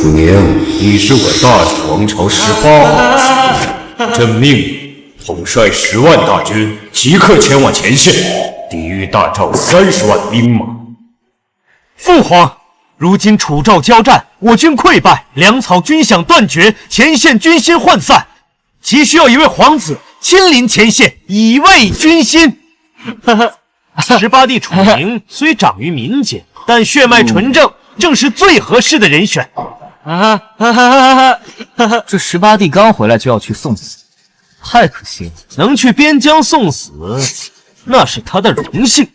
楚宁，你是我大楚王朝18号子，朕命你统帅10万大军，即刻前往前线，抵御大赵30万兵马。父皇，如今楚赵交战，我军溃败，粮草军饷断绝，前线军心涣散，急需要一位皇子亲临前线，以慰军心。18弟楚宁虽长于民间，但血脉纯正，正是最合适的人选。这18弟刚回来就要去送死，太可惜了。能去边疆送死，那是他的荣幸。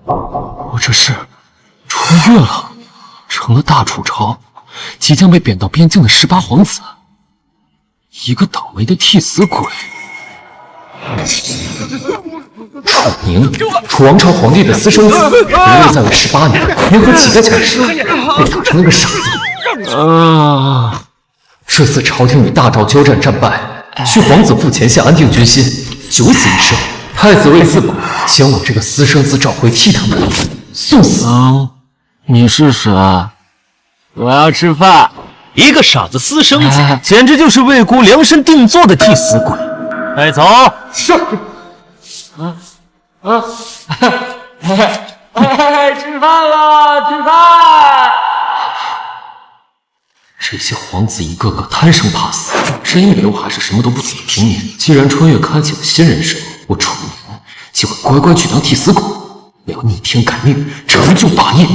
我这是穿越了，成了大楚朝即将被贬到边境的18皇子，一个倒霉的替死鬼。楚宁，楚王朝皇帝的私生子，人类在位18年，联合乞丐抢食，被打成了个傻子。这次朝廷与大赵交战战败，需皇子赴前线安定军心，九死一生。太子为自保，将我这个私生子找回，替他们送死。你是谁？我要吃饭。一个傻子私生子，简直就是为国量身定做的替死鬼。带走。是。吃饭了，吃饭！这些皇子一个个贪生怕死，真以为我还是什么都不懂的平民。既然穿越开启了新人生，我楚宁就会乖乖去当替死鬼，我要逆天改命，成就霸业。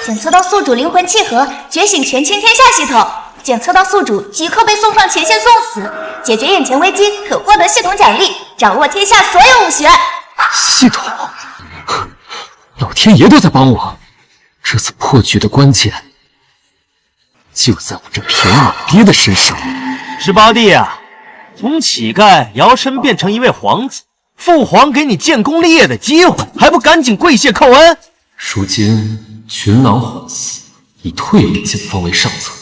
检测到宿主灵魂契合，觉醒全清天下系统。检测到宿主即刻被送上前线送死，解决眼前危机可获得系统奖励，掌握天下所有武学。系统，老天爷都在帮我。这次破局的关键就在我这便宜老爹的身上。18弟啊，从乞丐摇身变成一位皇子，父皇给你建功立业的机会，还不赶紧跪谢叩恩？如今群狼环死，以退位进封为上策。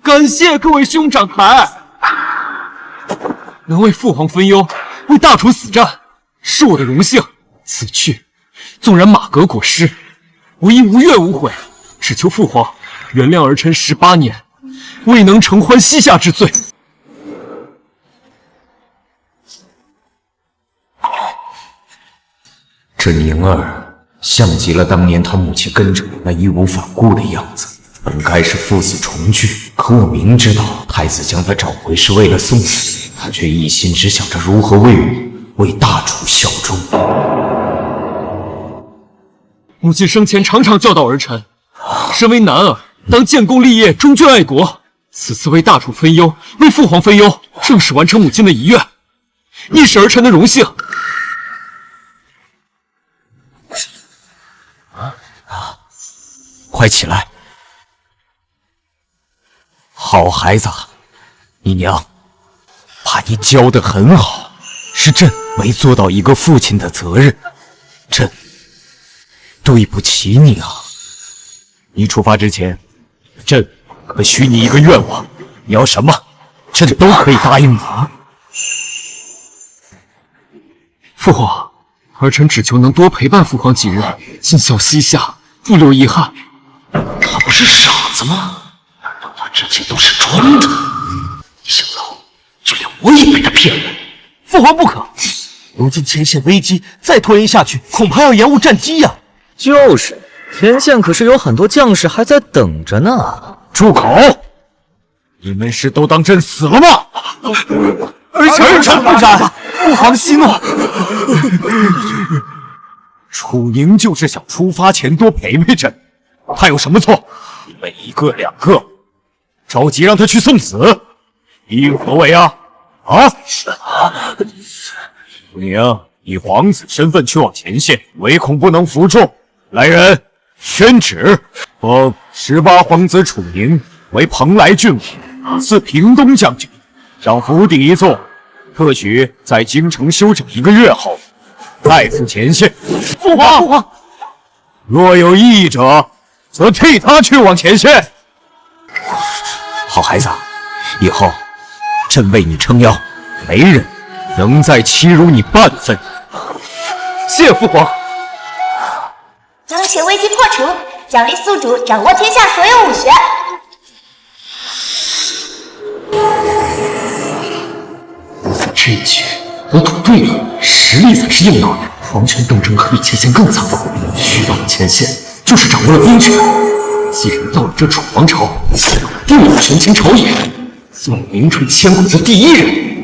感谢各位兄长抬爱，能为父皇分忧，为大楚死战，是我的荣幸。此去，纵然马革裹尸，我亦无怨无悔，只求父皇原谅儿臣18年未能承欢膝下之罪。这宁儿像极了当年他母亲跟着我那义无反顾的样子。本该是父子重聚，可我明知道太子将他找回是为了送死，他却一心只想着如何为我、为大楚效忠。母亲生前常常教导儿臣，身为男儿，当建功立业，忠君爱国。此次为大楚分忧，为父皇分忧，正是完成母亲的遗愿，亦是儿臣的荣幸。快起来！好孩子，你娘把你教得很好，是朕没做到一个父亲的责任，朕对不起你啊！你出发之前，朕可许你一个愿望，你要什么，朕都可以答应你。父皇，儿臣只求能多陪伴父皇几日，尽孝膝下，不留遗憾。他不是傻子吗？难道他之前都是装的？没想到，就连我也被他骗了。父皇不可！如今前线危机，再拖延下去，恐怕要延误战机呀。就是，前线可是有很多将士还在等着呢。住口！你们是都当朕死了吗？儿臣不敢，父皇息怒。楚宁就是想出发前多陪陪朕，他有什么错？你们一个两个着急让他去送死，意何为啊？楚宁以皇子身份去往前线，唯恐不能服众。来人，宣旨，封18皇子楚宁为蓬莱郡王，赐平东将军，让府邸一座，特许在京城休整1个月后，再赴前线。父皇，若有异议者，则替他去往前线。好孩子，以后朕为你撑腰，没人能再欺辱你半分。谢父皇。当前危机破除，奖励宿主掌握天下所有武学。这一局我赌对了，实力才是硬道理。皇权斗争可比前线更残酷，虚到了前线就是掌握了兵权。既然到了这楚王朝，定有权倾朝野，做名垂千古的第一人。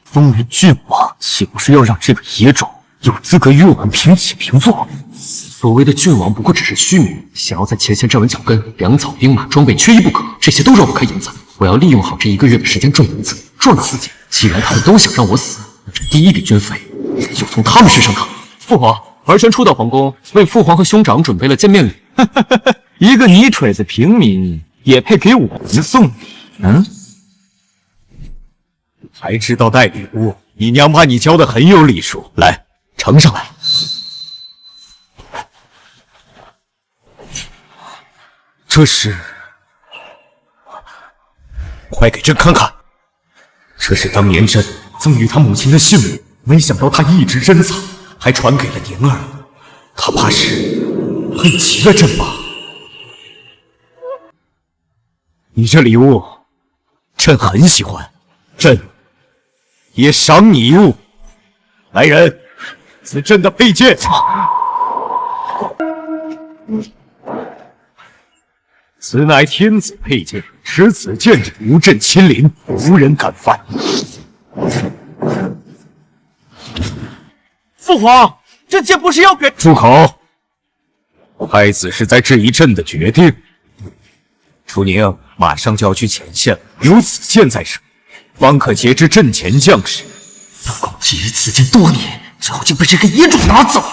封为郡王，岂不是要让这个野种有资格与我们平起平坐？所谓的郡王不过只是虚名，想要在前线站稳脚跟，粮草、兵马、装备缺一不可，这些都绕不开银子。我要利用好这1个月的时间赚银子，赚到自己。既然他们都想让我死，那这第一笔军费就从他们身上拿。父皇，儿臣初到皇宫，为父皇和兄长准备了见面礼。一个泥锤子平民也配给我们送礼？还知道带礼物？你娘把你教的很有礼数，来呈上来。这是，快给朕看看！这是当年朕赠予他母亲的信物，没想到他一直珍藏，还传给了宁儿。他怕是恨极了朕吧？你这礼物，朕很喜欢，朕也赏你一物。来人，此朕的佩剑。此乃天子佩剑，持此剑者，无朕亲临，无人敢犯。父皇，这剑不是要给……住口！太子是在质疑朕的决定。楚宁马上就要去前线了，有此剑在手，方可节制阵前将士。他狗觊觎此剑多年，最后竟被这个野种拿走。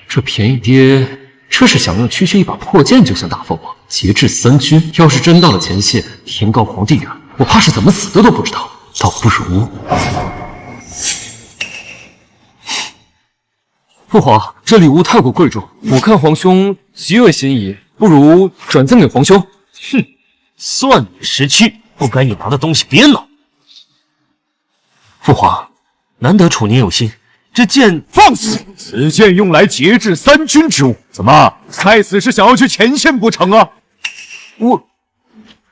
这便宜爹，这是想用区区一把破剑就想打发我？节制3军，要是真到了前线，天高皇帝远，我怕是怎么死的都不知道。倒不如……父皇，这礼物太过贵重，我看皇兄极有心意，不如转赠给皇兄。哼，算你识趣，不该你拿的东西别拿。父皇，难得楚宁有心，这剑放肆！此剑用来节制3军之物，怎么，太子是想要去前线不成啊？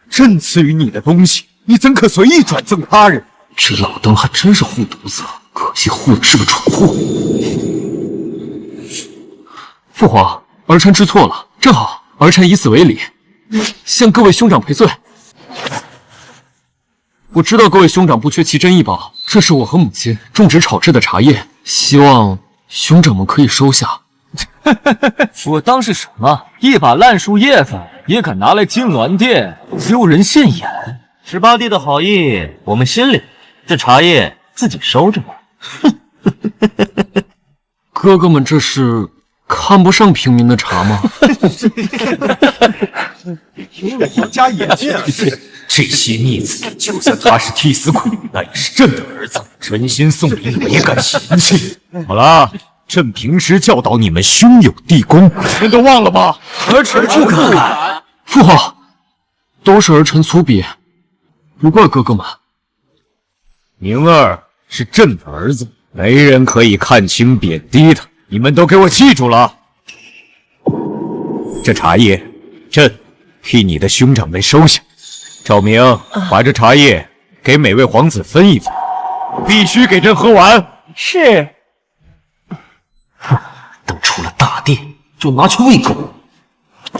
朕赐予你的东西，你怎可随意转赠他人？这老登还真是护犊子，可惜护的是个蠢货。父皇，儿臣知错了，正好，儿臣以此为礼，向各位兄长赔罪。我知道各位兄长不缺奇珍异宝，这是我和母亲种植炒制的茶叶，希望兄长们可以收下。我当是什么？一把烂树叶子也敢拿来金銮殿，丢人现眼。18弟的好意我们心领，这茶叶自己收着吧。哥哥们这是看不上平民的茶吗？皇家眼界，这些逆子，就算他是替死鬼，那也是朕的儿子，真心送礼，我也敢嫌弃。好了，朕平时教导你们兄友弟恭，你们都忘了吗？儿臣不敢。父皇，都是儿臣粗鄙，不怪哥哥们。宁儿是朕的儿子，没人可以看轻贬低他。你们都给我记住了，这茶叶，朕替你的兄长们收下。赵明，把这茶叶给每位皇子分一分，必须给朕喝完。是。等出了大殿，就拿去喂狗。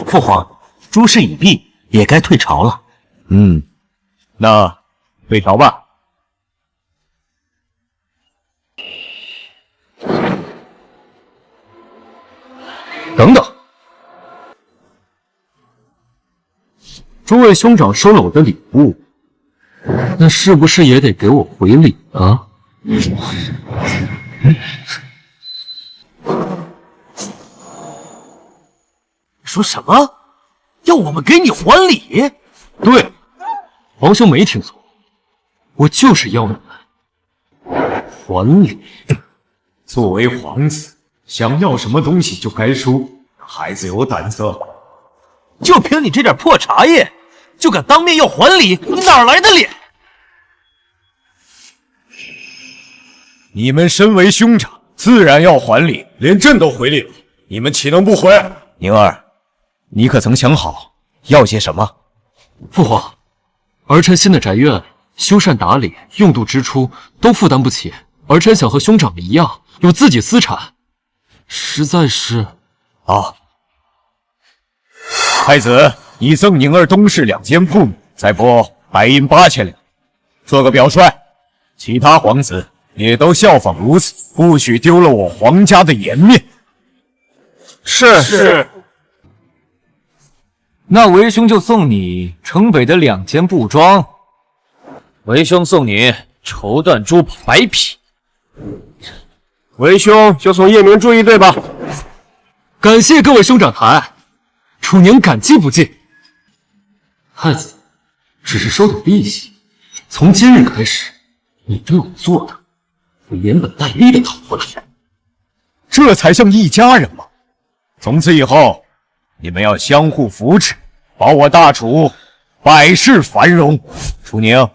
父皇，诸事已毕，也该退朝了。那退朝吧。等等，诸位兄长收了我的礼物，那是不是也得给我回礼啊？说什么？要我们给你还礼？对，皇兄没听错，我就是要你们还礼。作为皇子，想要什么东西就该说，孩子有胆色。就凭你这点破茶叶，就敢当面要还礼？你哪来的脸？你们身为兄长，自然要还礼，连朕都回礼了，你们岂能不回？宁儿，你可曾想好要些什么？父皇，儿臣新的宅院修缮打理、用度支出都负担不起，儿臣想和兄长们一样有自己私产，实在是……啊！太子，你赠宁儿、东氏2间铺，再拨白银8000两，做个表率。其他皇子也都效仿如此，不许丢了我皇家的颜面。是。那为兄就送你城北的2间布庄，为兄送你绸缎珠宝100匹，为兄就送夜明珠1对吧？感谢各位兄长台，楚宁感激不尽。太子，只是收点利息，从今日开始，你对我做的会连本带利的讨回来。这才像一家人嘛！从此以后，你们要相互扶持，保我大楚百世繁荣。楚宁，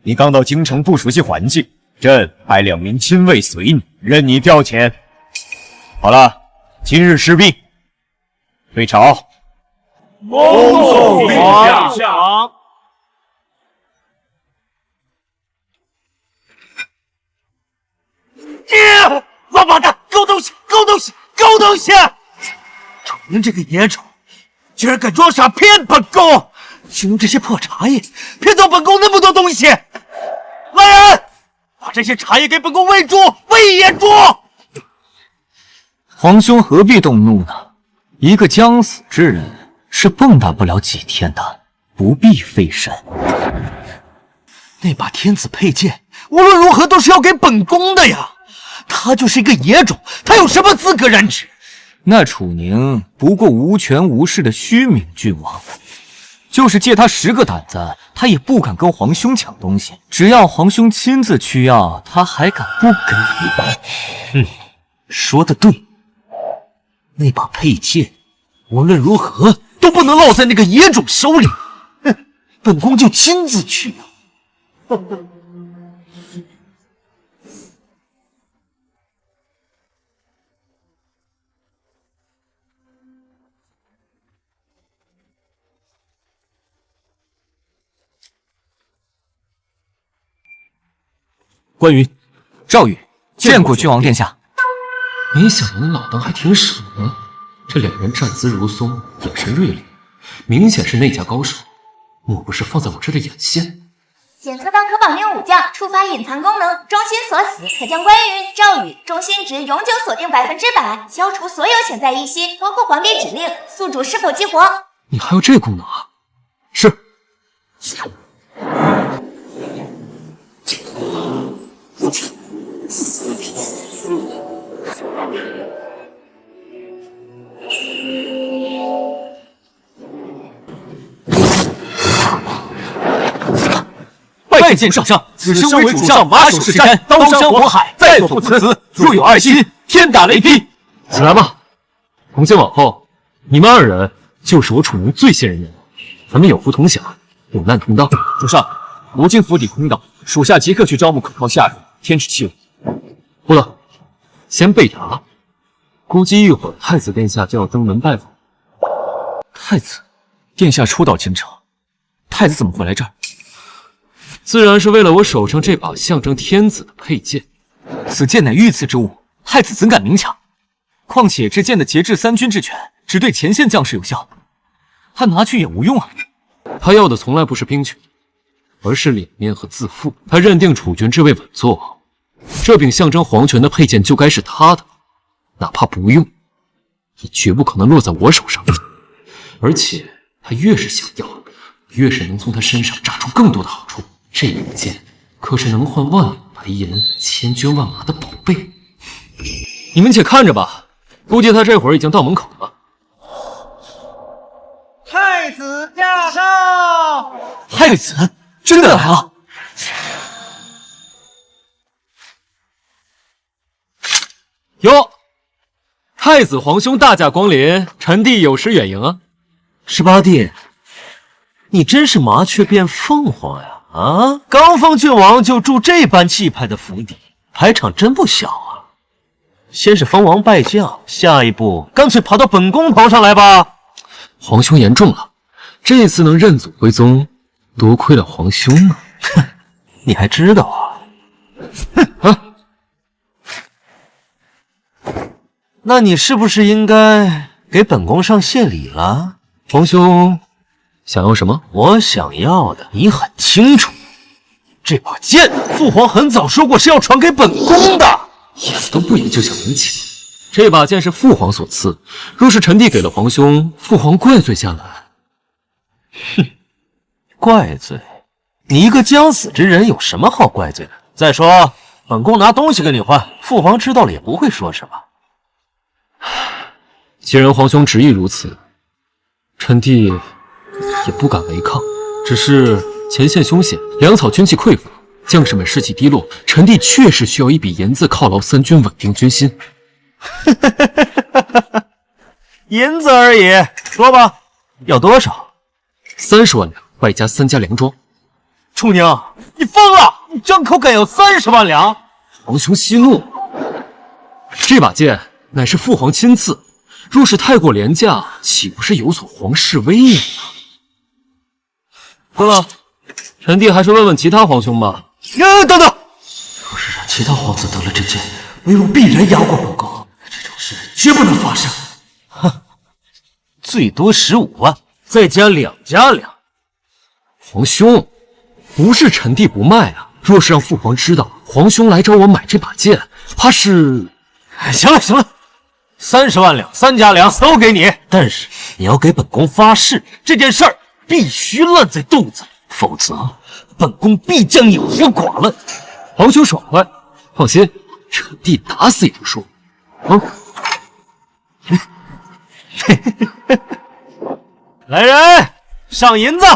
你刚到京城不熟悉环境，朕派2名亲卫随你，任你调遣。好了，今日失病，退朝。恭送陛下。王八蛋，狗东西，狗东西，狗东西！楚宁这个野种，居然敢装傻骗本宫，就用这些破茶叶骗走本宫那么多东西！来人，把这些茶叶给本宫喂猪，喂野猪！皇兄何必动怒呢？一个将死之人是蹦跶不了几天的，不必费神。那把天子佩剑，无论如何都是要给本宫的呀！他就是一个野种，他有什么资格染指？那楚宁不过无权无势的虚名郡王，就是借他10个胆子，他也不敢跟皇兄抢东西。只要皇兄亲自去要，他还敢不给？说得对，那把佩剑无论如何都不能落在那个野种手里。本宫就亲自去要。关羽、赵宇见过郡王殿下。没想到那老当还挺傻呢，这2人站姿如松，眼神锐利，明显是内家高手，莫不是放在我这里眼线？检测到可绑定武将，触发隐藏功能，中心锁死，可将关羽、赵宇中心值永久锁定100%，消除所有潜在异心，包括皇帝指令、宿主是否激活。你还有这功能啊？是。拜见上上，此生为主上马首是瞻，刀山火海在所不辞。若有二心，天打雷劈。起来吧，从今往后，你们2人就是我楚宁最信任的人，咱们有福同享，有难同当。主上，如今府邸空荡，属下即刻去招募可靠下人，添置器物。不等，先备茶。估计一会儿太子殿下就要登门拜访。太子殿下初到京城，太子怎么会来这儿？自然是为了我手上这把象征天子的佩剑。此剑乃御赐之物，太子怎敢明抢？况且这剑的节制3军之权，只对前线将士有效，他拿去也无用啊。他要的从来不是兵权，而是脸面和自负。他认定楚军之位稳坐，这柄象征皇权的佩剑就该是他的，哪怕不用，也绝不可能落在我手上。而且他越是想要，越是能从他身上榨出更多的好处。这柄剑可是能换万两白银、千军万马的宝贝。你们且看着吧，估计他这会儿已经到门口了。太子驾到！太子真的来了！哟，太子皇兄大驾光临，臣弟有失远迎啊。18弟，你真是麻雀变凤凰呀！啊，刚封郡王就住这般气派的府邸，排场真不小啊！先是封王拜将，下一步干脆爬到本宫头上来吧！皇兄言重了，这次能认祖归宗，多亏了皇兄啊！哼，你还知道啊？哼啊！那你是不是应该给本宫上谢礼了？皇兄想要什么？我想要的你很清楚，这把剑，父皇很早说过是要传给本宫的。眼都不眼就想明起，这把剑是父皇所赐，若是臣弟给了皇兄，父皇怪罪下来。哼，怪罪？你一个将死之人有什么好怪罪的？再说，本宫拿东西跟你换，父皇知道了也不会说什么。既然皇兄执意如此，臣弟也不敢违抗。只是前线凶险，粮草军器匮乏，将士们士气低落，臣弟确实需要一笔银子犒劳三军，稳定军心。银子而已，说吧，要多少？30万两，外加3家粮装。楚宁，你疯了！你张口敢要30万两？皇兄息怒，这把剑乃是父皇亲赐，若是太过廉价，岂不是有损皇室威严啊？对了，臣弟还是问问其他皇兄吧。等等，若是让其他皇子得了这剑，威武必然压过本宫，这种事绝不能发生。哼，最多15万，再加2家粮。皇兄，不是臣弟不卖啊，若是让父皇知道皇兄来找我买这把剑，怕是……行了行了，30万两，3家粮都给你，但是你要给本宫发誓，这件事儿必须烂在肚子里，否则本宫必将你活剐了。皇兄爽快，放心，臣弟打死也不说。来人，上银子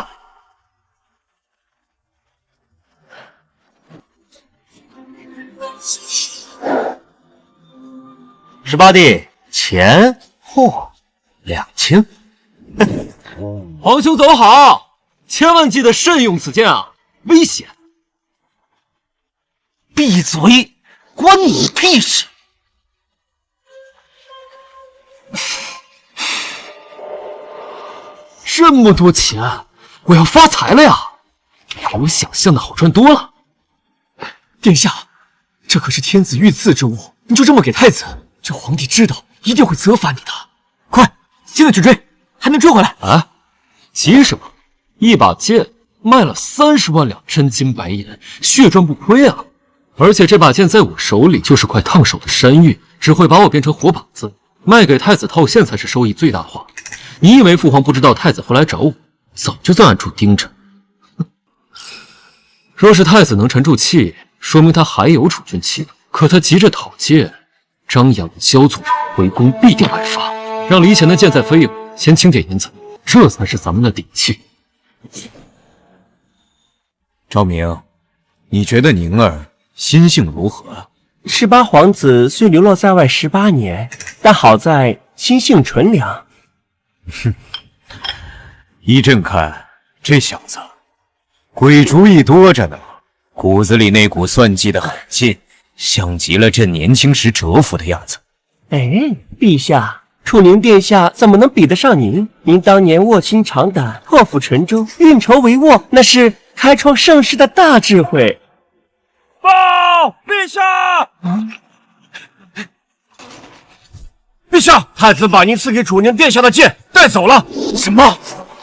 ！18弟，钱2000。皇兄走好，千万记得慎用此剑啊，危险！闭嘴，关你屁事！这么多钱，我要发财了呀！比我想象的好赚多了。殿下，这可是天子御赐之物，你就这么给太子，这皇帝知道一定会责罚你的。快，现在去追，还能追回来啊！急什么？一把剑卖了30万两真金白银，血赚不亏啊！而且这把剑在我手里就是块烫手的山芋，只会把我变成活靶子。卖给太子套现才是收益最大化。你以为父皇不知道太子会来找我，早就在暗处盯着。若是太子能沉住气，说明他还有储君气。可他急着讨剑，张扬骄纵，回宫必定来罚。让离前的剑再飞一会，先清点银子，这才是咱们的底气。昭明，你觉得宁儿心性如何？18皇子虽流落在外18年，但好在心性纯良。哼，依朕看，这小子鬼主意多着呢，骨子里那股算计的狠劲，像极了朕年轻时蛰伏的样子。哎，陛下，楚宁殿下怎么能比得上您？您当年卧薪尝胆，破釜沉舟，运筹帷幄，那是开创盛世的大智慧。报，陛下！陛下，太子把您赐给楚宁殿下的剑带走了。什么？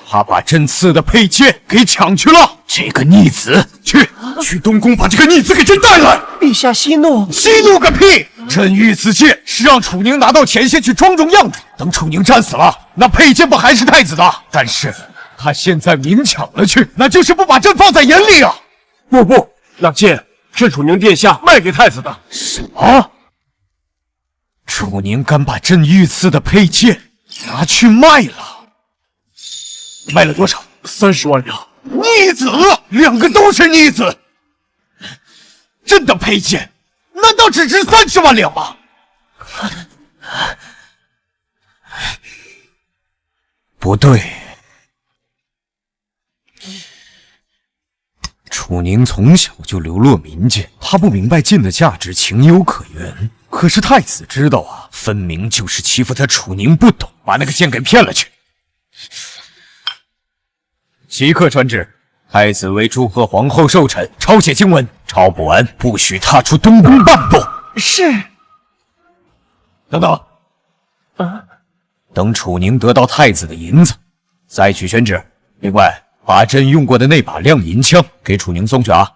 他把朕赐的佩剑给抢去了？这个逆子！去东宫把这个逆子给朕带来！陛下息怒！息怒个屁！朕御此剑是让楚宁拿到前线去装装样子，等楚宁战死了，那佩剑不还是太子的？但是他现在明抢了去，那就是不把朕放在眼里啊！不，那剑是楚宁殿下卖给太子的。什么？楚宁敢把朕御赐的佩剑拿去卖了？卖了多少？30万两。逆子，两个都是逆子！朕的佩剑难道只值30万两吗？不对，楚宁从小就流落民间，他不明白剑的价值情有可原。可是太子知道啊，分明就是欺负他楚宁不懂，把那个剑给骗了去。即刻传旨，太子为祝贺皇后寿辰，抄写经文，抄不完不许踏出东宫半步。是。等等，等楚宁得到太子的银子，再去宣旨。另外，把朕用过的那把亮银枪给楚宁送去啊！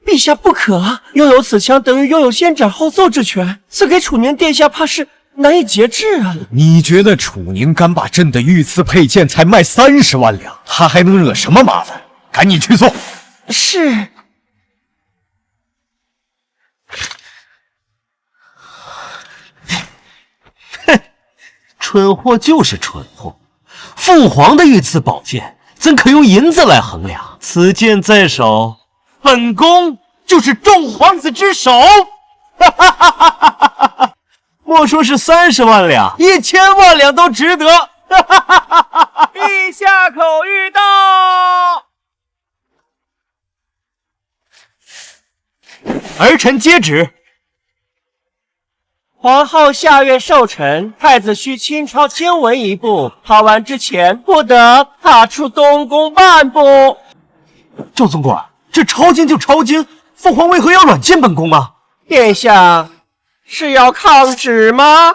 陛下不可！拥有此枪等于拥有先斩后奏之权，赐给楚宁殿下，怕是难以节制啊！你觉得楚宁敢把朕的御赐佩剑才卖30万两，他还能惹什么麻烦？赶紧去送！是。哼，蠢货就是蠢货。父皇的御赐宝剑怎可用银子来衡量？此剑在手，本宫就是众皇子之首。哈哈哈哈哈哈！莫说是30万两，1000万两都值得。哈哈哈哈哈哈！陛下口谕到，儿臣接旨。皇后下月寿辰，太子需亲抄经文一部，抄完之前不得踏出东宫半步。赵总管，这抄经就抄经，父皇为何要软禁本宫啊？殿下是要抗旨吗？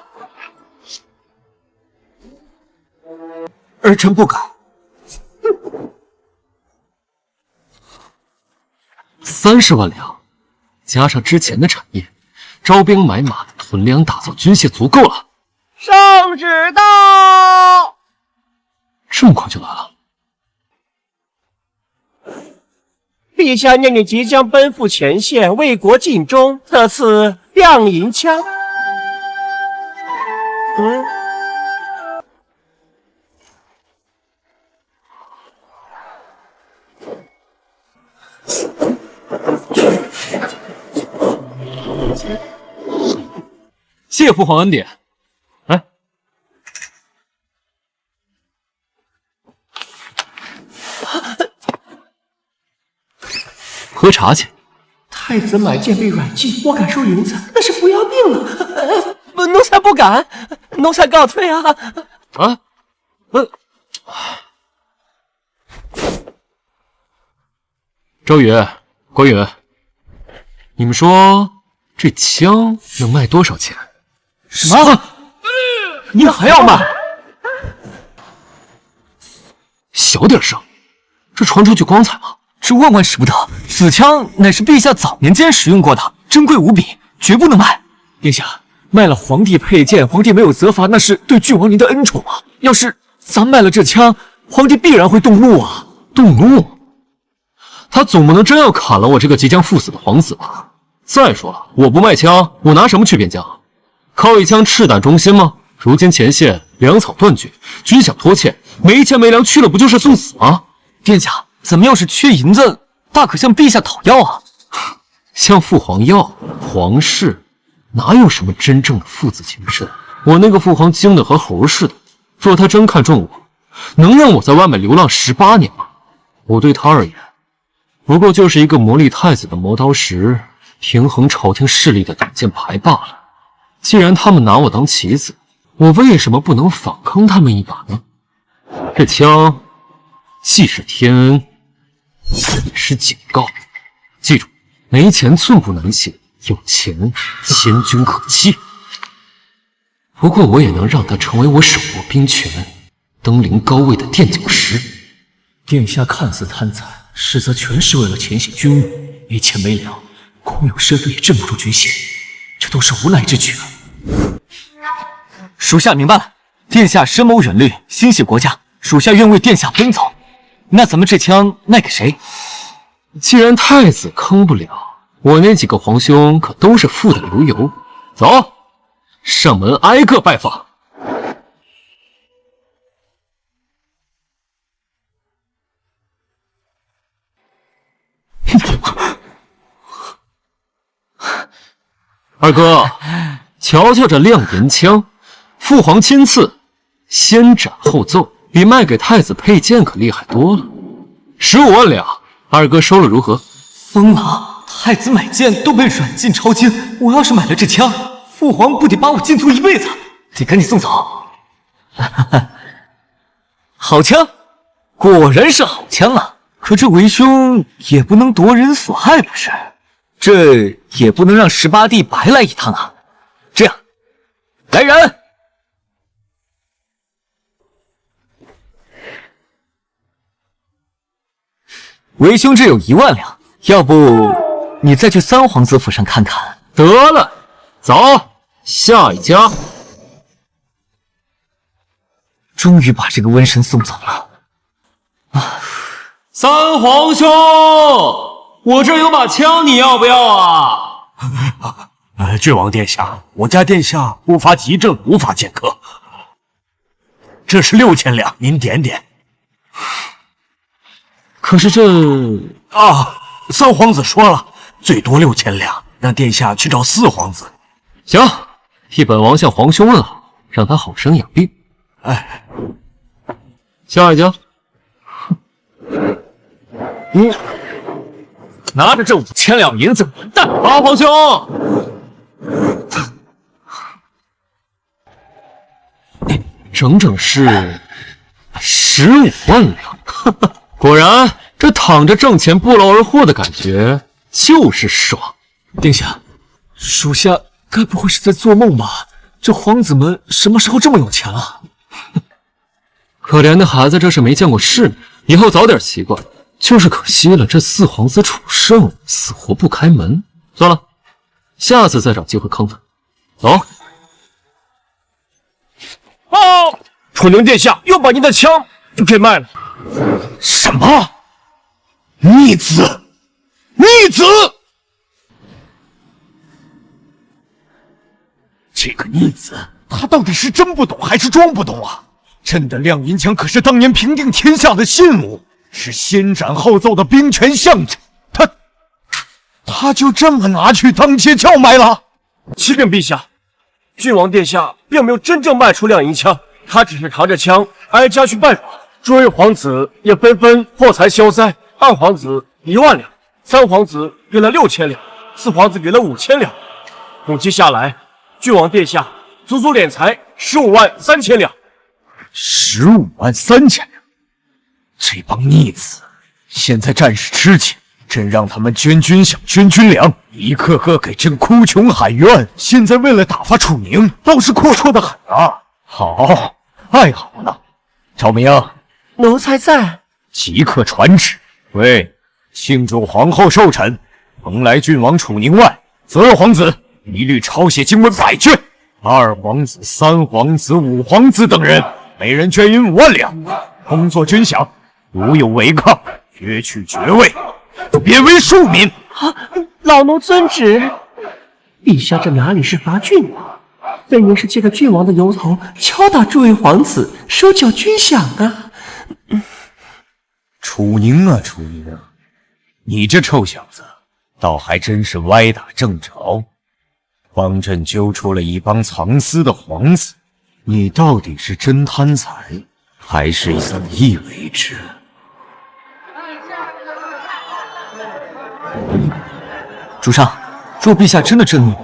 儿臣不敢。30万两，加上之前的产业，招兵买马、囤粮、打造军械足够了。圣旨到！这么快就来了？陛下念你即将奔赴前线，为国尽忠，特赐亮银枪。谢父皇恩典。来，喝茶去。太子买剑被软禁，我敢收银子，那是不要命了。奴才不敢，奴才告退啊！周宇、关羽，你们说这枪能卖多少钱？什么？你还要卖？小点声，这传出去光彩吗？这万万使不得！此枪乃是陛下早年间使用过的，珍贵无比，绝不能卖。殿下，卖了皇帝佩剑，皇帝没有责罚，那是对郡王您的恩宠啊！要是咱卖了这枪，皇帝必然会动怒啊！动怒？他总不能真要砍了我这个即将赴死的皇子吧？再说了，我不卖枪，我拿什么去边疆？靠一枪赤胆忠心吗？如今前线粮草断绝，军饷拖欠，没钱没粮去了不就是送死吗？殿下，咱们要是缺银子，大可向陛下讨要啊！向父皇要？皇室哪有什么真正的父子情深？我那个父皇精得和猴似的，若他真看中我，能让我在外面流浪18年吗？我对他而言，不过就是一个磨砺太子的磨刀石，平衡朝廷势力的挡箭牌罢了。既然他们拿我当棋子，我为什么不能反坑他们一把呢？这枪既是天恩，也是警告。记住，没钱寸步难行，有钱千军可击。不过我也能让他成为我手握兵权、登临高位的垫脚石。殿下看似贪财，实则全是为了前线军务，没钱没粮，空有身份也镇不住军械，这都是无奈之举啊！属下明白了，殿下深谋远虑，心系国家，属下愿为殿下奔走。那咱们这枪卖给谁？既然太子坑不了，我那几个皇兄可都是富得流油。走，上门挨个拜访。二哥，瞧瞧这亮银枪，父皇亲赐，先斩后奏，比卖给太子佩剑可厉害多了。15万两，二哥收了如何？疯了！太子买剑都被软禁抄经，我要是买了这枪，父皇不得把我禁足一辈子？得赶紧送走。好枪，果然是好枪啊！可这为兄也不能夺人所爱不是？这也不能让18弟白来一趟啊！这样，来人！为兄这有1万两，要不你再去三皇子府上看看？得了，走，下一家。终于把这个瘟神送走了。三皇兄，我这有把枪，你要不要啊？郡王殿下，我家殿下不发急症，无法见客。这是6000两，您点点。可是这三皇子说了，最多6000两，让殿下去找4皇子。行，替本王向皇兄问好，让他好生养病。哎，下一家。拿着这5000两银子，滚蛋！八皇兄，整整是15万两。果然，这躺着挣钱不劳而获的感觉就是爽。殿下，属下该不会是在做梦吧？这皇子们什么时候这么有钱了？可怜的孩子，这是没见过世面，以后早点习惯。就是可惜了，这4皇子楚胜死活不开门。算了，下次再找机会坑他。走。楚宁殿下又把您的枪给卖了。什么？逆子！逆子！这个逆子，他到底是真不懂还是装不懂啊？朕的亮银枪可是当年平定天下的信物，是先斩后奏的兵权象征。他就这么拿去当街叫卖了？启禀陛下，郡王殿下并没有真正卖出亮银枪，他只是扛着枪挨家去拜访。诸位皇子也纷纷破财消灾，二皇子1万两，三皇子给了6000两，四皇子给了5000两，统计下来，郡王殿下足足敛财15万3千两。15万3千两！这帮逆子，现在战事吃紧，朕让他们捐军饷、捐军粮，一个个给朕哭穷喊冤。现在为了打发楚宁，倒是阔绰的很啊！好，太好了！赵明，奴才在。即刻传旨，喂，庆祝皇后寿辰，蓬莱郡王楚宁外，12皇子一律抄写经文100卷，2皇子、3皇子、5皇子等人，每人捐银5万两，工作军饷，如有违抗，削去爵位，贬为庶民。老奴遵旨。陛下这哪里是罚郡王，分明是借着郡王的由头敲打诸位皇子，收缴军饷啊！楚宁啊，楚宁，你这臭小子，倒还真是歪打正着，帮朕揪出了一帮藏私的皇子。你到底是真贪财，还是有意为之？主上，若陛下真的震怒，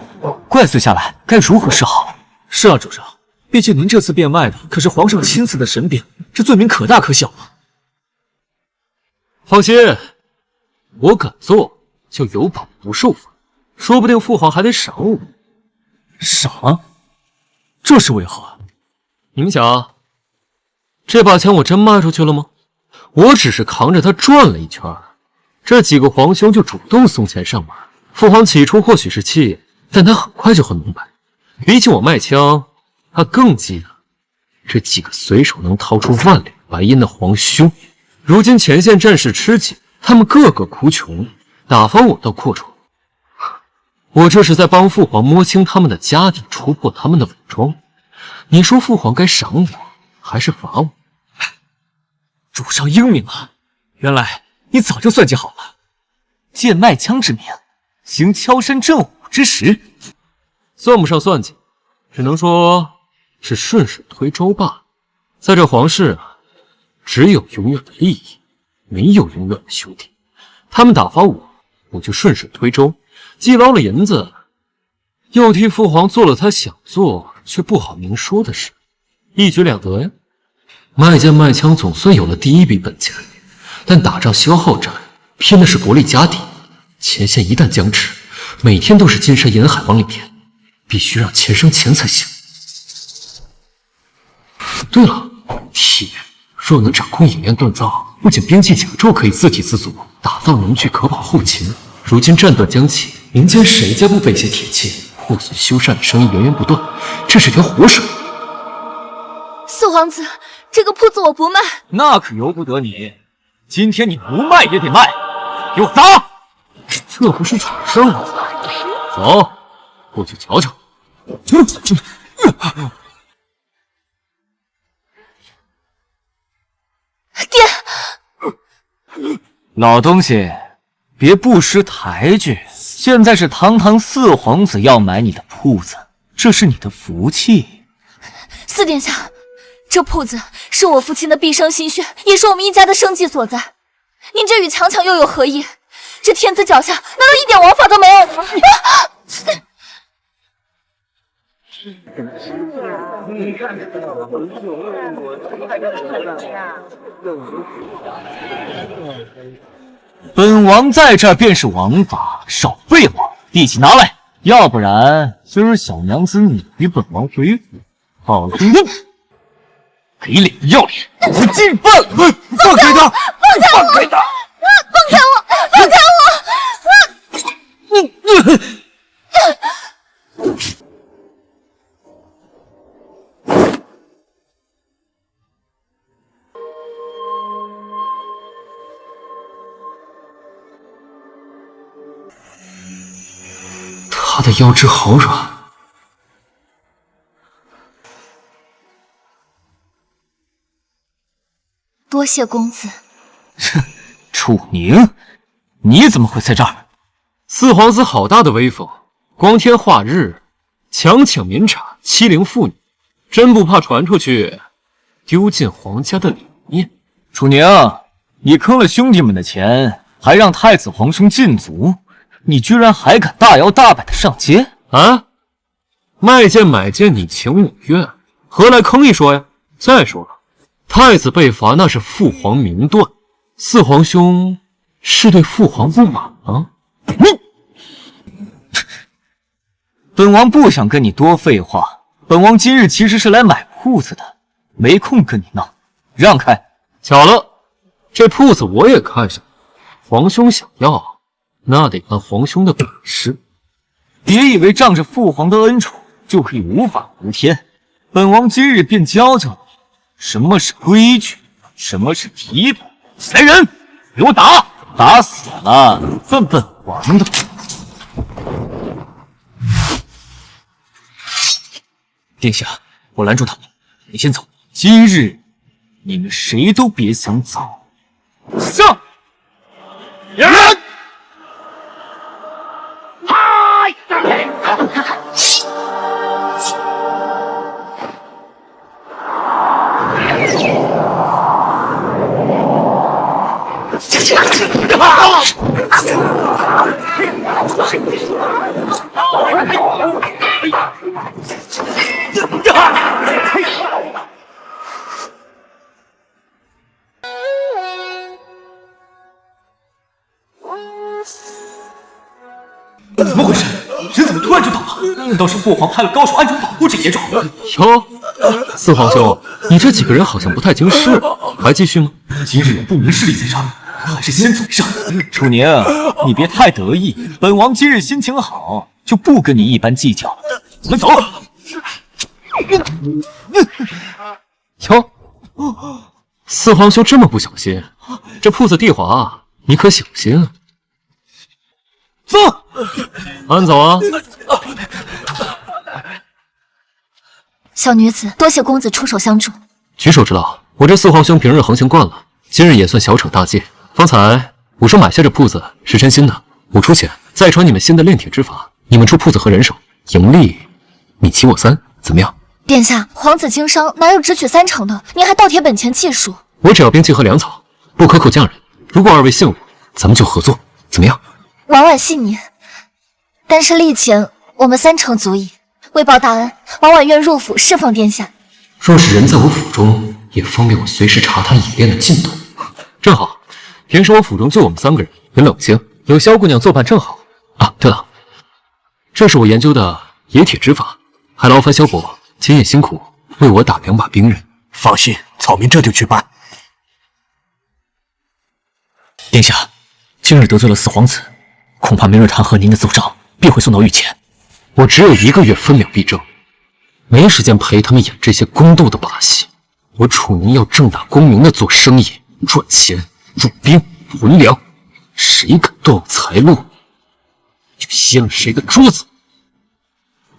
怪罪下来，该如何是好？是啊，主上，毕竟您这次变卖的可是皇上亲赐的神兵，这罪名可大可小啊。放心，我敢做，就有保不受罚，说不定父皇还得赏我。赏？这是为何？你们想，这把枪我真卖出去了吗？我只是扛着它转了一圈，这几个皇兄就主动送钱上门。父皇起初或许是气，但他很快就会明白，比起我卖枪，他更记得这几个随手能掏出万两白银的皇兄。如今前线战事吃紧，他们个个哭穷，打发我到阔绰。我这是在帮父皇摸清他们的家底，戳破他们的伪装。你说父皇该赏我，还是罚我？主上英明啊！原来你早就算计好了，借卖枪之名，行敲山震虎之实。算不上算计，只能说是顺水推舟罢了。在这皇室啊，只有永远的利益，没有永远的兄弟。他们打发我就顺水推舟，既捞了银子，又替父皇做了他想做却不好明说的事，一举两得呀。卖剑卖枪总算有了第一笔本钱，但打仗消耗战，拼的是国力家底。前线一旦僵持，每天都是金山银海往里填，必须让钱生钱才行。对了，铁若能掌控冶炼锻造，不仅兵器甲胄可以自给自足，打造农具可保后勤。如今战端将起，民间谁家不备些铁器？破损修缮的生意源源不断，这是条活水。四皇子，这个铺子我不卖。那可由不得你，今天你不卖也得卖，给我砸！这不是闯上吗？走，过去瞧瞧。爹，老东西，别不识抬举。现在是堂堂四皇子要买你的铺子，这是你的福气。四殿下，这铺子是我父亲的毕生心血，也是我们一家的生计所在。您这与强抢又有何异？这天子脚下难道一点王法都没有吗？本王在这儿便是王法，少废话，地契拿来，要不然今儿小娘子你与本王回府，好生给脸要脸，不进饭！放开他！放开他！放开我！放开我！他的腰肢好软。多谢公子。楚宁，你怎么会在这儿？四皇子好大的威风，光天化日，强抢民产，欺凌妇女，真不怕传出去，丢尽皇家的理念？楚宁，你坑了兄弟们的钱，还让太子皇兄禁足，你居然还敢大摇大摆的上街啊！卖剑买剑你情我愿，何来坑一说呀？再说了，太子被罚那是父皇明断，四皇兄是对父皇不满啊？本王不想跟你多废话，本王今日其实是来买铺子的，没空跟你闹，让开。巧了，这铺子我也看上了，皇兄想要，那得看皇兄的本事。别以为仗着父皇的恩宠就可以无法无天，本王今日便教教你什么是规矩，什么是体本。来人，给我打！打死了算本王的。殿下，我拦住他们，你先走。今日你们谁都别想走。上！人！怎么回事？人怎么突然就倒了？难道是父皇派了高手暗中保护这野种？哟，四皇兄，你这几个人好像不太经事，还继续吗？今日有不明势力在这儿，还是先走为上。楚宁，你别太得意，本王今日心情好，就不跟你一般计较了。我们走。哟，四皇兄这么不小心，这铺子地滑，你可小心啊！走，慢走啊！小女子多谢公子出手相助。举手之劳，我这四皇兄平日横行惯了，今日也算小惩大戒。方才我说买下这铺子是真心的，我出钱再传你们新的炼铁之法，你们出铺子和人手，盈利你7我3，怎么样？殿下，皇子经商哪有只取3成的？您还倒贴本钱技术。我只要兵器和粮草，不克扣匠人。如果二位信我，咱们就合作。怎么样？婉婉信你，但是利钱我们3成足矣。为报大恩，婉婉愿入府侍奉殿下。若是人在我府中，也方便我随时查探冶炼的进度。正好，平时我府中就我们3个人，很冷清，有萧姑娘作伴正好。啊，对了，这是我研究的冶铁之法，还劳烦萧伯今夜辛苦为我打2把兵刃。放心，草民这就去办。殿下，今日得罪了4皇子，恐怕明日弹劾您的奏章必会送到御前。我只有1个月分秒必争，没时间陪他们演这些宫斗的把戏。我楚宁要正大光明的做生意，赚钱、入兵、屯粮，谁敢断我财路，就掀了谁的桌子。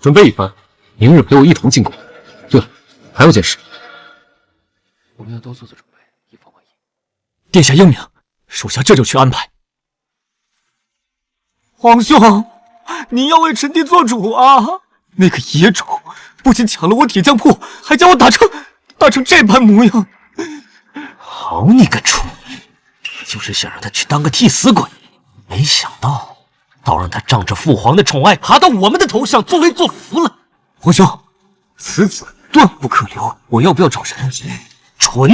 准备一番，明日陪我一同进宫。对了，还有件事，我们要都做准备，以防万一。殿下英明，属下这就去安排。皇兄，您要为臣弟做主啊！那个野种不仅抢了我铁匠铺，还将我打成这般模样。好你个楚宁，就是想让他去当个替死鬼，没想到倒让他仗着父皇的宠爱爬到我们的头上作威作福了。皇兄，此子断不可留，我要不要找人？蠢！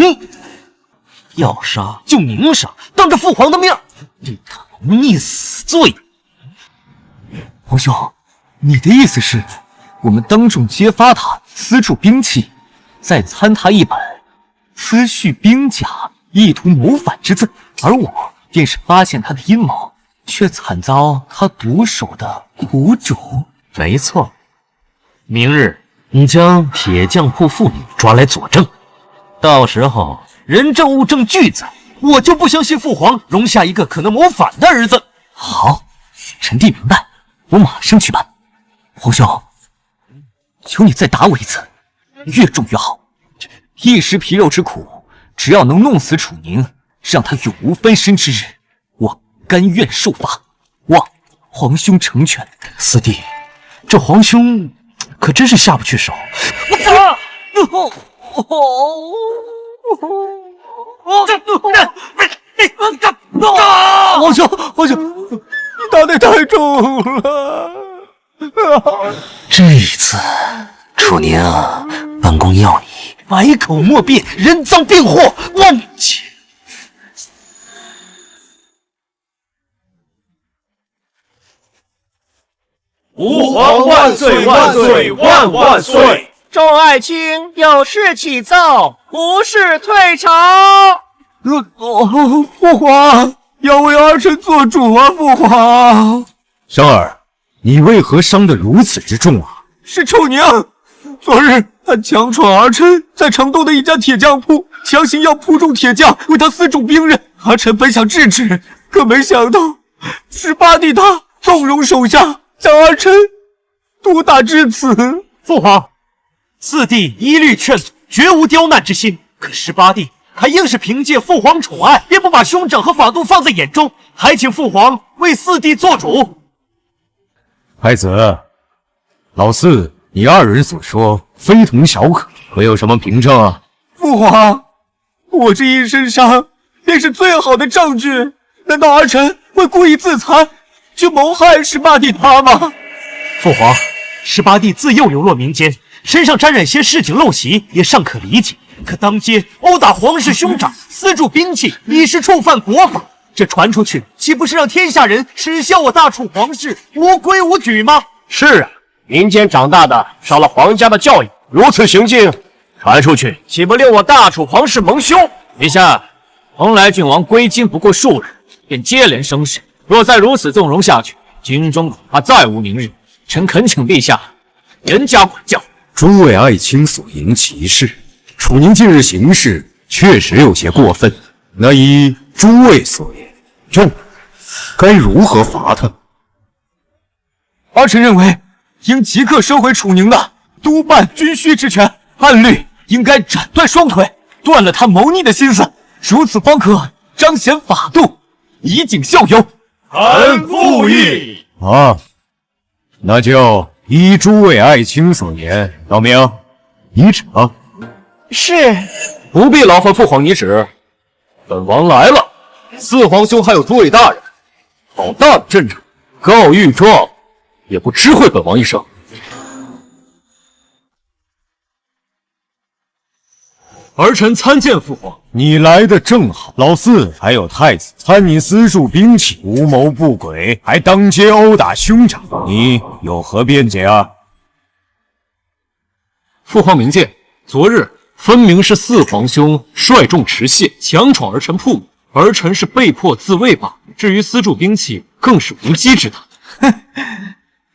要杀就明杀，当着父皇的面对他谋逆死罪。皇兄，你的意思是，我们当众揭发他私铸兵器，再参他一本私蓄兵甲，意图谋反之罪，而我便是发现他的阴谋，却惨遭他毒手的苦主。没错，明日你将铁匠铺妇女抓来佐证，到时候人证物证俱在，我就不相信父皇容下一个可能谋反的儿子。好，臣弟明白，我马上去办。皇兄，求你再打我一次，越重越好。一时皮肉之苦，只要能弄死楚宁，让他永无翻身之日，我甘愿受罚。望皇兄成全。四弟，这皇兄可真是下不去手。皇兄，你打得太重了。这一次，楚宁，本宫要你百口莫辩，人赃并获，万劫。吾皇万岁万岁万万岁！众爱卿有事启奏，无事退朝。父皇要为儿臣做主啊！父皇，生儿，你为何伤得如此之重啊？是楚宁，昨日他强闯儿臣在城东的一家铁匠铺，强行要铺中铁匠为他私铸兵刃。儿臣本想制止，可没想到18弟他纵容手下，将儿臣毒打至此。父皇，四弟一律劝阻，绝无刁难之心。可18弟他硬是凭借父皇宠爱，便不把兄长和法度放在眼中，还请父皇为四弟做主。太子，老四，你2人所说非同小可，可有什么凭证啊？父皇，我这一身伤便是最好的证据。难道儿臣会故意自残，去谋害18弟他吗？父皇，18弟自幼流落民间，身上沾染些市井陋习，也尚可理解。可当街殴打皇室兄长，私铸兵器，已是触犯国法。这传出去，岂不是让天下人耻笑我大楚皇室无规无矩吗？是啊，民间长大的，少了皇家的教育，如此行径传出去，岂不令我大楚皇室蒙羞？陛下，蓬莱郡王归京不过数日，便接连生事，若再如此纵容下去，京中恐怕再无宁日。臣恳请陛下严加管教。诸位爱卿所言极是，楚宁近日行事确实有些过分。那依诸位所言，该如何罚他？儿臣认为，应即刻收回楚宁的督办军需之权，按律应该斩断双腿，断了他谋逆的心思，如此方可彰显法度，以儆效尤。臣附议。啊，那就依诸位爱卿所言，道明拟旨啊。是。不必劳烦父皇拟旨，本王来了。4皇兄还有诸位大人，好大的阵仗，告御状也不知会本王一声。儿臣参见父皇。你来的正好，老四还有太子参你私铸兵器，图谋不轨，还当街殴打兄长，你有何辩解啊？父皇明鉴，昨日分明是四皇兄率众持械强闯儿臣铺，儿臣是被迫自卫罢。至于私铸兵器，更是无稽之谈。哼，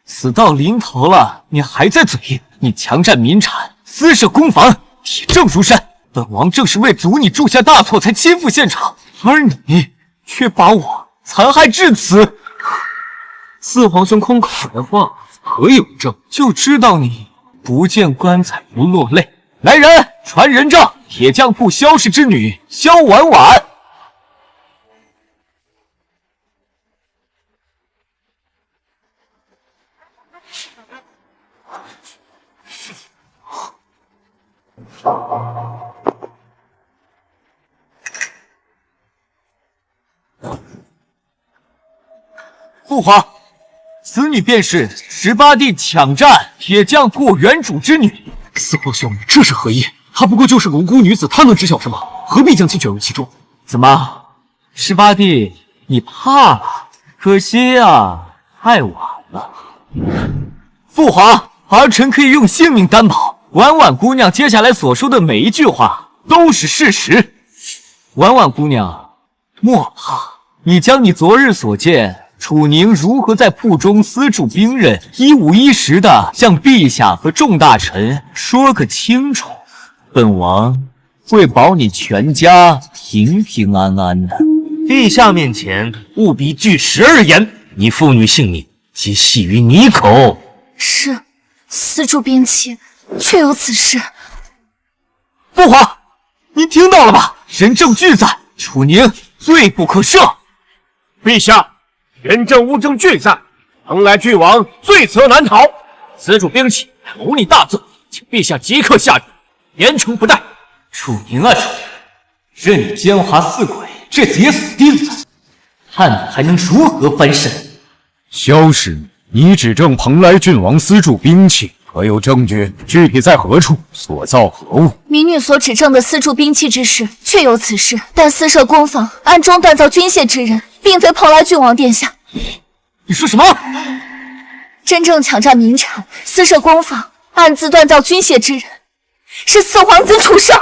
死到临头了，你还在嘴硬？你强占民产，私设攻防，铁证如山。本王正是为阻你铸下大错才亲赴现场，而你却把我残害至此。四皇兄空口来话，何有证？就知道你不见棺材不落泪。来人，传人证，铁匠铺萧氏之女萧婉婉。父皇，此女便是18弟抢占铁匠铺原主之女。四皇兄，这是何意？她不过就是个无辜女子，她能知晓什么？何必将其卷入其中？怎么，18弟你怕了？可惜啊，太晚了。父皇，儿臣可以用性命担保，婉婉姑娘接下来所说的每一句话都是事实。婉婉姑娘，莫怕，你将你昨日所见楚宁如何在铺中私铸兵刃，一五一十的向陛下和众大臣说个清楚，本王会保你全家平平安安的。陛下面前务必据实而言，你父女性命皆系于你口。是，私铸兵器，确有此事。父皇，您听到了吧？人证俱在，楚宁罪不可赦。陛下，人证物证俱在，蓬莱郡王罪责难逃，私铸兵器谋逆大罪，请陛下即刻下旨，严惩不贷。楚宁啊楚宁，任你奸猾似鬼，这次也死定了，看你还能如何翻身。萧氏，你指证蓬莱郡王私铸兵器，可有证据？具体在何处？所造何物？民女所指证的私铸兵器之事，确有此事，但私设攻防、暗中锻造军械之人，并非蓬莱郡王殿下。你说什么？真正抢占民产、私设攻防、暗自锻造军械之人，是四皇子楚胜。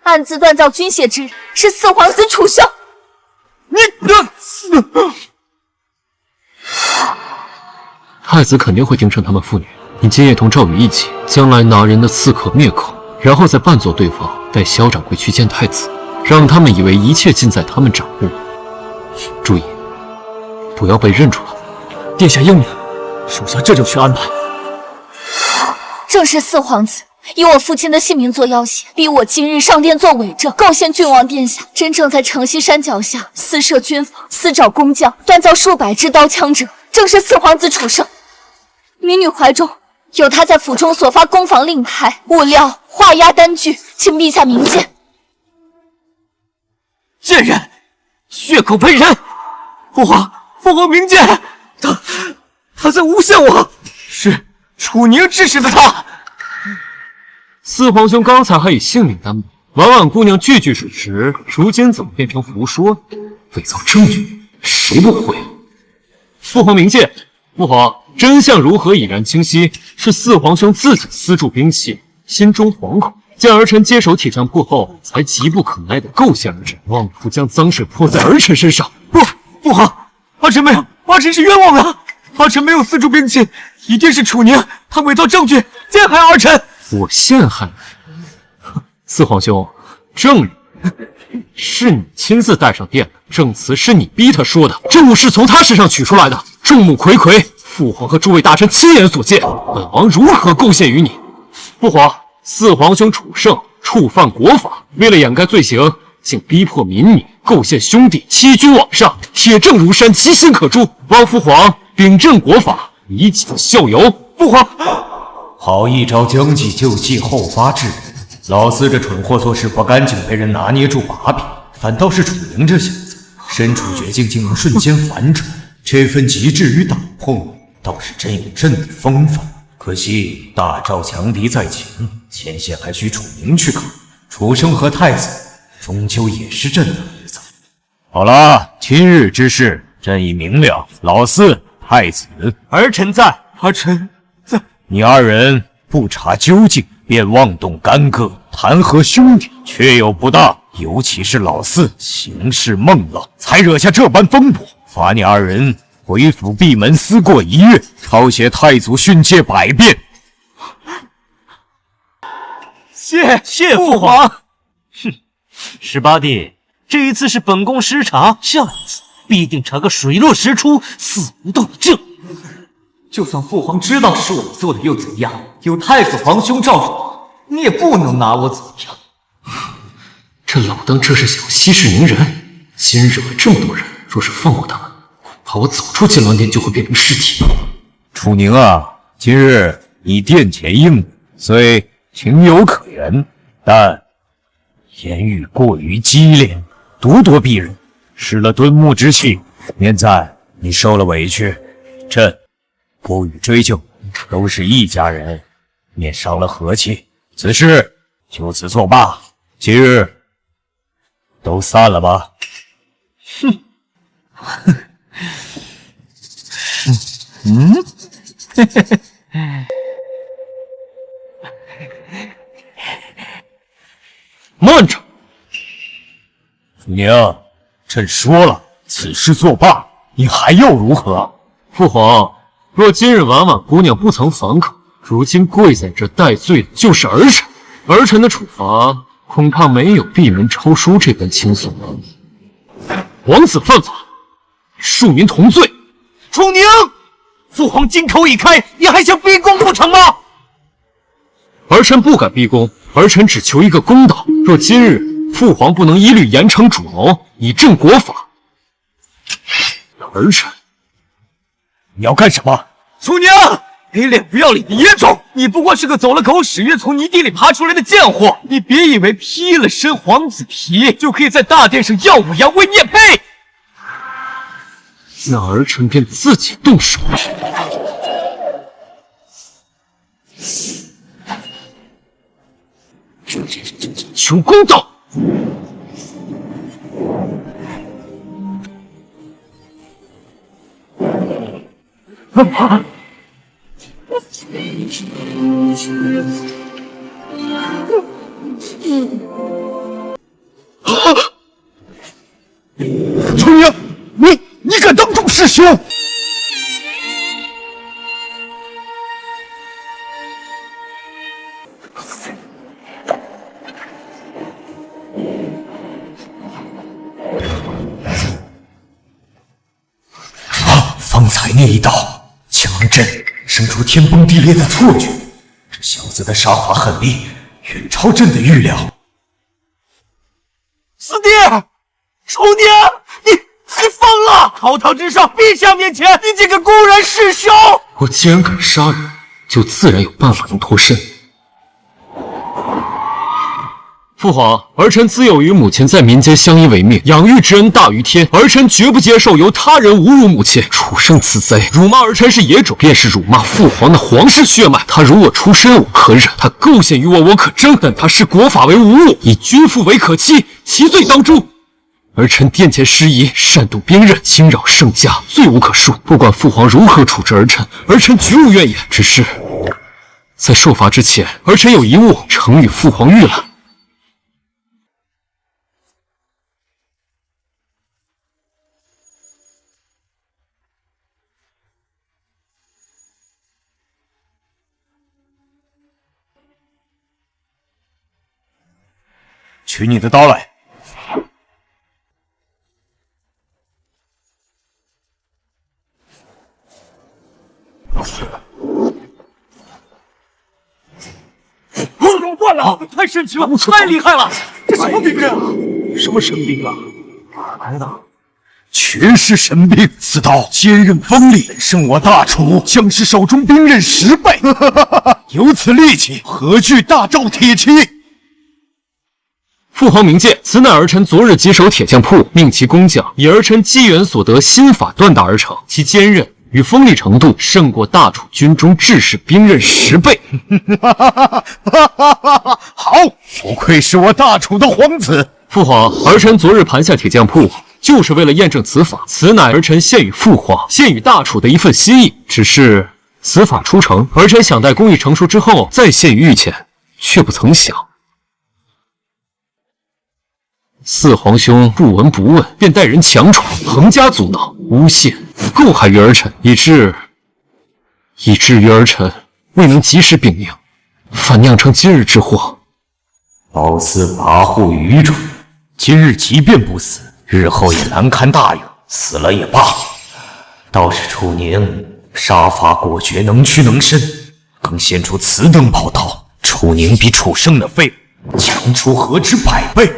暗自锻造军械之人是四皇子楚胜。太子肯定会盯上他们父女，你今夜同赵宇一起，将来拿人的刺客灭口，然后再扮作对方，带萧掌柜去见太子，让他们以为一切尽在他们掌握。注意，不要被认出来。殿下英明，属下这就去安排。正是四皇子以我父亲的性命做要挟，逼我今日上殿做伪证，构陷郡王殿下。真正在城西山脚下私设军房，私找工匠，锻造数百支刀枪者，正是四皇子楚胜。民女怀中有他在府中所发攻防令牌、物料、画押单据，请陛下明鉴。贱人，血口喷人！父皇明鉴，他在诬陷我，是楚宁指使的他。四皇兄刚才还以性命担保，婉婉姑娘句句属实，如今怎么变成胡说？伪造证据，谁不会？父皇明鉴，父皇，真相如何已然清晰，是四皇兄自己私铸兵器，心中惶恐，见儿臣接手铁匠铺后，才急不可耐地构陷儿臣，妄图将脏水泼在儿臣身上。不，父皇，儿臣没有，儿臣是冤枉的，儿臣没有私铸兵器，一定是楚宁，他伪造证据陷害儿臣。我陷害你？四皇兄，证人是你亲自带上殿的，证词是你逼他说的，证物是从他身上取出来的，众目睽睽，父皇和诸位大臣亲眼所见，本王如何构陷于你？父皇，四皇兄楚胜触犯国法，为了掩盖罪行，竟逼迫民女构陷兄弟，欺君罔上，铁证如山，其心可诛。望父皇秉正国法，以己效尤。父皇。好一招将计就计，后发制人，老四这蠢货做事不干净，被人拿捏住把柄，反倒是楚宁这小子身处绝境竟能瞬间反转，这份极致与打破倒是真有朕的风范。可惜大赵强敌在前，前线还需楚宁去扛，楚生和太子终究也是朕的儿子。好了，今日之事朕已明了。老四、太子，儿臣在。儿臣在。你二人不查究竟，便妄动干戈，弹劾兄弟，确有不当。尤其是老四行事孟浪，才惹下这般风波。罚你二人回府闭门思过1月，抄写太祖训诫100遍。谢父皇。哼，18弟，这一次是本宫失察，下一次必定查个水落石出，死无对证。就算父皇知道是我做的又怎样？有太子皇兄罩着我，你也不能拿我怎么样。这老登这是想息事宁人，今日惹了这么多人，若是放过他们，恐怕我走出金銮殿就会变成尸体。楚宁啊，今日你殿前应虽情有可原，但言语过于激烈，咄咄逼人，失了敦睦之气，念在你受了委屈，朕不予追究，都是一家人，免伤了和气。此事就此作罢，今日都散了吧。哼，慢着，楚宁，朕说了，此事作罢，你还要如何？父皇，若今日婉婉姑娘不曾反口，如今跪在这戴罪的就是儿臣，儿臣的处罚恐怕没有闭门抄书这般轻松。皇子犯法，庶民同罪。楚宁，父皇金口已开，你还想逼宫不成吗？儿臣不敢逼宫，儿臣只求一个公道。若今日父皇不能依律严惩主谋，以正国法，儿臣你要干什么？楚宁，给脸不要脸的野种！你不过是个走了狗屎运从泥地里爬出来的贱货！你别以为披了身皇子皮就可以在大殿上耀武扬威，你也配！那儿臣便自己动手。求公道！楚宁，你敢当众弑兄！方才那一刀，竟让朕生出天崩地裂的错觉。这小子的杀法狠厉，远超朕的预料。四弟，楚宁，你疯了！堂堂之上，陛下面前，你这个公然弑兄！我既然敢杀人，就自然有办法能脱身。父皇，儿臣自幼与母亲在民间相依为命，养育之恩大于天，儿臣绝不接受由他人侮辱母亲。楚生此贼，辱骂儿臣是野种，便是辱骂父皇的皇室血脉。他辱我出身，我可忍；他构陷于我，我可争。但他视国法为无物，以君父为可欺，其罪当诛。儿臣殿前失仪，擅动兵刃，惊扰圣驾，罪无可恕。不管父皇如何处置儿臣，儿臣绝无怨言。只是在受罚之前，儿臣有一物，诚与父皇预览。取你的刀来。手断了，太神奇了，太厉害了！这什么兵刃啊？什么神兵啊？哪来的？全是神兵，此刀坚韧锋利，胜我大楚将士手中兵刃10倍。有此力气，何惧大赵铁骑？父皇明鉴，此乃儿臣昨日棘手铁匠铺，命其工匠以儿臣机缘所得心法锻打而成，其坚韧与锋利程度胜过大楚军中制式兵刃10倍。好，不愧是我大楚的皇子。父皇，儿臣昨日盘下铁匠铺，就是为了验证此法。此乃儿臣献与父皇、献与大楚的一份心意。只是此法出成，儿臣想待工艺成熟之后再献于御前，却不曾想四皇兄不闻不问，便带人强闯，横加阻挠、诬陷、构害于儿臣，以至于儿臣未能及时禀应，反酿成今日之祸。老四跋扈愚蠢，今日即便不死，日后也难堪大用。死了也罢。倒是楚宁杀伐果决，能屈能伸，更现出此等宝刀。楚宁比楚胜的废物强出何止100倍。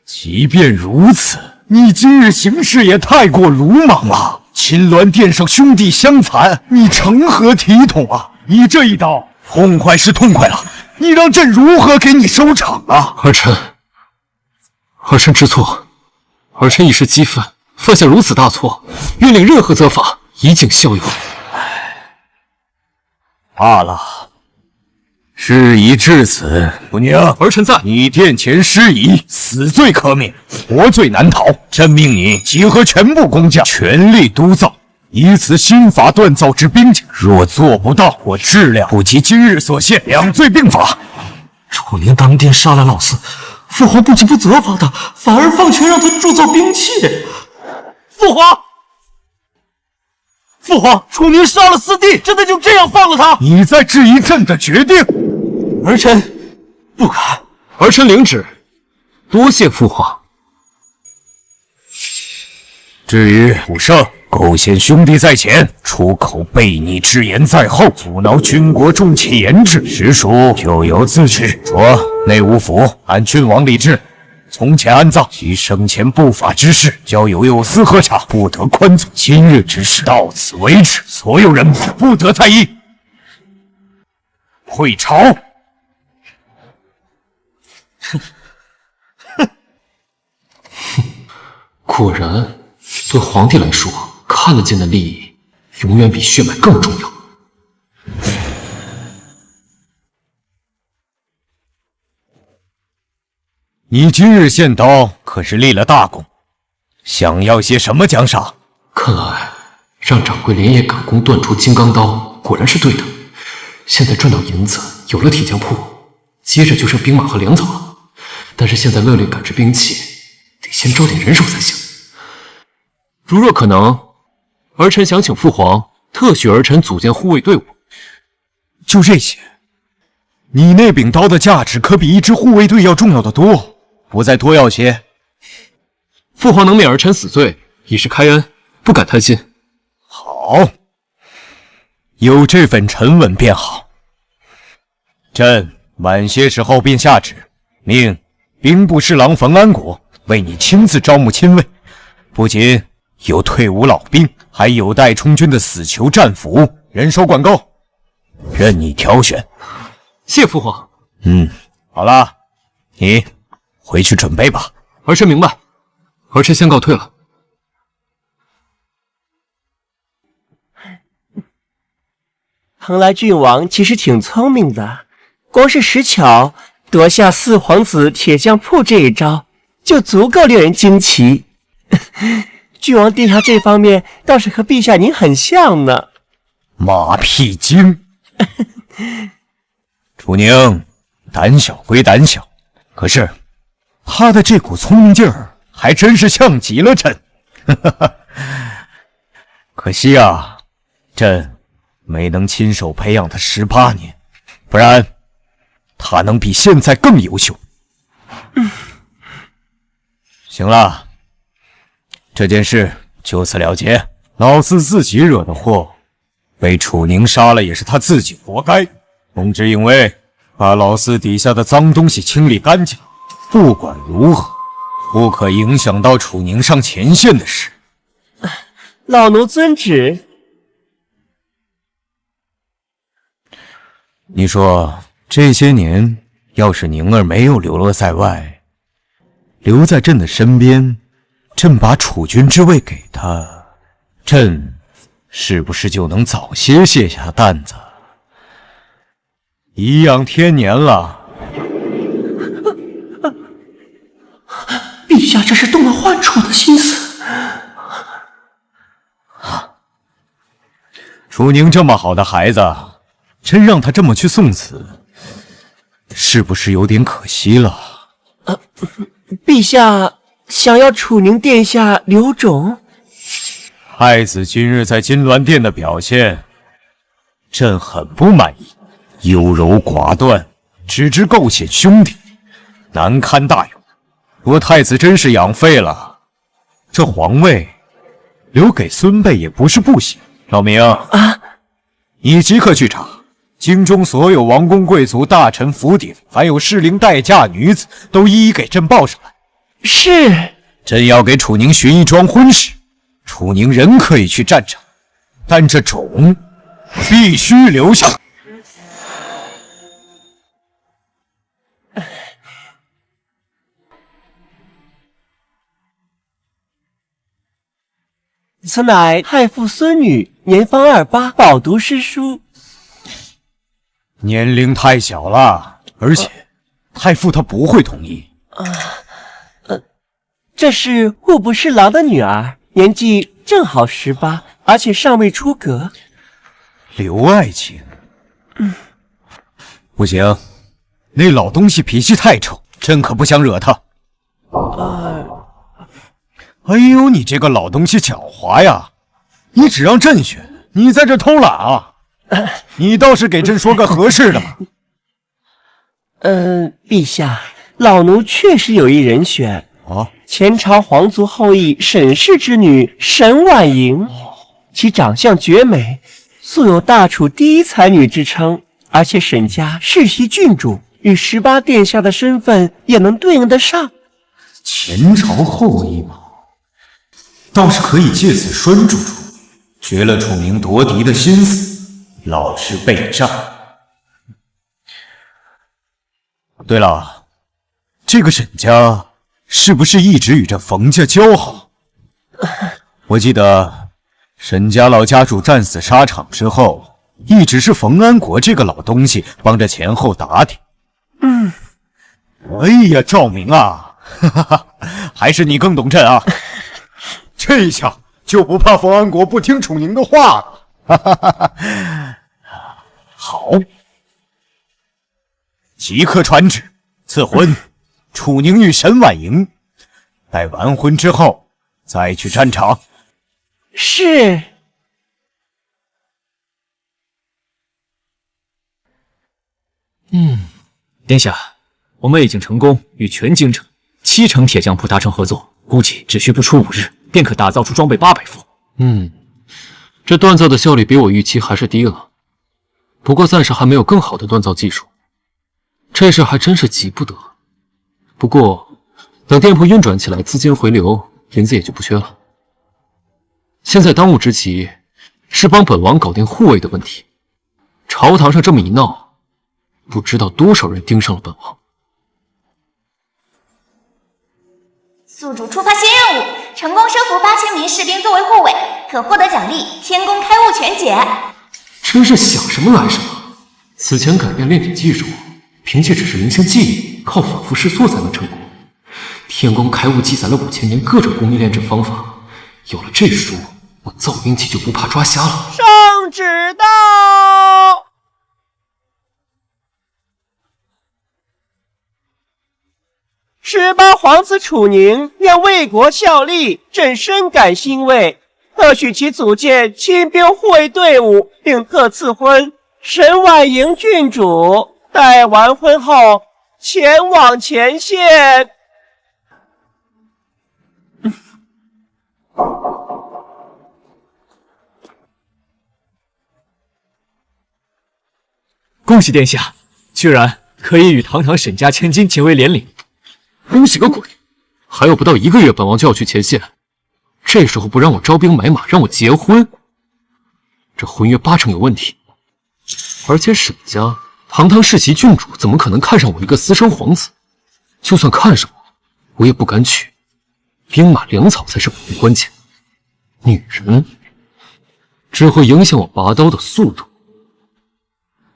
即便如此，你今日行事也太过鲁莽了。青鸾殿上兄弟相残，你成何体统啊？你这一刀痛快是痛快了，你让朕如何给你收场啊？儿臣知错，儿臣一时激愤，犯下如此大错，愿领任何责罚，以儆效尤。罢了，事已至此，楚宁，儿臣在。你殿前失仪，死罪可免，活罪难逃。朕命你集合全部工匠，全力督造，以此心法锻造之兵器。若做不到，或质量不及今日所现，两罪并罚。楚宁当殿杀了老四，父皇不仅不责罚他，反而放权让他铸造兵器。父皇，楚宁杀了四弟，真的就这样放了他？你在质疑朕的决定？儿臣不敢。儿臣领旨，多谢父皇。至于楚胜，构陷兄弟在前，出口悖逆之言在后，阻挠军国重器研制，实属咎由自取。说内务府按郡王理制，从前安葬，其生前不法之事，交由有司核查，不得宽纵。今日之事到此为止，所有人不得再议。退朝。果然，对皇帝来说，看得见的利益永远比血脉更重要。你今日献刀可是立了大功，想要些什么奖赏？看来让掌柜连夜赶工锻出金刚刀，果然是对的。现在赚到银子，有了铁匠铺，接着就剩兵马和粮草了。但是现在勒令赶制兵器，得先招点人手才行。如若可能，儿臣想请父皇特许儿臣组建护卫队伍。就这些？你那柄刀的价值可比一支护卫队要重要的多，不再多要些？父皇能免儿臣死罪，已是开恩，不敢贪心。好，有这份沉稳便好。朕晚些时候便下旨，命兵部侍郎冯安国为你亲自招募亲卫，不仅有退伍老兵，还有待充军的死囚战俘，人手管够，任你挑选。谢父皇。好了，你回去准备吧。儿臣明白，儿臣先告退了。蓬莱郡王其实挺聪明的，光是石巧夺下四皇子铁匠铺这一招，就足够令人惊奇。郡王殿下这方面倒是和陛下您很像呢。马屁精。楚宁胆小归胆小，可是他的这股聪明劲儿还真是像极了朕。可惜啊，朕没能亲手培养他18年，不然他能比现在更优秀。行了，这件事就此了结。老四自己惹的祸，被楚宁杀了也是他自己活该。公之应为，把老四底下的脏东西清理干净。不管如何，不可影响到楚宁上前线的事。老奴遵旨。你说这些年，要是宁儿没有流落在外，留在朕的身边，朕把储君之位给他，朕是不是就能早些卸下担子？颐养天年了。陛下这是动了坏楚的心思。楚宁这么好的孩子，真让他这么去送死，是不是有点可惜了？陛下想要楚宁殿下留种？太子今日在金銮殿的表现，朕很不满意，优柔寡断，只知构陷兄弟，难堪大用。若太子真是养废了，这皇位留给孙辈也不是不行。老明啊，你即刻去查京中所有王公贵族、大臣府邸，凡有适龄待嫁女子，都一一给朕报上来。是。朕要给楚宁寻一桩婚事。楚宁人可以去战场，但这种必须留下。此乃太傅孙女，年方28，饱读诗书。年龄太小了，而且太傅他不会同意。这是户部侍郎的女儿，年纪正好18，而且尚未出阁。刘爱卿，不行，那老东西脾气太臭，朕可不想惹他。哎呦，你这个老东西狡猾呀！你只让朕选，你在这偷懒啊！你倒是给朕说个合适的吧。陛下，老奴确实有一人选。前朝皇族后裔沈氏之女沈婉莹，其长相绝美，素有大楚第一才女之称，而且沈家世袭郡主，与18殿下的身份也能对应得上。前朝后裔嘛，倒是可以借此拴住楚，绝了楚宁夺嫡的心思，老实备战。对了，这个沈家是不是一直与这冯家交好？我记得沈家老家主战死沙场之后，一直是冯安国这个老东西帮着前后打点。哎呀，赵明啊，还是你更懂朕啊！这下就不怕冯安国不听楚宁的话了。好，即刻传旨赐婚。楚宁与沈婉莹，待完婚之后再去战场。是。殿下，我们已经成功与全京城7成铁匠铺达成合作，估计只需不出5日，便可打造出装备800副。这锻造的效率比我预期还是低了，不过暂时还没有更好的锻造技术，这事还真是急不得。不过，等店铺运转起来，资金回流，银子也就不缺了。现在当务之急是帮本王搞定护卫的问题。朝堂上这么一闹，不知道多少人盯上了本王。宿主触发新任务，成功收服8000名士兵作为护卫，可获得奖励天宫开悟全解。真是想什么来什么！此前改变炼体技术，凭借只是零星记忆，靠反复试错才能成功。天宫开悟记载了5000年各种工艺炼制方法，有了这书，我造兵器就不怕抓瞎了。圣旨到。18皇子楚宁愿为国效力，朕深感欣慰，特许其组建亲兵护卫队伍，并特赐婚沈婉莹郡主。待完婚后，前往前线。恭喜殿下，居然可以与堂堂沈家千金结为连理。恭喜个鬼！还有不到1个月，本王就要去前线，这时候不让我招兵买马，让我结婚，这婚约8成有问题。而且沈家堂堂世袭郡主，怎么可能看上我一个私生皇子？就算看上我，我也不敢娶。兵马粮草才是稳定关键，女人只会影响我拔刀的速度。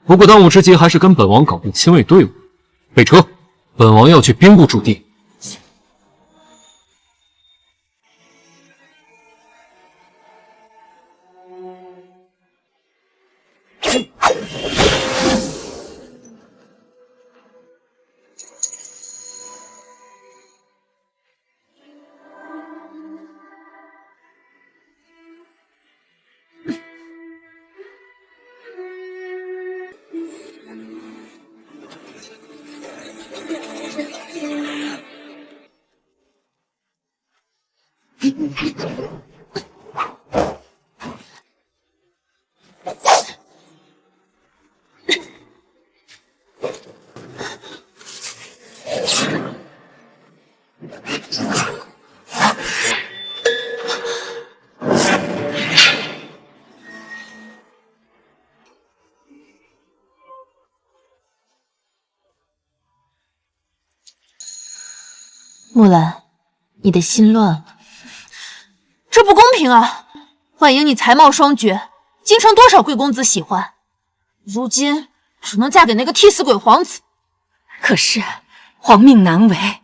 不过当务之急还是跟本王搞定亲卫队伍。备车，本王要去兵部驻地。木兰，你的心乱了。这不公平啊！婉莹，你才貌双绝，京城多少贵公子喜欢，如今只能嫁给那个替死鬼皇子。可是皇命难违，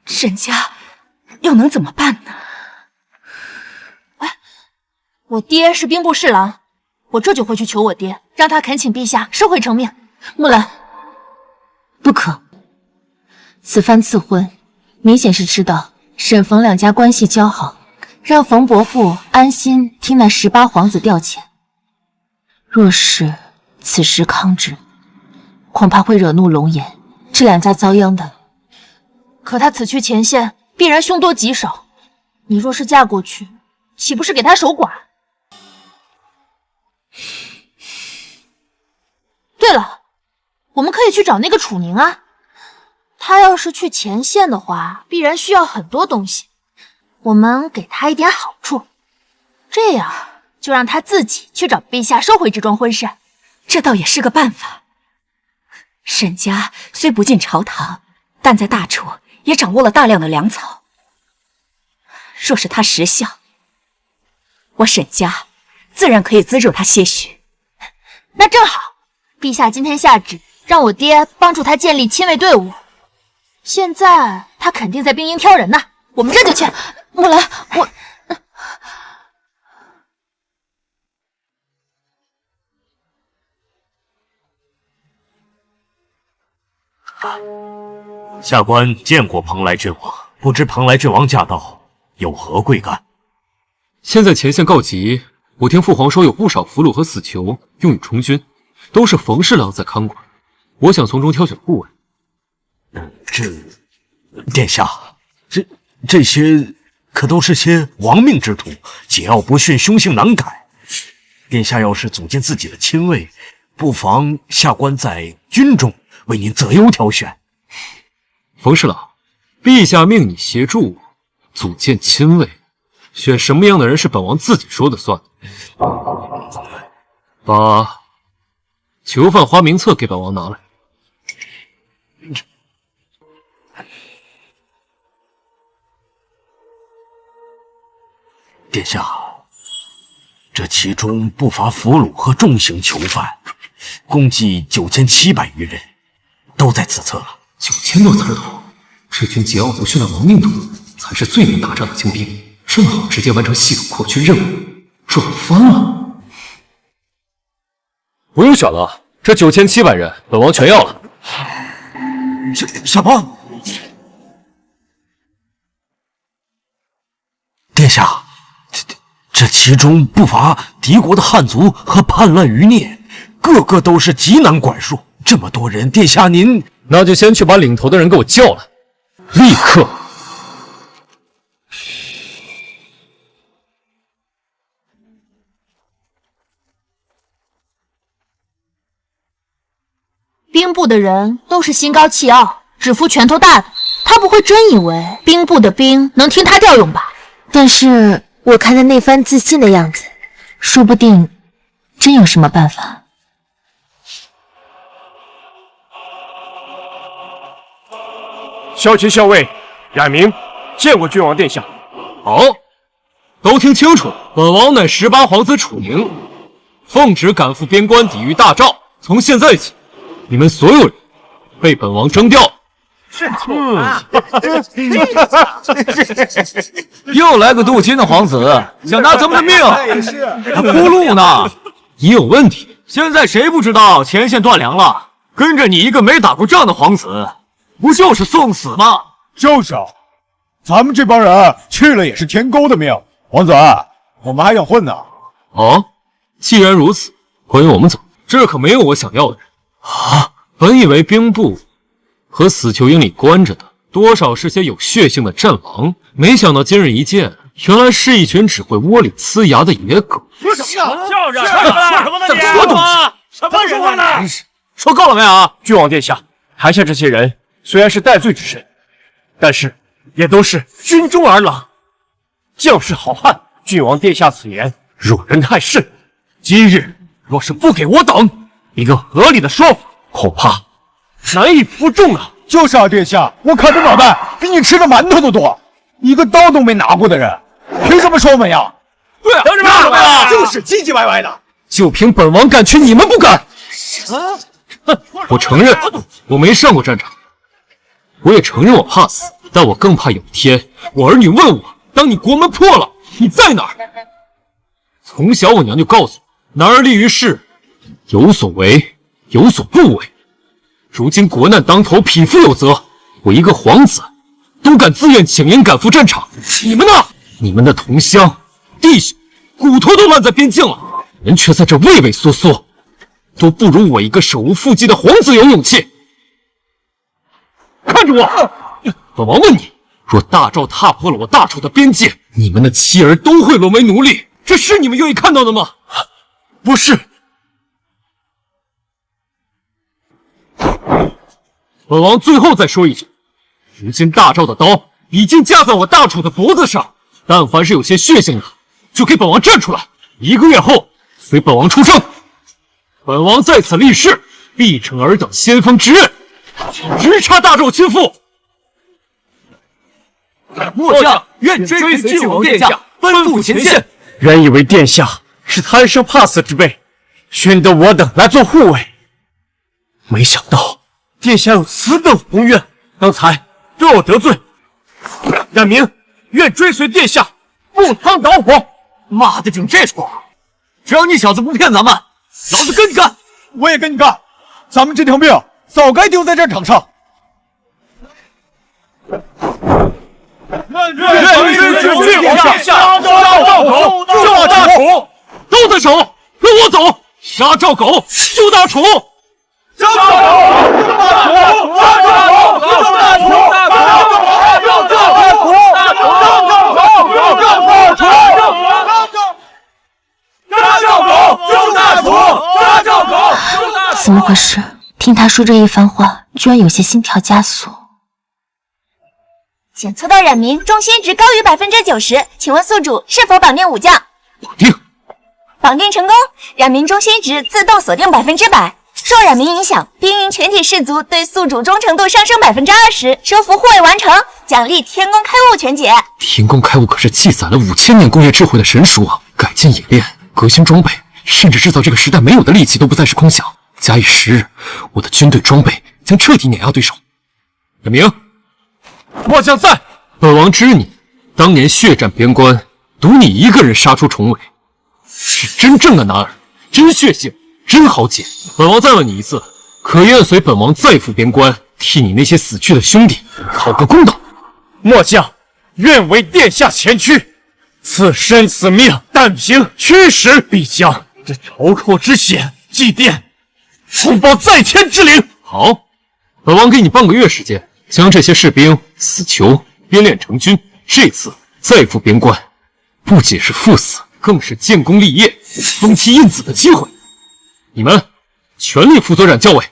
沈家又能怎么办呢？哎，我爹是兵部侍郎，我这就回去求我爹，让他恳请陛下收回成命。木兰，不可！此番赐婚，明显是知道沈冯两家关系交好，让冯伯父安心听那18皇子调遣。若是此时抗旨，恐怕会惹怒龙颜，这两家遭殃的。可他此去前线，必然凶多吉少。你若是嫁过去，岂不是给他守寡？对了，我们可以去找那个楚宁啊。他要是去前线的话，必然需要很多东西。我们给他一点好处，这样就让他自己去找陛下收回这桩婚事。这倒也是个办法。沈家虽不进朝堂，但在大楚也掌握了大量的粮草。若是他识相，我沈家自然可以资助他些许。那正好，陛下今天下旨，让我爹帮助他建立亲卫队伍。现在他肯定在兵营挑人呢，我们这就去。木兰，我……下官见过蓬莱郡王，不知蓬莱郡王驾到，有何贵干？现在前线告急，我听父皇说有不少俘虏和死囚用于充军，都是冯侍郎在看管。我想从中挑选部位。殿下，这些可都是些亡命之徒，桀骜不驯，凶性难改。殿下要是组建自己的亲卫，不妨下官在军中为您择优挑选。冯侍郎，陛下命你协助组建亲卫，选什么样的人是本王自己说的算。把囚犯花名册给本王拿来。殿下，这其中不乏俘虏和重刑囚犯，共计9700余人，都在此册了。9000多刺头，这群桀骜不驯的亡命徒才是最能打仗的精兵，正好直接完成系统扩区任务，赚翻了。不用选了，这9700人，本王全要了。什么？殿下，这其中不乏敌国的汉族和叛乱余孽，个个都是极难管束。这么多人，殿下您……那就先去把领头的人给我叫来，立刻！兵部的人都是心高气傲，只服拳头大的，他不会真以为兵部的兵能听他调用吧？但是我看他那番自信的样子，说不定真有什么办法。校旗校尉，冉明见过郡王殿下。好，都听清楚，本王乃18皇子楚宁，奉旨赶赴边关抵御大赵。从现在起，你们所有人被本王征调。又来个镀金的皇子，想拿咱们的命？他铺路呢。你有问题？现在谁不知道前线断粮了？跟着你一个没打过仗的皇子，不就是送死吗？就是啊，咱们这帮人去了也是天勾的命。皇子，我们还想混呢。哦，既然如此，欢迎我们走。这可没有我想要的人啊！本以为兵部和死囚营里关着的多少是些有血性的战狼，没想到今日一见，原来是一群只会窝里呲牙的野狗。说什么？叫着说什么呢？你什么东西？什么说话呢？真是说够了没有啊？郡王殿下，台下这些人虽然是戴罪之身，但是也都是军中儿郎，将士好汉。郡王殿下此言辱人太甚。今日若是不给我等一个合理的说法，恐怕难以服众啊！就是啊，殿下，我看着脑袋比你吃的馒头都多，一个刀都没拿过的人，凭什么说我们呀？对啊，凭什么呀？就是唧唧歪歪的。就凭本王敢去，你们不敢。我承认我没上过战场，我也承认我怕死，但我更怕有一天我儿女问我，当你国门破了，你在哪儿？从小我娘就告诉我，男儿立于世，有所为，有所不为。如今国难当头，匹夫有责，我一个皇子都敢自愿请缨赶赴战场，你们呢？你们的同乡弟兄骨头都烂在边境了，人却在这畏畏缩缩，都不如我一个手无缚鸡的皇子有勇气。看着我，本王问你，若大赵踏破了我大楚的边界，你们的妻儿都会沦为奴隶，这是你们愿意看到的吗？不是。本王最后再说一句，如今大赵的刀已经架在我大楚的脖子上，但凡是有些血性的，就给本王站出来。1个月后，随本王出征。本王在此立誓，必承尔等先锋之任，直插大赵亲父。末将愿追随郡王殿下，奔赴前线。原以为殿下是贪生怕死之辈，选得我等来做护卫，没想到殿下有此等宏愿，刚才对我得罪。冉明愿追随殿下，赴汤蹈火。妈的，整这出，只要你小子不骗咱们，老子跟你干！我也跟你干！咱们这条命早该丢在战场上。愿追随郡王殿下，杀赵狗，救大楚！都在手，跟我走！杀赵狗，救大楚！杀赵狗，救大楚！杀赵狗，救大楚！杀赵狗，救大楚！杀赵狗，救大楚！杀赵狗，救大楚！杀赵狗，救大楚！怎么回事？听他说这一番话，居然有些心跳加速。检测到冉明中心值高于90%，请问宿主是否绑定武将？绑定。绑定成功，冉明中心值自动锁定100%。受冉明影响，兵营全体士卒对宿主忠诚度上升20%，收服护卫完成，奖励天宫开悟全解。天宫开悟可是记载了5000年工业智慧的神书啊！改进冶炼，革新装备，甚至制造这个时代没有的利器都不再是空想。假以时日，我的军队装备将彻底碾压对手。冉明，末将在。本王知你当年血战边关，独你一个人杀出重围，是真正的男儿，真血性，真豪杰。本王再问你一次，可愿随本王再赴边关，替你那些死去的兄弟讨个公道？末将愿为殿下前驱，此生此命，但凭驱使，必将这仇寇之血祭奠，承包在天之灵。好，本王给你半个月时间，将这些士兵、死囚编练成军。这次再赴边关，不仅是赴死，更是建功立业、封妻印子的机会。你们全力辅佐冉校尉。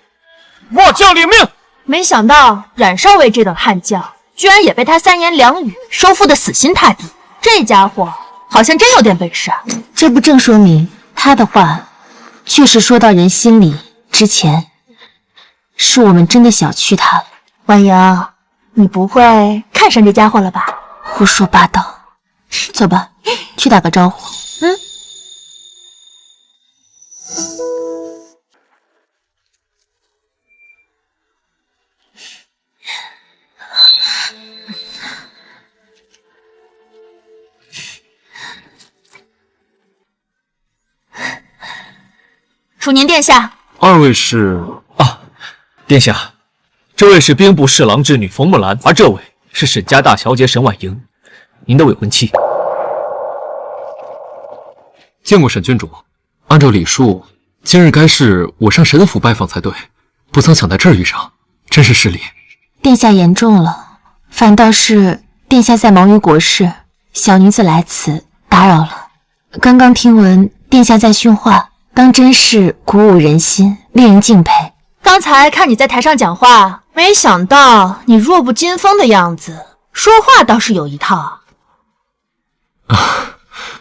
末将领命。没想到冉少尉这等悍将，居然也被他3言2语收复的死心塌地。这家伙好像真有点本事啊！这不正说明他的话确实说到人心里之前，是我们真的小觑他了。婉莹，你不会看上这家伙了吧？胡说八道！走吧，去打个招呼。嗯。楚宁殿下，二位是啊，殿下，这位是兵部侍郎之女冯木兰，而这位是沈家大小姐沈婉莹，您的未婚妻。见过沈郡主，按照礼数，今日该是我上沈府拜访才对，不曾想在这儿遇上，真是失礼。殿下言重了，反倒是殿下在忙于国事，小女子来此打扰了。刚刚听闻殿下在训话，当真是鼓舞人心，令人敬佩。刚才看你在台上讲话，没想到你弱不禁风的样子，说话倒是有一套。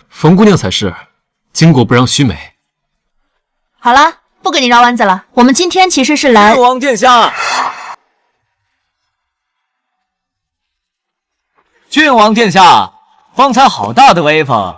冯姑娘才是，巾帼不让须眉。好了，不跟你绕弯子了，我们今天其实是来……郡王殿下，郡王殿下，方才好大的威风！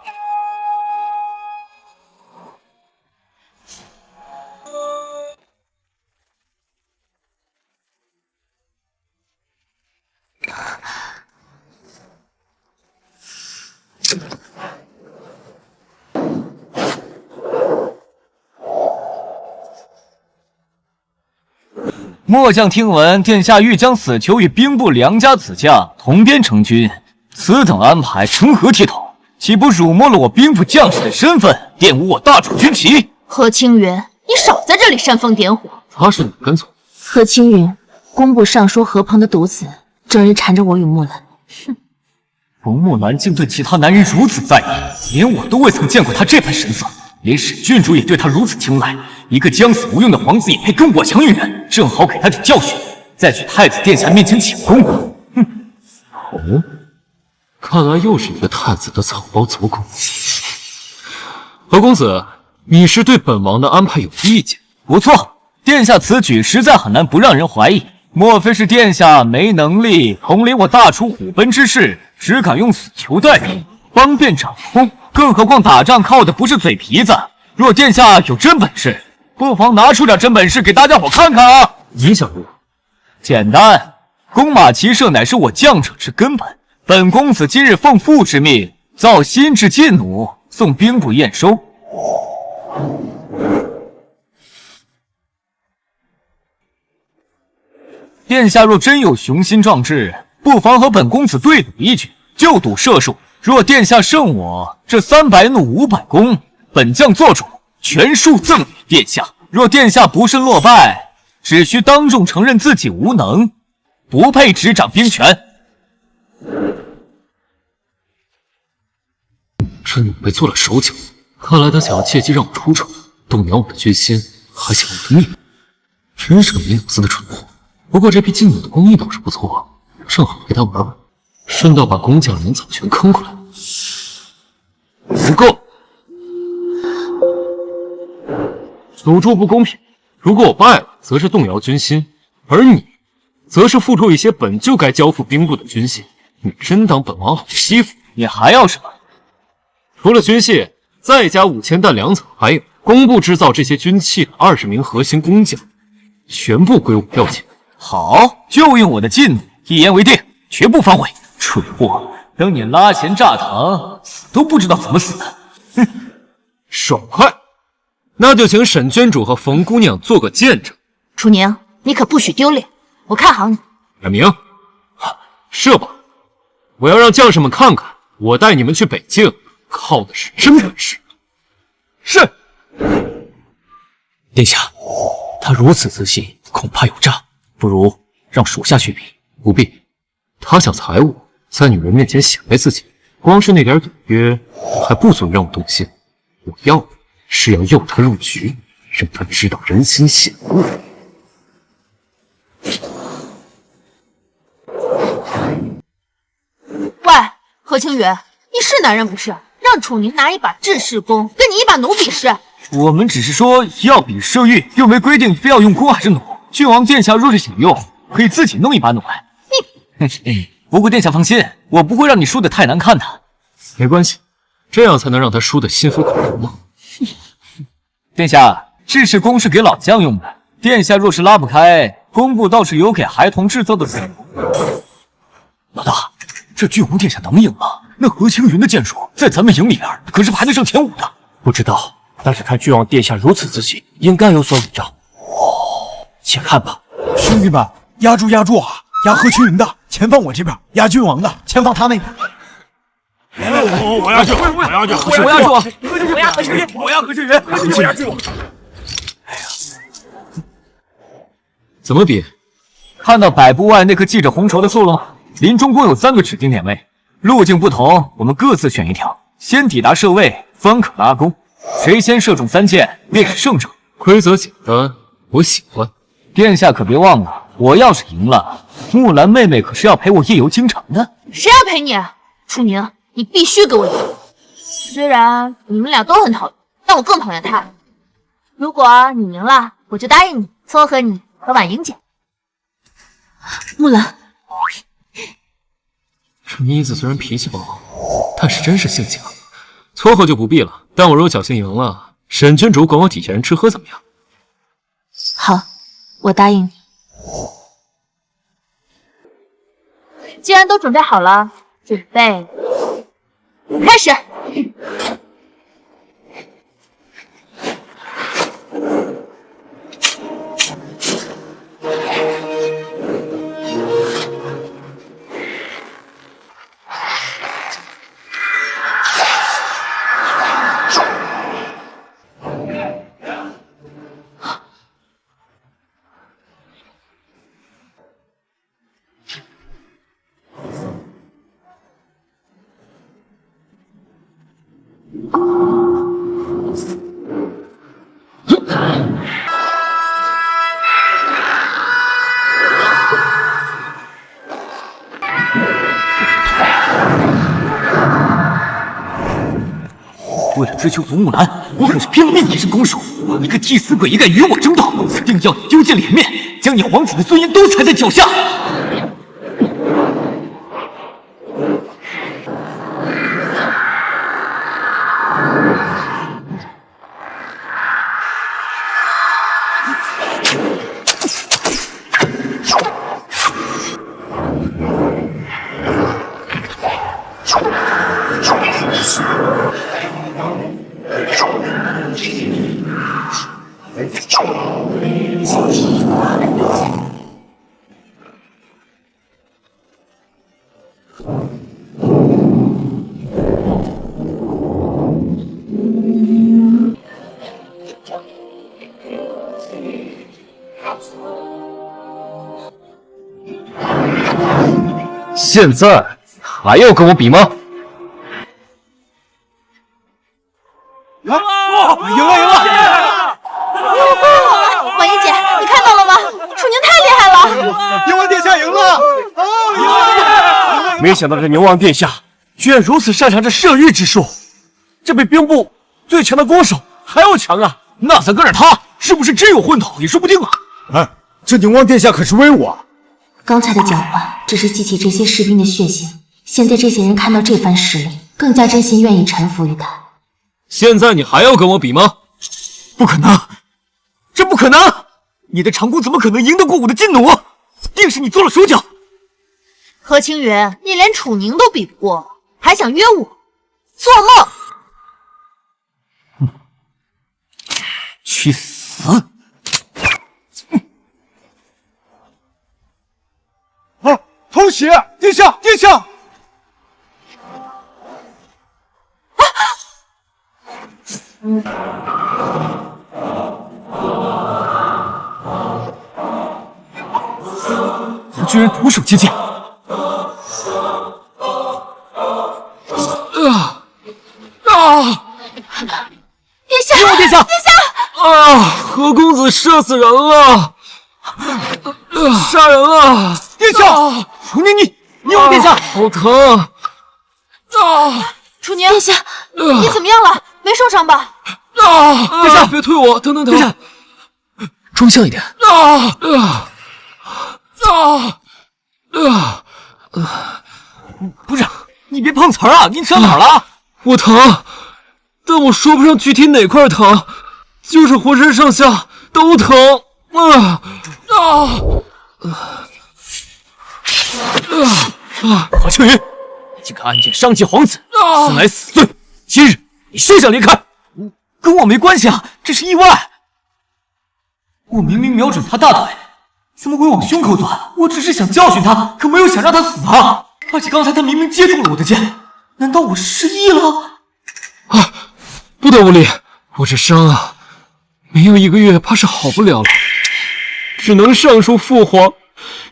末将听闻殿下欲将死囚与兵部梁家子将同编成军，此等安排成何体统？岂不辱没了我兵部将士的身份，玷污我大楚军旗？何青云，你少在这里煽风点火！他是你跟从？何青云，工部尚书何鹏的独子，整日缠着我与木兰。哼，冯木兰竟对其他男人如此在意，连我都未曾见过她这般神色，连沈郡主也对她如此青睐。一个将死无用的皇子也配跟我强运人，正好给他点教训，再去太子殿下面前请功。哼！哦，看来又是一个太子的草包走狗。何公子，你是对本王的安排有意见？不错，殿下此举实在很难不让人怀疑。莫非是殿下没能力统领我大楚虎贲之势，只敢用死囚代替，方便掌控？更何况打仗靠的不是嘴皮子，若殿下有真本事，不妨拿出点真本事给大家伙看看啊！你想如何？简单，弓马骑射乃是我将者之根本。本公子今日奉父之命，造新制禁弩，送兵部验收。殿下若真有雄心壮志，不妨和本公子对赌一局，就赌射术。若殿下胜我，这300弩500弓，本将做主，全数赠与殿下。若殿下不慎落败，只需当众承认自己无能，不配执掌兵权。这女被做了手脚，看来他想要借机让我出丑，动摇我的军心，还想我的命，真是个没脑子的蠢货。不过这批劲弩的工艺倒是不错，正好陪他玩玩，顺道把工匠人早全坑回来。不够，赌注不公平。如果我败了，则是动摇军心，而你，则是付出一些本就该交付兵部的军械。你真当本王好欺负？你还要什么？除了军械，再加5000担粮草，还有工部制造这些军器的20名核心工匠，全部归我调遣。好，就用我的劲弩，一言为定，绝不反悔。蠢货，等你拉弦炸膛，死都不知道怎么死的。哼，爽快！那就请沈娟主和冯姑娘做个见证。楚宁，你可不许丢脸，我看好你。冉明，射吧！我要让将士们看看，我带你们去北境，靠的是真本事。是。殿下，他如此自信，恐怕有诈，不如让属下去比。不必，他想财物，在女人面前显摆自己，光是那点赌约还不足以让我动心。我要的是要诱他入局，让他知道人心险恶。喂，何清源，你是男人不是？让楚宁拿一把制式弓，跟你一把弩比试。我们只是说要比射御，又没规定非要用弓还是弩。郡王殿下若是想用，可以自己弄一把弩来。不过殿下放心，我不会让你输得太难看的。没关系，这样才能让他输得心服口服嘛。殿下，这是弓是给老将用的，殿下若是拉不开，弓步倒是有给孩童制造的水壶。老大，这郡王殿下能赢吗？那何青云的剑术在咱们营里边可是排得上前5的。不知道，但是看郡王殿下如此自信，应该有所倚仗。且看吧。兄弟们，压住啊！压何青云的前放我这边，压郡王的前放他那边。我要救！我要救！我要救！我要何青云！我要何青云！我要救！哎呀，怎么比？看到百步外那棵系着红绸的树了？林中共有3个指定点位，路径不同，我们各自选一条，先抵达射位，方可拉弓。谁先射中3箭，便是胜者。规则简单，我喜欢。殿下可别忘了，我要是赢了，木兰妹妹可是要陪我夜游京城的。谁要陪你？楚宁，你必须给我赢！虽然你们俩都很讨厌，但我更讨厌他。如果你赢了，我就答应你撮合你和婉莹姐。木兰，这妮子虽然脾气不好，但是真是性情。撮合就不必了，但我若侥幸赢了，沈君主管我底下人吃喝怎么样？好，我答应你。既然都准备好了，准备开始。为了追求独木兰，我可是拼了命一身攻守。一个替死鬼也敢与我争斗，定要你丢尽脸面，将你皇子的尊严都踩在脚下。现在还要跟我比吗？赢了！婉莹姐，你看到了吗？楚宁太厉害了！牛王殿下赢了！没想到这牛王殿下居然如此擅长这射御之术，这比兵部最强的弓手还要强啊！那咱跟着他，是不是真有混头也说不定啊！哎，这牛王殿下可是威武啊！刚才的搅拌只是激起这些士兵的血性，现在这些人看到这番实力，更加真心愿意臣服于他。现在你还要跟我比吗？不可能，这不可能！你的长弓怎么可能赢得过我的金弩？定是你做了手脚。何青云，你连楚宁都比不过，还想约我？做梦！去死！偷袭！殿下！他居然徒手接剑！殿下！殿下！何公子射死人了！杀人了！殿下！楚宁，你王殿下！好疼！楚宁，殿下，你怎么样了？没受伤吧？殿下，别推我，疼！殿下，装像一点。不是，你别碰瓷儿啊！你扯哪儿了？我疼，但我说不上具体哪块疼，就是浑身上下都疼。何青云，竟敢暗箭伤及皇子，此乃死罪！今日你休想离开。跟我没关系啊，这是意外。我明明瞄准他大腿，怎么会往胸口钻？我只是想教训他，可没有想让他死啊！而且刚才他明明接住了我的剑，难道我失忆了？不得无礼，我这伤啊，没有1个月怕是好不了了，只能上书父皇，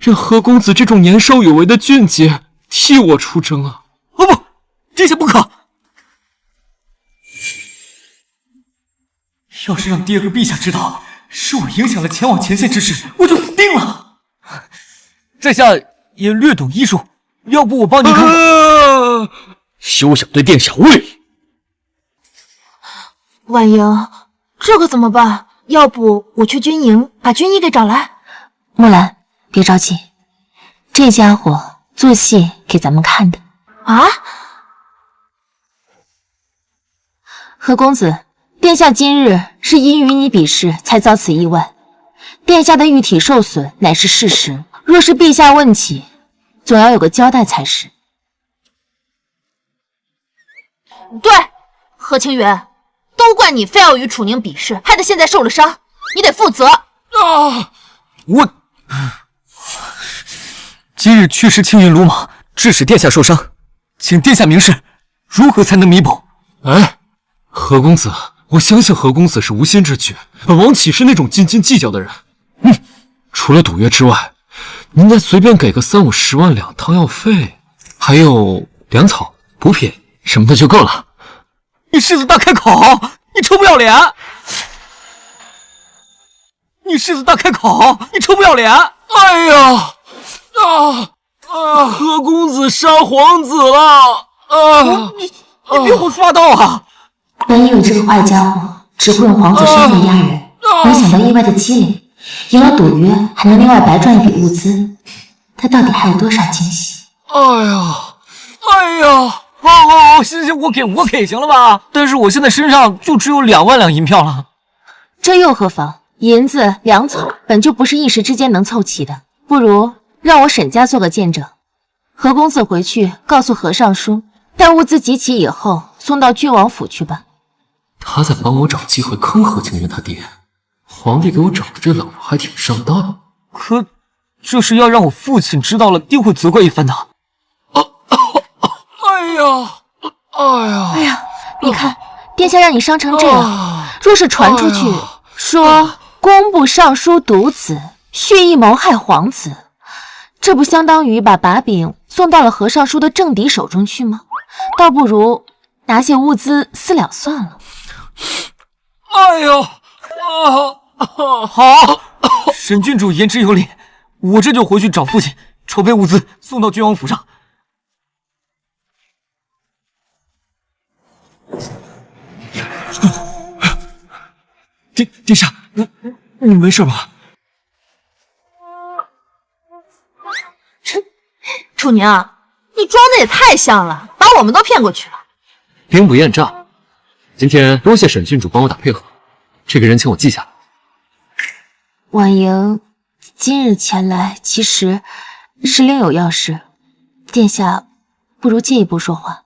让何公子这种年少有为的俊杰替我出征啊！不，殿下不可！要是让爹和陛下知道是我影响了前往前线之事，我就死定了。在下也略懂医术，要不我帮你看看。休想对殿下无礼！婉莹，这可怎么办？要不我去军营把军医给找来？木兰，别着急，这家伙做戏给咱们看的啊！何公子，殿下今日是因与你比试才遭此意外，殿下的玉体受损乃是事实，若是陛下问起，总要有个交代才是。对，何清源，都怪你非要与楚宁比试，害得现在受了伤，你得负责。我今日确实青云鲁莽，致使殿下受伤，请殿下明示，如何才能弥补？何公子，我相信何公子是无心之举，本王岂是那种斤斤计较的人？除了赌约之外，您再随便给个3、50万两汤药费，还有粮草、补品什么的就够了。你狮子大开口，你臭不要脸！你狮子大开口，你臭不要脸！哎呀，何公子杀皇子了！你别胡说八道啊！本以为这个坏家伙只会用皇子身份压人，没想到意外的积累，赢了赌约还能另外白赚一笔物资，他到底还有多少惊喜？哎呀！好，行，我给行了吧？但是我现在身上就只有2万两银票了。这又何妨？银子、粮草本就不是一时之间能凑齐的，不如让我沈家做个见证。何公子回去告诉何尚书，待物资集齐以后送到郡王府去吧。他在帮我找机会坑何清源他爹，皇帝给我找的这老婆还挺上当。可这事要让我父亲知道了，定会责怪一番的。哎呀，你看，殿下让你伤成这样，若是传出去，说工部尚书独子蓄意谋害皇子，这不相当于把把柄送到了何尚书的政敌手中去吗？倒不如拿些物资私了算了。好，沈郡主言之有理，我这就回去找父亲筹备物资，送到郡王府上。殿下，你没事吧？楚宁，你装的也太像了，把我们都骗过去了。兵不厌诈，今天多谢沈郡主帮我打配合，这个人请我记下来。婉莹今日前来，其实是另有要事，殿下不如进一步说话。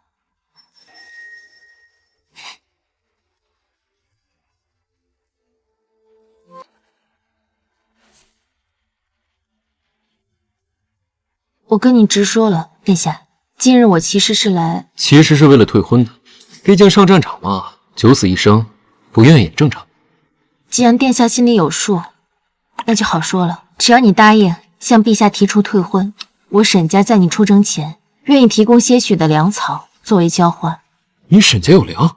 我跟你直说了，殿下，今日我其实是为了退婚的，毕竟上战场嘛，九死一生，不愿意也正常。既然殿下心里有数，那就好说了。只要你答应向陛下提出退婚，我沈家在你出征前愿意提供些许的粮草作为交换。你沈家有粮？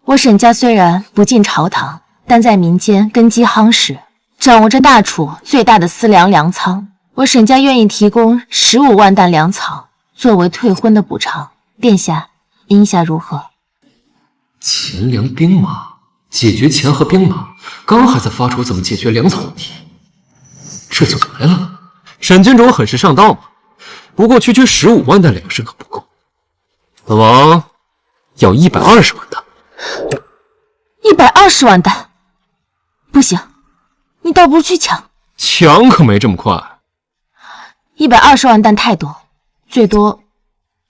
我沈家虽然不进朝堂，但在民间根基夯实，掌握着大楚最大的私粮粮仓。我沈家愿意提供15万担粮草作为退婚的补偿，殿下意下如何？钱粮兵马，解决钱和兵马，刚还在发愁怎么解决粮草问题，这就来了。沈郡主很是上道嘛，不过区15万担粮食可不够，本王要120万担。120万担，不行，你倒不如去抢。抢可没这么快。120万担太多，最多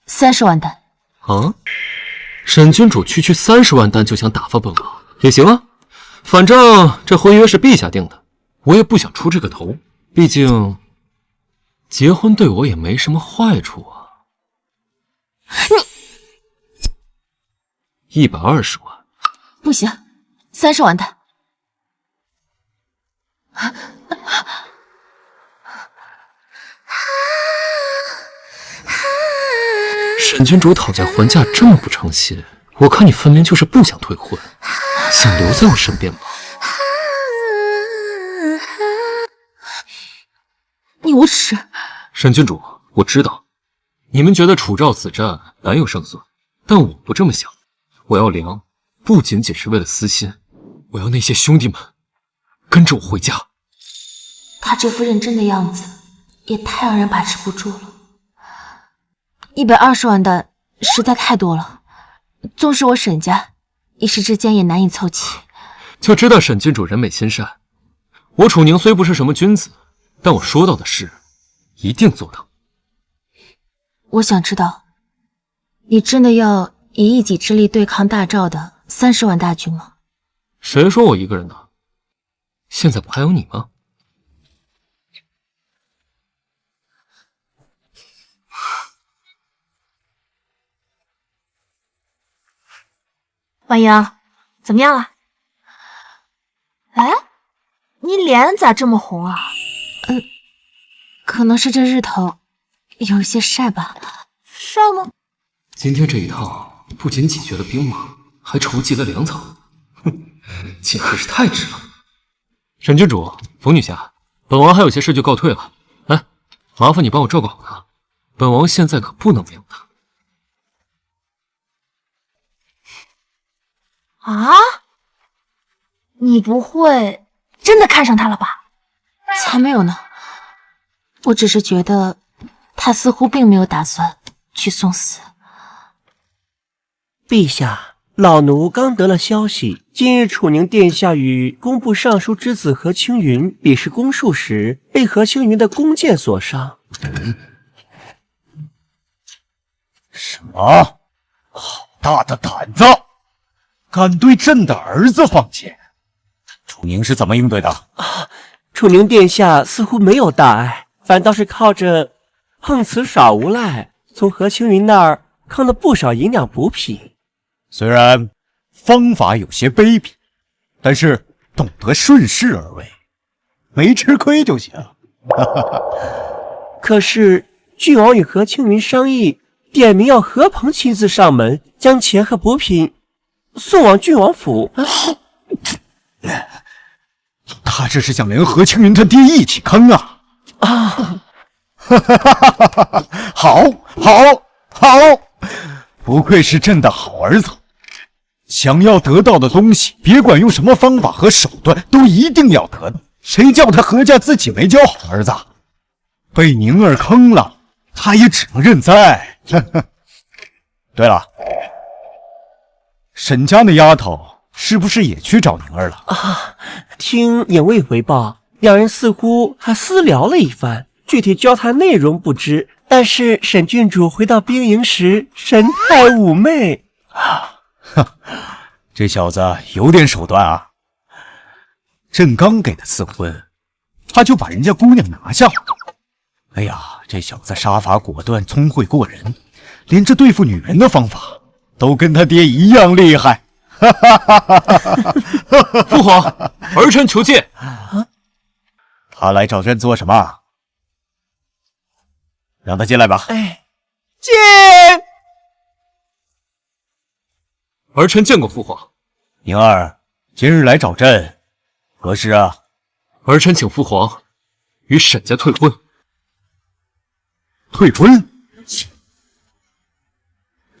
30万担。啊？沈君主区30万担就想打发本王，也行啊。反正这婚约是陛下定的，我也不想出这个头。毕竟结婚对我也没什么坏处啊。你120万。不行，30万担。沈君主讨价还价这么不诚信，我看你分明就是不想退婚，想留在我身边吧？你无耻！沈君主，我知道你们觉得楚赵此战难有胜算，但我不这么想。我要粮，不仅仅是为了私心，我要那些兄弟们跟着我回家。他这副认真的样子，也太让人把持不住了。120万担实在太多了，纵使我沈家，一时之间也难以凑齐。就知道沈君主人美心善。我楚宁虽不是什么君子，但我说到的事，一定做到。我想知道，你真的要以一己之力对抗大赵的30万大军吗？谁说我一个人的？现在不还有你吗？婉莹，怎么样了？哎，你脸咋这么红啊？可能是这日头有些晒吧。晒吗？今天这一趟不仅解决了兵马，还筹集了粮草，哼，简直是太值了。沈君主，冯女侠，本王还有些事就告退了。来，麻烦你帮我照顾好他，本王现在可不能没有他。啊？你不会真的看上他了吧？才没有呢，我只是觉得他似乎并没有打算去送死。陛下，老奴刚得了消息，今日楚宁殿下与工部尚书之子何青云比试弓术时，被何青云的弓箭所伤。什么？好大的胆子！敢对朕的儿子放箭！楚宁是怎么应对的？楚宁殿下似乎没有大碍，反倒是靠着碰瓷耍无赖，从何青云那儿坑了不少营养补品。虽然方法有些卑鄙，但是懂得顺势而为，没吃亏就行。可是郡王与何青云商议，点名要何鹏亲自上门，将钱和补品送往郡王府。他这是想连何青云他爹一起坑啊！好，不愧是朕的好儿子。想要得到的东西，别管用什么方法和手段，都一定要得到。谁叫他何家自己没教好儿子，被宁儿坑了，他也只能认栽。对了，沈家那丫头是不是也去找宁儿了？听眼卫回报，两人似乎还私聊了一番，具体交谈内容不知。但是沈郡主回到兵营时，神态妩媚。这小子有点手段啊！朕刚给他赐婚，他就把人家姑娘拿下了。哎呀，这小子杀伐果断，聪慧过人，连这对付女人的方法都跟他爹一样厉害。父皇，儿臣求见。他来找朕做什么？让他进来吧。进！儿臣见过父皇。宁儿今日来找朕，何事啊？儿臣请父皇与沈家退婚。退婚？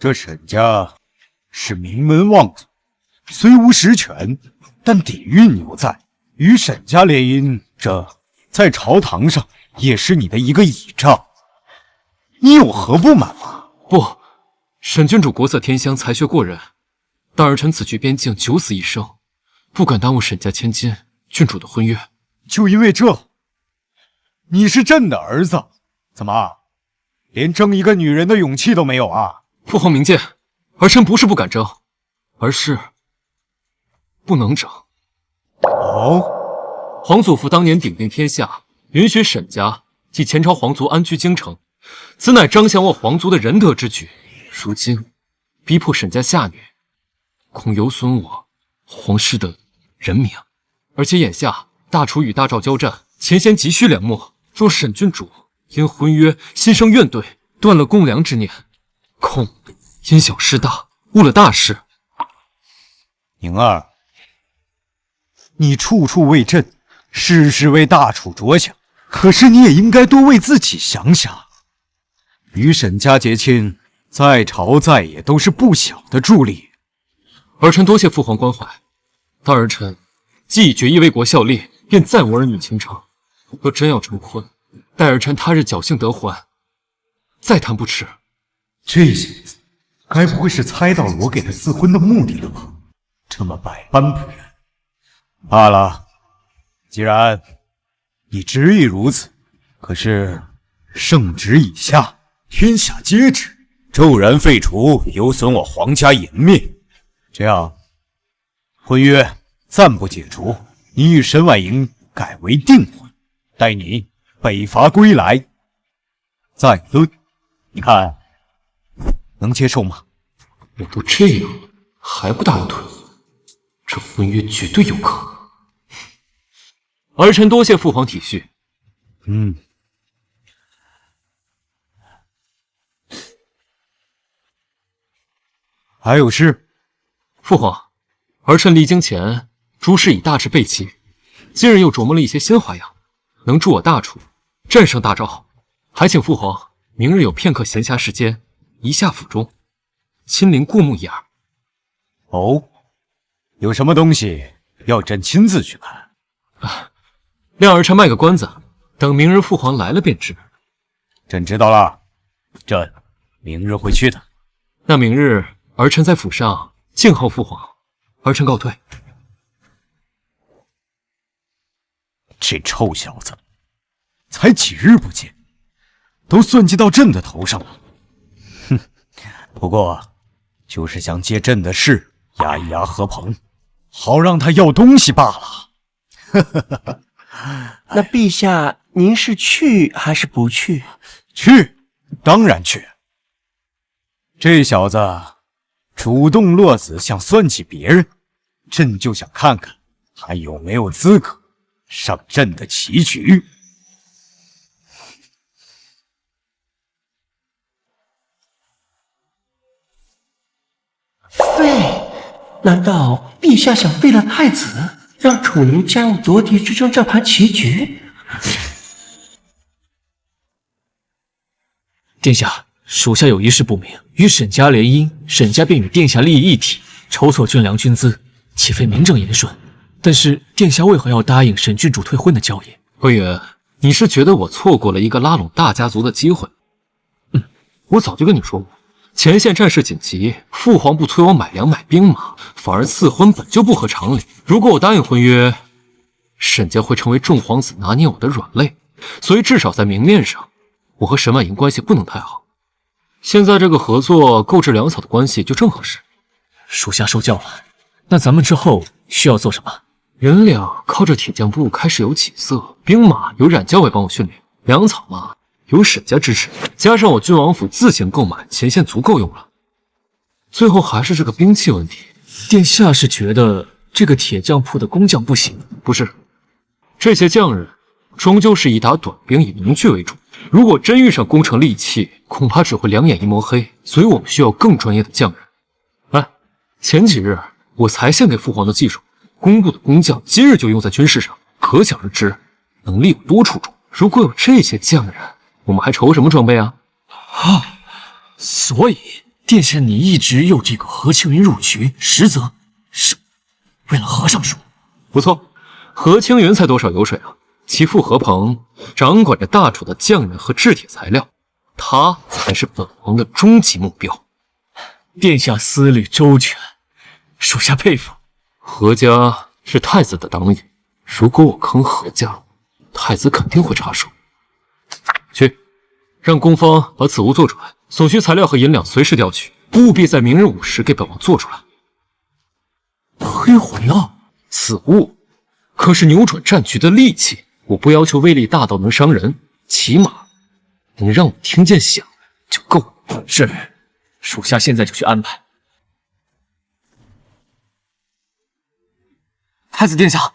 这沈家是名门望族，虽无实权，但底蕴犹在。与沈家联姻，这在朝堂上也是你的一个倚仗。你有何不满吗？不，沈郡主国色天香，才学过人，但儿臣此去边境九死一生，不敢耽误沈家千金郡主的婚约。就因为这，你是朕的儿子，怎么连争一个女人的勇气都没有啊？父皇明鉴，儿臣不是不敢争，而是不能争。哦，皇祖父当年鼎定天下，允许沈家及前朝皇族安居京城，此乃彰显我皇族的仁德之举。如今逼迫沈家下女，恐有损我皇室的人名。而且眼下大楚与大赵交战，前线急需粮秣，若沈郡主因婚约心生怨怼，断了共粮之念，恐因小失大，误了大事。宁儿，你处处为朕，事事为大楚着想，可是你也应该多为自己想想。与沈家结亲，在朝在野都是不小的助力。儿臣多谢父皇关怀，但儿臣既已决意为国效力，便再无儿女情长。若真要成婚，待儿臣他日侥幸得还，再谈不迟。这小子，该不会是猜到了我给他赐婚的目的了吧？这么百般不愿。罢了，既然你执意如此，可是圣旨已下，天下皆知，骤然废除，有损我皇家颜面。这样，婚约暂不解除，你与沈婉莹改为订婚，待你北伐归来再论。你看能接受吗？我都这样了，还不答应退婚，这婚约绝对有可能。儿臣多谢父皇体恤。还有事？父皇，儿臣离京前诸事已大致备齐，今日又琢磨了一些新花样，能助我大楚战胜大赵。还请父皇明日有片刻闲暇时间，移下府中，亲临过目一二。哦，有什么东西要朕亲自去看？谅儿臣卖个关子，等明日父皇来了便知。朕知道了，朕明日会去的。那明日儿臣在府上静候父皇，儿臣告退。这臭小子，才几日不见，都算计到朕的头上了。哼，不过就是想借朕的势压一压何鹏，好让他要东西罢了。那陛下，您是去还是不去？去，当然去。这小子主动落子，想算计别人，朕就想看看还有没有资格上朕的棋局。废！难道陛下想废了太子，让楚宁加入夺嫡之争这盘棋局？殿下，属下有一事不明，与沈家联姻，沈家便与殿下利益一体，筹措军粮军资，岂非名正言顺？但是殿下为何要答应沈郡主退婚的交易？魏远，你是觉得我错过了一个拉拢大家族的机会？我早就跟你说过，前线战事紧急，父皇不催我买粮买兵马，反而赐婚本就不合常理。如果我答应婚约，沈家会成为众皇子拿捏我的软肋，所以至少在明面上，我和沈婉莹关系不能太好。现在这个合作购置粮草的关系就正合适。属下受教了。那咱们之后需要做什么？人粮靠着铁匠部开始有起色，兵马由冉教委帮我训练，粮草嘛由沈家支持，加上我郡王府自行购买，前线足够用了。最后还是这个兵器问题。殿下是觉得这个铁匠铺的工匠不行？不是，这些匠人终究是以打短兵以农具为主，如果真遇上攻城利器，恐怕只会两眼一抹黑，所以我们需要更专业的匠人。哎，前几日我才献给父皇的技术，工部的工匠今日就用在军事上，可想而知能力有多出众。如果有这些匠人，我们还愁什么装备啊？所以殿下你一直诱这个何青云入局，实则是为了何尚书。不错，何青云才多少油水啊？其父何鹏掌管着大楚的匠人和制铁材料，他才是本王的终极目标。殿下思虑周全，属下佩服。何家是太子的党羽，如果我坑何家，太子肯定会插手。去，让宫方把此物做出来，所需材料和银两随时调取，务必在明日午时给本王做出来。黑火药，此物可是扭转战局的利器，我不要求威力大到能伤人，起码能让我听见响就够了。是，属下现在就去安排。太子殿下，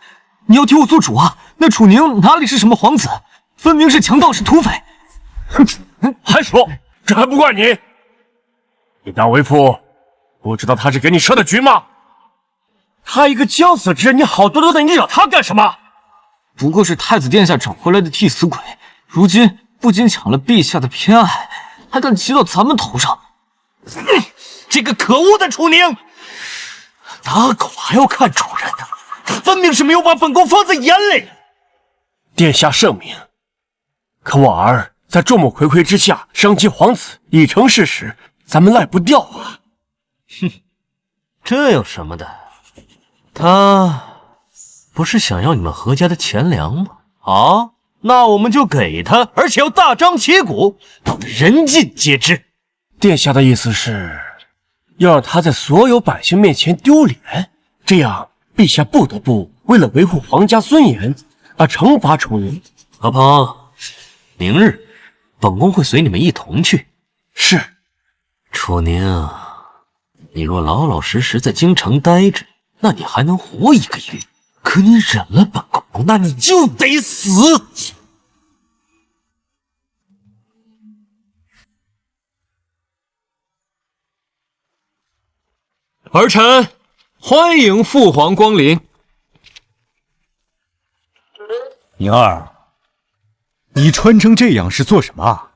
你要替我做主啊！那楚宁哪里是什么皇子，分明是强盗，是土匪。哼，还说这还不怪你？你大为父不知道他是给你设的局吗？他一个将死之人，你好端端的你找他干什么？不过是太子殿下找回来的替死鬼，如今不仅抢了陛下的偏爱，还敢骑到咱们头上。这个可恶的楚宁，打狗还要看主人的，他分明是没有把本宫放在眼里。殿下圣明，可我儿在众目睽睽之下伤及皇子已成事实，咱们赖不掉啊。哼，这有什么的？他不是想要你们何家的钱粮吗？好，那我们就给他，而且要大张旗鼓，搞得人尽皆知。殿下的意思是要让他在所有百姓面前丢脸，这样陛下不得不为了维护皇家尊严而惩罚楚宁。何鹏，明日本宫会随你们一同去。是。楚宁，你若老老实实在京城待着，那你还能活1个月。可你忍了本宫，那你就得死。儿臣欢迎父皇光临。宁儿，你穿成这样是做什么啊？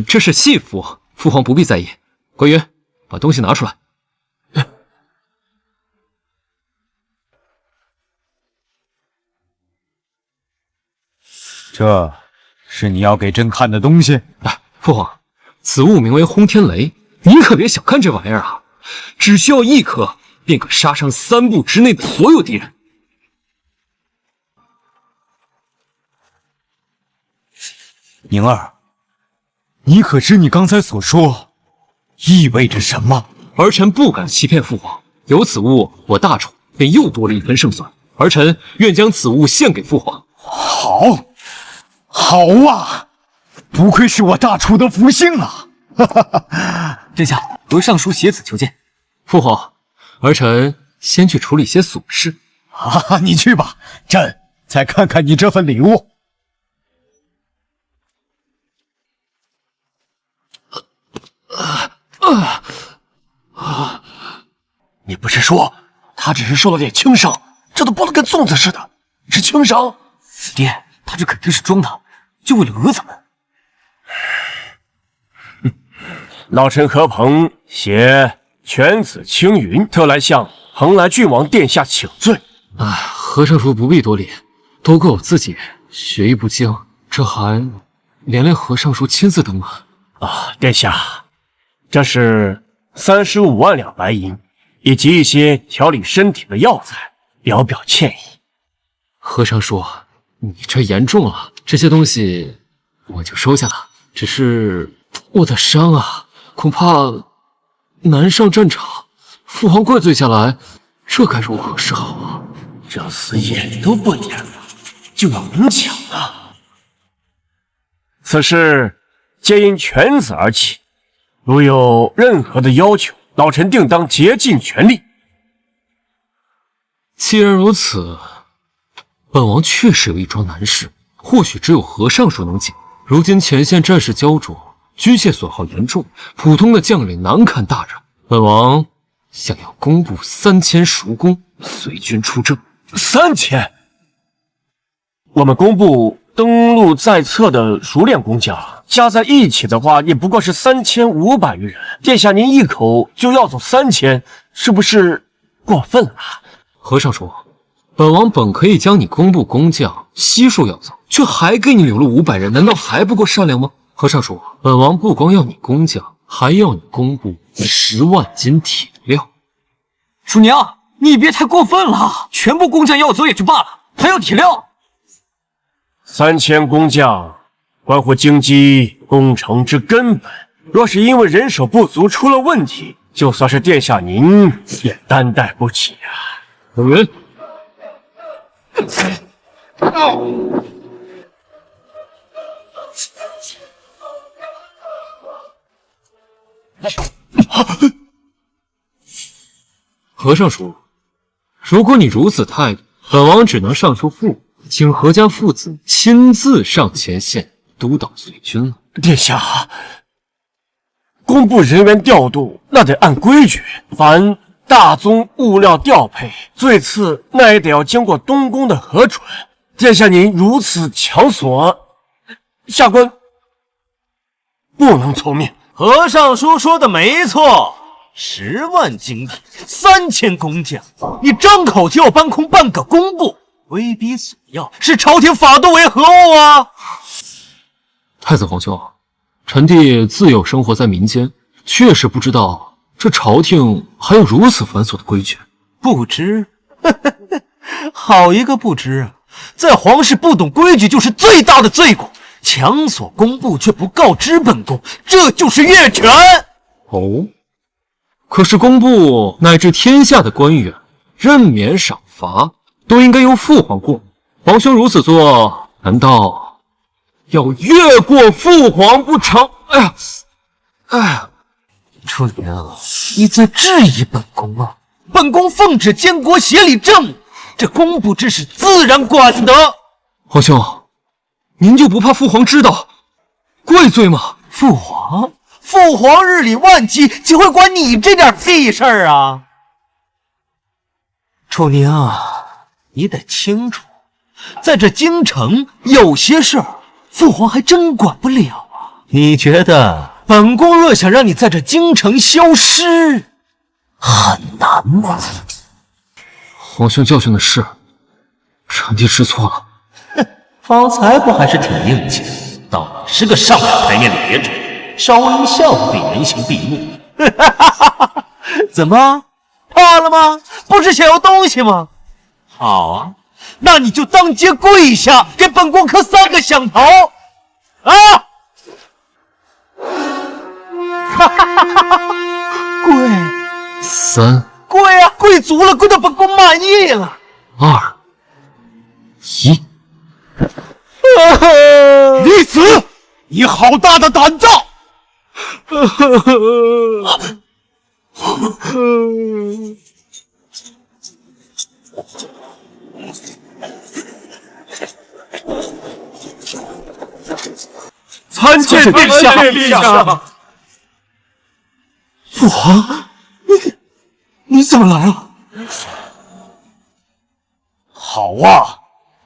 这是戏服，父皇不必在意。关羽，把东西拿出来。这是你要给朕看的东西？父皇，此物名为轰天雷，您可别小看这玩意儿啊！只需要1颗，便可杀伤3步之内的所有敌人。宁儿，你可知你刚才所说意味着什么？儿臣不敢欺骗父皇，有此物，我大楚便又多了1分胜算。儿臣愿将此物献给父皇。好，好啊！不愧是我大楚的福星啊！殿下，何尚书携此求见。父皇，儿臣先去处理些琐事。你去吧，朕再看看你这份礼物。你不是说他只是受了点轻伤，这都包得跟粽子似的，是轻伤？爹，他这肯定是装的，就为了讹咱们。老臣何鹏携犬子青云，特来向蓬莱郡王殿下请罪。何尚书不必多礼，都怪我自己学艺不精，这还连累何尚书亲自登门。殿下，这是35万两白银，以及一些调理身体的药材，表表歉意。何尚书，你这严重了，这些东西我就收下了。只是我的伤啊，恐怕难上战场。父皇怪罪下来，这该如何是好啊？这厮眼都不点了，就要明抢了。此事皆因犬子而起，如有任何的要求，老臣定当竭尽全力。既然如此，本王确实有一桩难事，或许只有何尚书能解。如今前线战事焦灼，军械损耗严重，普通的将领难堪大任。本王想要公布3000熟工随军出征。3000？我们工部登录在册的熟练工匠，加在一起的话，也不过是3500余人。殿下您一口就要走3000，是不是过分了？何尚书，本王本可以将你工部工匠悉数要走，却还给你留了500人，难道还不够善良吗？何尚书，本王不光要你工匠，还要你公布10万斤铁料。楚娘，你别太过分了，全部工匠要走也就罢了，还要铁料。3000工匠，关乎京畿工程之根本。若是因为人手不足出了问题，就算是殿下您也担待不起啊。有人。何尚书，如果你如此态度，本王只能上书复，请何家父子亲自上前线督导随军了。殿下，工部人员调度那得按规矩，凡大宗物料调配，最次那也得要经过东宫的核准。殿下您如此强索，下官不能从命。何尚书说的没错，10万精铁，3000工匠，你张口就要搬空半个工部，威逼索要，视朝廷法度为何物啊？太子皇兄，臣弟自幼生活在民间，确实不知道这朝廷还有如此繁琐的规矩。不知？好一个不知啊！在皇室不懂规矩就是最大的罪过。强索工部却不告知本宫，这就是越权。哦，可是工部乃至天下的官员，任免赏罚都应该由父皇过。皇兄如此做，难道要越过父皇不成？哎呀，楚宁，你在质疑本宫啊？本宫奉旨监国协理政务，这工部之事自然管得。皇兄，您就不怕父皇知道怪罪吗？父皇日理万机，岂会管你这点屁事儿啊？楚宁，你得清楚，在这京城有些事儿，父皇还真管不了啊。你觉得本宫若想让你在这京城消失，很难吗？皇兄教训的是，臣弟知错了。方才不还是挺硬气的，倒也是个上了台面的野种，稍微一笑便原形毕露。怎么，怕了吗？不是想要东西吗？好啊，那你就当街跪下，给本宫磕3个响头啊！跪3，跪啊，跪足了，跪到本宫满意了。2、1。逆子，你好大的胆子参见殿下。父皇，你怎么来了？好啊，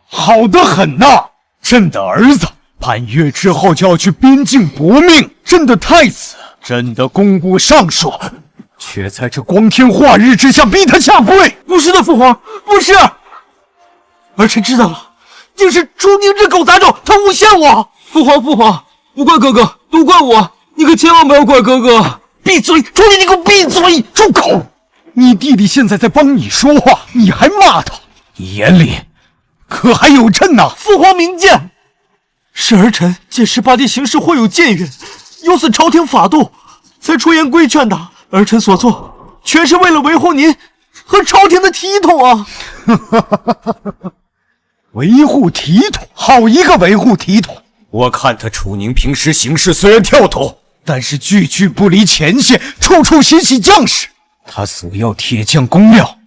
好得很呐！朕的儿子半月之后就要去边境搏命，朕的太子，朕的工部尚书，却在这光天化日之下逼他下跪。不是的，父皇，不是。儿臣知道了，竟是楚宁这狗杂种，他诬陷我。父皇，不怪哥哥，都怪我，你可千万不要怪哥哥。闭嘴，楚宁，你给我闭嘴，住口！你弟弟现在在帮你说话，你还骂他，你眼里可还有朕呐？父皇明鉴，是儿臣见18弟行事颇有僭越，有损朝廷法度，才出言规劝的。儿臣所做，全是为了维护您和朝廷的体统啊！维护体统，好一个维护体统！我看他楚宁平时行事虽然跳脱，但是句句不离前线，处处心系将士。他索要铁匠工料，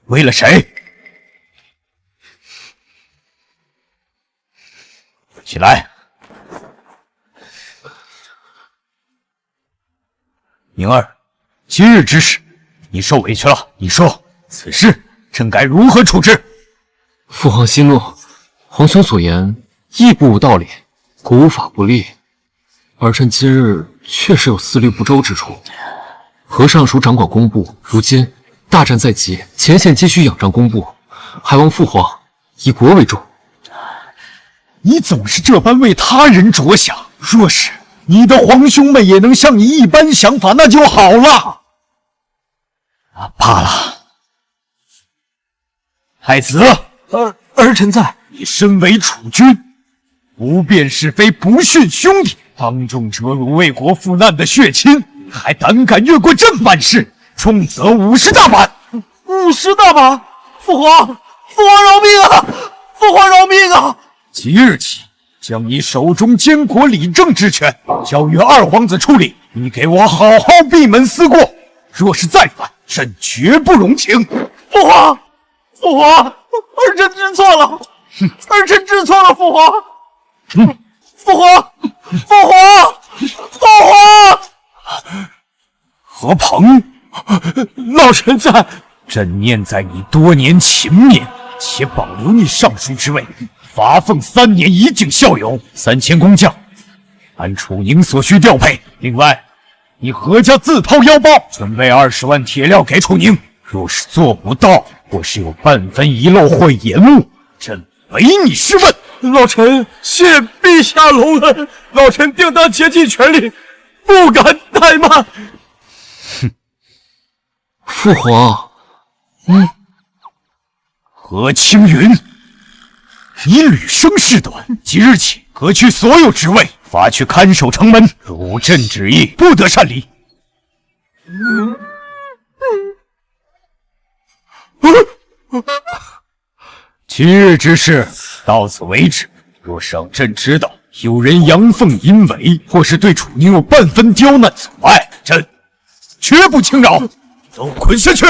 为了谁？起来！宁儿，今日之事，你受委屈了。你说此事朕该如何处置？父皇息怒，皇兄所言亦不无道理，国无法不立。儿臣今日确实有思虑不周之处。何尚书掌管工部，如今大战在即，前线急需仰仗工部，还望父皇以国为重。你总是这般为他人着想，若是你的皇兄们也能像你一般想法，那就好了。罢了，太子，儿臣在。你身为储君，不辨是非，不训兄弟，当众折辱为国赴难的血亲，还胆敢越过朕办事，重则50大板。50大板！父皇饶命啊！父皇饶命啊！即日起，将你手中监国理政之权交予二皇子处理，你给我好好闭门思过。若是再犯，朕绝不容情。父皇，儿臣知错了，儿臣知错了，父皇。父皇！何鹏，老臣在。朕念在你多年勤勉，且保留你尚书之位，罚俸3年，以儆效尤。3000工匠，按楚宁所需调配。另外，你何家自掏腰包准备20万铁料给楚宁。若是做不到，或是有半分遗漏或延误，朕唯你是问。老臣谢陛下隆恩，老臣定当竭尽全力，不敢怠慢。父皇，何青云，你屡生事端，即日起革去所有职位，罚去看守城门。如朕旨意，不得擅离。今日之事到此为止。若是让朕知道有人阳奉阴违，或是对楚宁有半分刁难阻碍，朕绝不轻饶。都滚下去！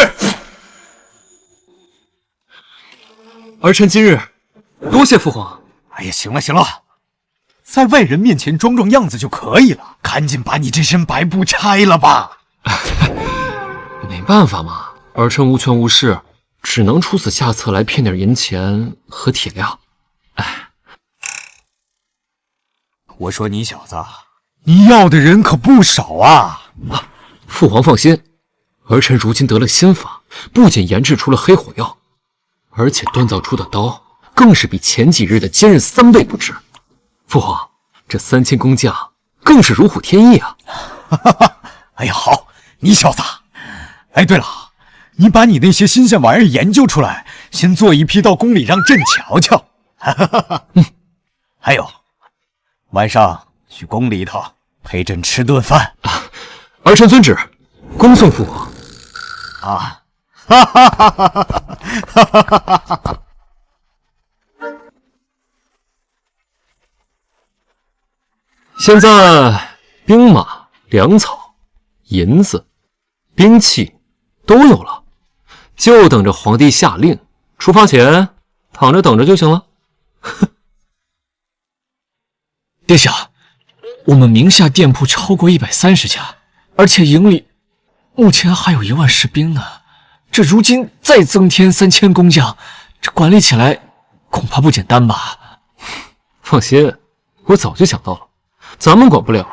儿臣今日多谢父皇。哎呀，行了，在外人面前装装样子就可以了，赶紧把你这身白布拆了吧。没办法嘛，儿臣无权无势，只能出此下策来骗点银钱和铁料。我说你小子，你要的人可不少啊！父皇放心，儿臣如今得了心法，不仅研制出了黑火药，而且锻造出的刀更是比前几日的坚韧3倍不止。父皇，这3000工匠更是如虎添翼啊！哎呀，好，你小子！哎，对了，你把你那些新鲜玩意儿研究出来，先做一批到宫里让朕瞧瞧。还有，晚上去宫里头陪朕吃顿饭。儿臣遵旨，恭送父皇。啊！现在兵马、粮草、银子、兵器都有了，就等着皇帝下令，出发前躺着等着就行了。殿下，我们名下店铺超过130家，而且营里目前还有1万士兵呢。这如今再增添3000工匠，这管理起来恐怕不简单吧？放心，我早就想到了，咱们管不了，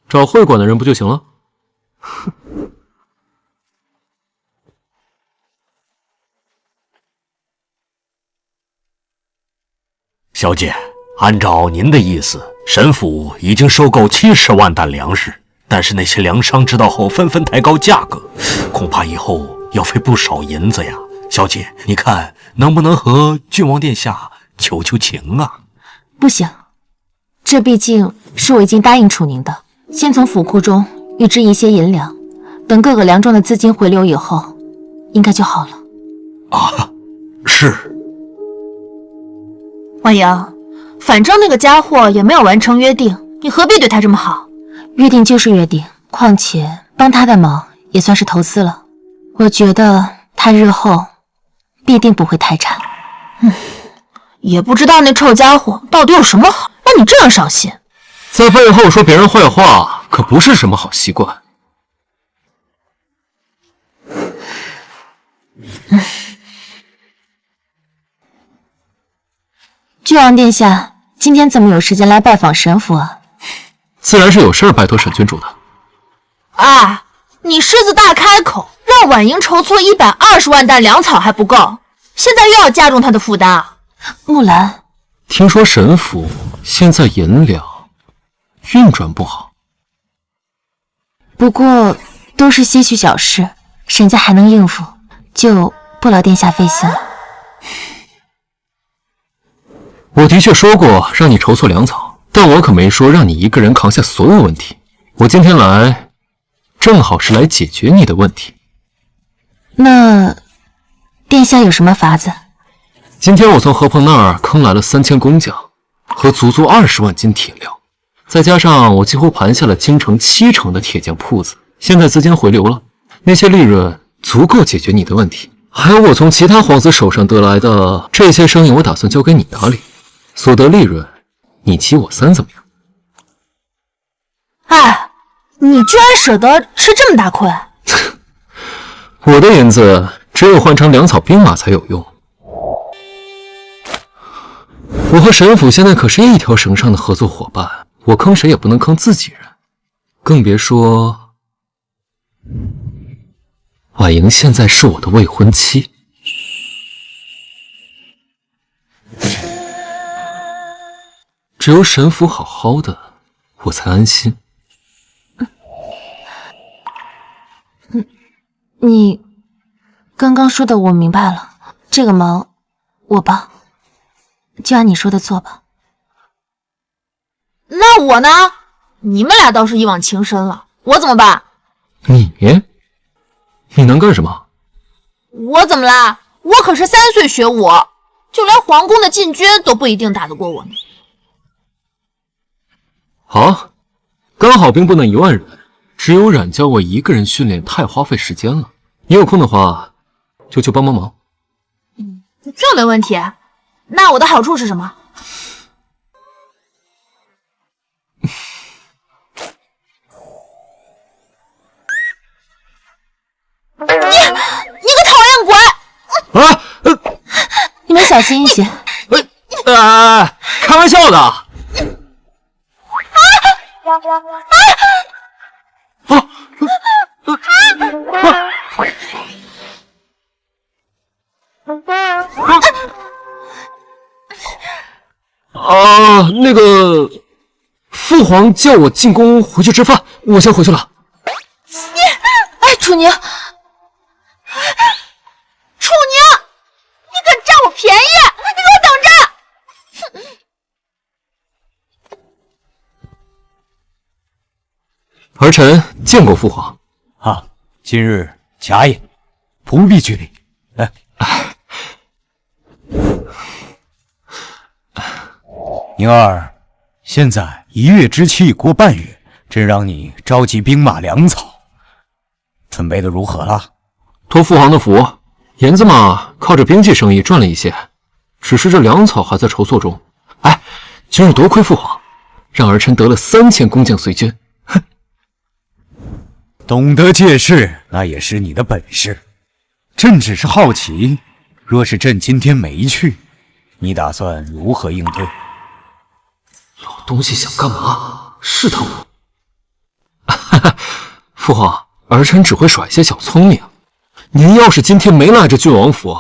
找会管的人不就行了？小姐，按照您的意思，神府已经收购70万担粮食，但是那些粮商知道后纷纷抬高价格，恐怕以后要费不少银子呀。小姐，你看能不能和郡王殿下求求情啊？不行，这毕竟是我已经答应楚宁的，先从府库中预支一些银两，等各个粮庄的资金回流以后，应该就好了。啊，是。婉莹，反正那个家伙也没有完成约定，你何必对他这么好？约定就是约定，况且帮他的忙也算是投资了。我觉得他日后必定不会太差。也不知道那臭家伙到底有什么好，让你这样伤心。在背后说别人坏话，可不是什么好习惯。郡王殿下，今天怎么有时间来拜访神府啊？自然是有事儿拜托沈君主的。啊！你狮子大开口，让婉莹筹措120万担粮草还不够，现在又要加重他的负担啊！木兰，听说沈府现在银两运转不好。不过都是些许小事，沈家还能应付，就不劳殿下费心了。我的确说过让你筹措粮草，但我可没说让你一个人扛下所有问题。我今天来，正好是来解决你的问题。那殿下有什么法子？今天我从何鹏那儿坑来了3000工匠和足20万斤铁料，再加上我几乎盘下了京城70%的铁匠铺子，现在资金回流了，那些利润足够解决你的问题。还有我从其他皇子手上得来的这些生意，我打算交给你打理，所得利润你7我3，怎么样？哎，你居然舍得吃这么大亏？我的银子只有换成粮草兵马才有用。我和神府现在可是一条绳上的合作伙伴，我坑谁也不能坑自己人，更别说婉莹现在是我的未婚妻。只有神府好好的，我才安心。你刚刚说的我明白了，这个忙我帮，就按你说的做吧。那我呢？你们俩倒是一往情深了，我怎么办？你能干什么？我怎么啦？我可是3岁学武，就连皇宫的禁军都不一定打得过我呢。好，刚好兵不能1万人，只有冉教我一个人训练太花费时间了。你有空的话，就去帮帮忙。这没问题。那我的好处是什么？你个讨厌鬼！啊！你们小心一些。开玩笑的。那个父皇叫我进宫回去吃饭，我先回去了。楚宁，楚宁，你可占我便宜！你给我等着！儿臣见过父皇。今日贾也，不必拘礼。宁儿，现在1月之期过半月，朕让你召集兵马粮草，准备的如何了？托父皇的福，银子嘛靠着兵器生意赚了一些，只是这粮草还在筹措中。今日多亏父皇，让儿臣得了3000工匠随军。懂得借势，那也是你的本事。朕只是好奇，若是朕今天没去，你打算如何应对？老东西想干嘛？试探我？父皇，儿臣只会耍一些小聪明。您要是今天没来这郡王府，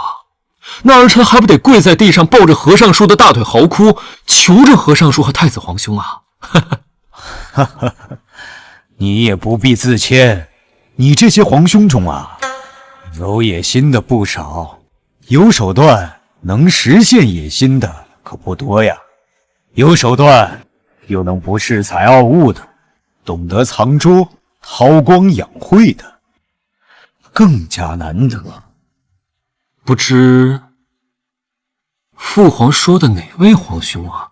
那儿臣还不得跪在地上抱着和尚叔的大腿嚎哭，求着和尚叔和太子皇兄啊！你也不必自谦，你这些皇兄中啊，有野心的不少，有手段能实现野心的可不多呀。有手段又能不恃才傲物的，懂得藏拙、韬光养晦的，更加难得。不知父皇说的哪位皇兄啊？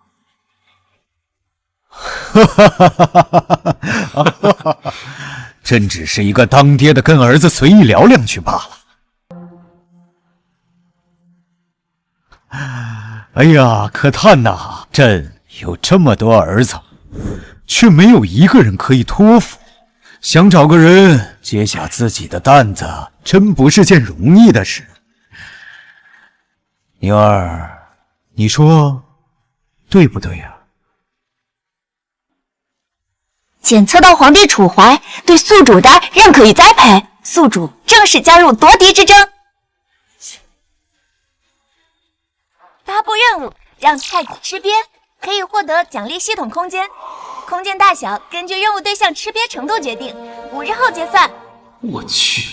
朕只是一个当爹的，跟儿子随意聊两句罢了。哎呀，可叹呐，朕有这么多儿子，却没有一个人可以托付。想找个人接下自己的担子，真不是件容易的事。宁儿，你说对不对呀？检测到皇帝楚怀对宿主的认可与栽培，宿主正式加入夺嫡之争。发布任务，让太子吃鳖，可以获得奖励系统空间。空间大小根据任务对象识别程度决定，5日后结算。我去，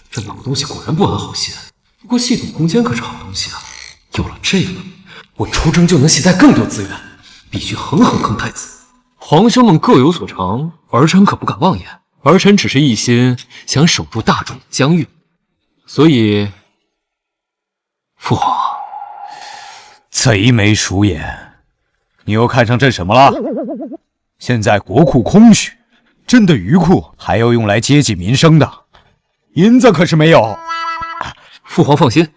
这老东西果然不安好心。不过系统空间可是好东西啊，有了这个，我出征就能携带更多资源，必须狠狠坑太子。皇兄们各有所长，儿臣可不敢妄言。儿臣只是一心想守住大主的疆域，所以，父皇，贼眉鼠眼，你又看上这什么了？现在国库空虚，朕的余库还要用来接济民生的，银子可是没有。父皇放心，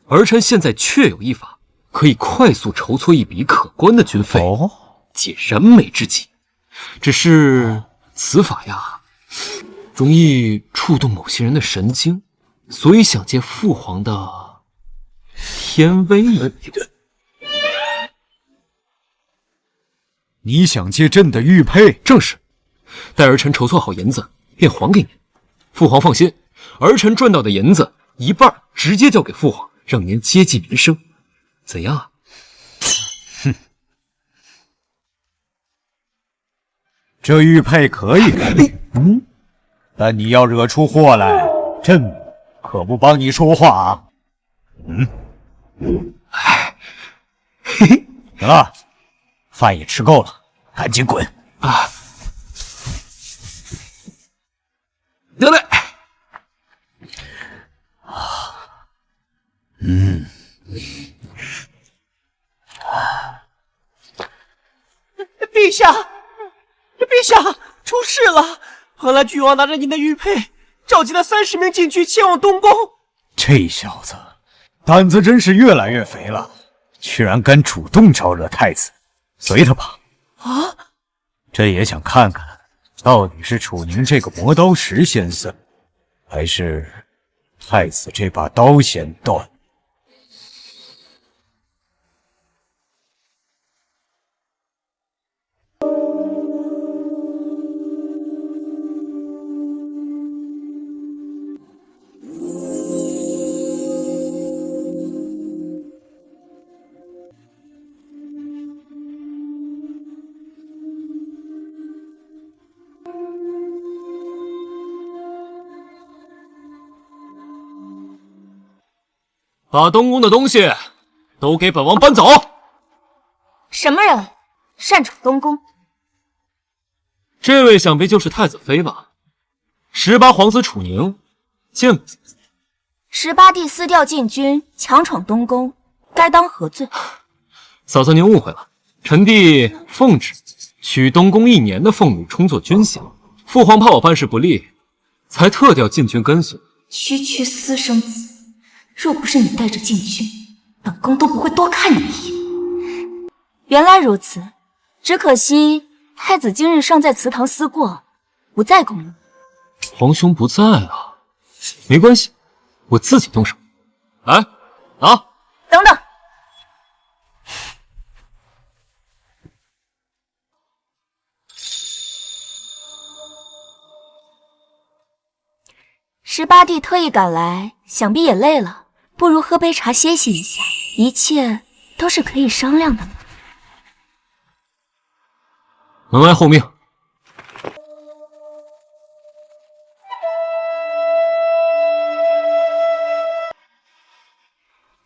儿臣现在确有一法，可以快速筹措一笔可观的军费，解燃眉之急。只是此法呀，容易触动某些人的神经，所以想借父皇的天威一笔。你想借朕的玉佩？正是。待儿臣筹措好银子，便还给您。父皇放心，儿臣赚到的银子一半直接交给父皇，让您接济民生，怎样啊？哼，这玉佩可以，但你要惹出祸来，朕可不帮你说话啊。行了，饭也吃够了，赶紧滚啊！得嘞。陛下，陛下，出事了！蓬莱郡王拿着您的玉佩，召集了30名禁军前往东宫。这小子胆子真是越来越肥了，居然敢主动招惹太子，随他吧。啊！朕也想看看，到底是楚宁这个磨刀石先生，还是太子这把刀先断。把东宫的东西都给本王搬走！什么人擅闯东宫？这位想必就是太子妃吧？18皇子楚宁，见过18帝私调禁军，强闯东宫，该当何罪？嫂子，您误会了，臣弟奉旨取东宫1年的俸禄充作军饷，父皇怕我办事不力，才特调禁军跟随。区区私生子，若不是你带着禁军，本宫都不会多看你一眼。原来如此，只可惜太子今日尚在祠堂思过，不在宫内。皇兄不在啊，没关系，我自己动手。来，拿。等等。18帝特意赶来，想必也累了，不如喝杯茶歇息一下，一切都是可以商量的嘛。门外候命。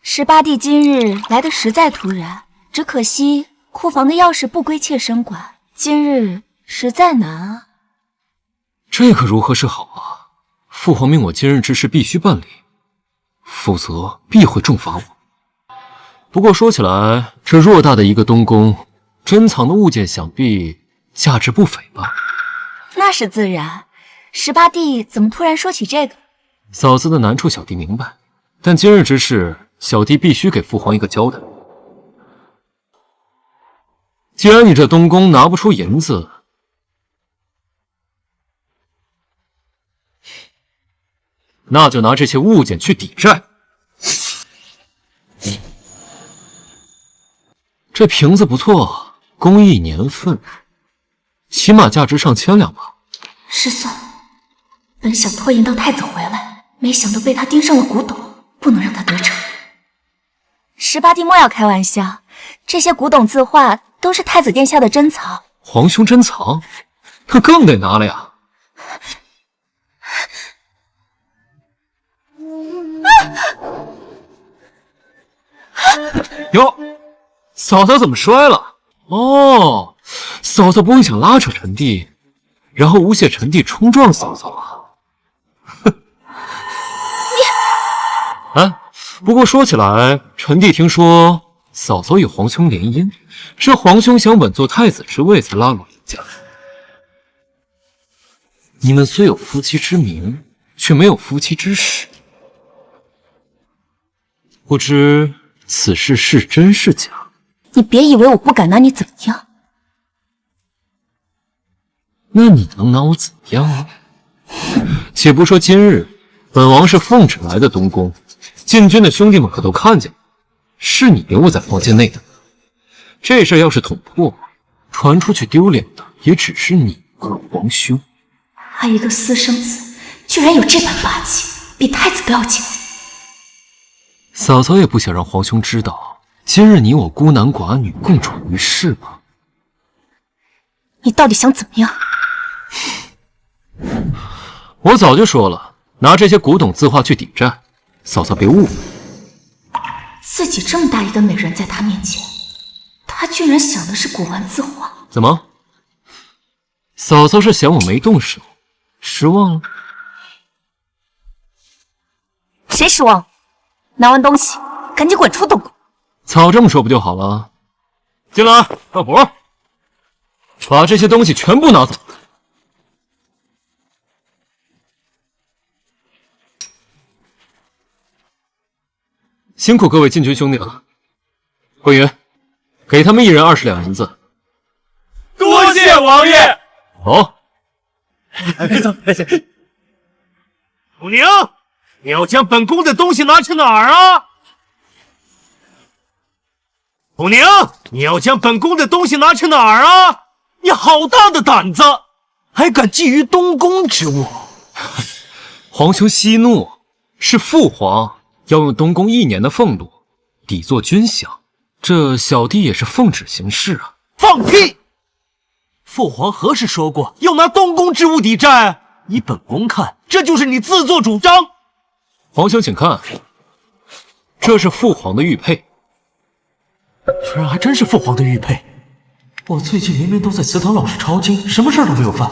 18帝今日来得实在突然，只可惜库房的钥匙不归妾身管，今日实在难啊。这可如何是好啊？父皇命我今日之事必须办理，否则必会重罚我。不过说起来，这偌大的一个东宫，珍藏的物件想必价值不菲吧？那是自然。18帝怎么突然说起这个？嫂子的难处小弟明白，但今日之事，小弟必须给父皇一个交代。既然你这东宫拿不出银子，那就拿这些物件去抵债。这瓶子不错，工艺年份，起码价值上千两吧。失算，本想拖延到太子回来，没想到被他盯上了古董，不能让他得逞。18帝莫要开玩笑，这些古董字画都是太子殿下的珍藏，皇兄珍藏，那更得拿了呀！哟，嫂嫂怎么摔了？哦，嫂嫂不会想拉扯陈弟，然后诬陷陈弟冲撞嫂嫂啊？哼！啊，不过说起来，陈弟听说嫂嫂与皇兄联姻，是皇兄想稳坐太子之位才拉拢人家。你们虽有夫妻之名，却没有夫妻之实。不知此事是真是假？你别以为我不敢拿你怎么样。那你能拿我怎么样啊？且不说今日本王是奉旨来的东宫，禁军的兄弟们可都看见了，是你留我在房间内的。这事要是捅破，传出去丢脸的也只是你和皇兄。他一个私生子，居然有这般霸气，比太子都要强。嫂嫂也不想让皇兄知道，今日你我孤男寡女共处一室吧？你到底想怎么样？我早就说了，拿这些古董字画去抵债，嫂嫂别误会。自己这么大一个美人在他面前，他居然想的是古玩字画。怎么？嫂嫂是嫌我没动手，失望了？谁失望？拿完东西赶紧滚出东宫！早这么说不就好了？进来，干活，把这些东西全部拿走。辛苦各位禁军兄弟了。桂云，给他们一人20两银子。多谢王爷。好。别走，别走。楚宁，你要将本宫的东西拿去哪儿啊？楚宁，你要将本宫的东西拿去哪儿啊？你好大的胆子，还敢觊觎东宫之物！皇兄息怒，是父皇要用东宫1年的俸禄抵作军饷，这小弟也是奉旨行事啊。放屁！父皇何时说过要拿东宫之物抵债？依本宫看，这就是你自作主张。皇兄请看，这是父皇的玉佩。居然还真是父皇的玉佩！我最近明明都在祠堂老实抄经，什么事都没有犯，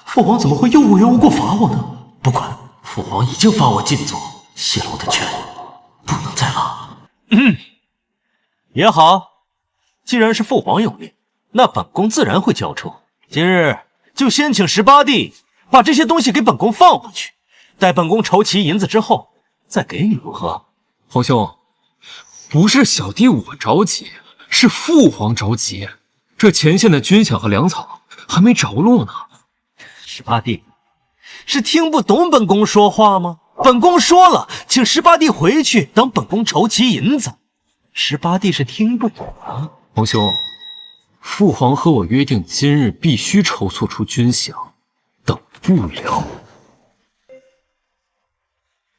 父皇怎么会又无缘无故罚我呢？不管，父皇已经罚我禁足，泄露的权不能再拉。也好，既然是父皇有令，那本宫自然会交出。今日就先请18弟把这些东西给本宫放回去，待本宫筹齐银子之后再给你，如何？皇兄，不是小弟我着急，是父皇着急。这前线的军饷和粮草还没着落呢。18弟，是听不懂本宫说话吗？本宫说了，请18弟回去等本宫筹齐银子。18弟是听不懂啊。皇兄，父皇和我约定，今日必须筹措出军饷，等不了。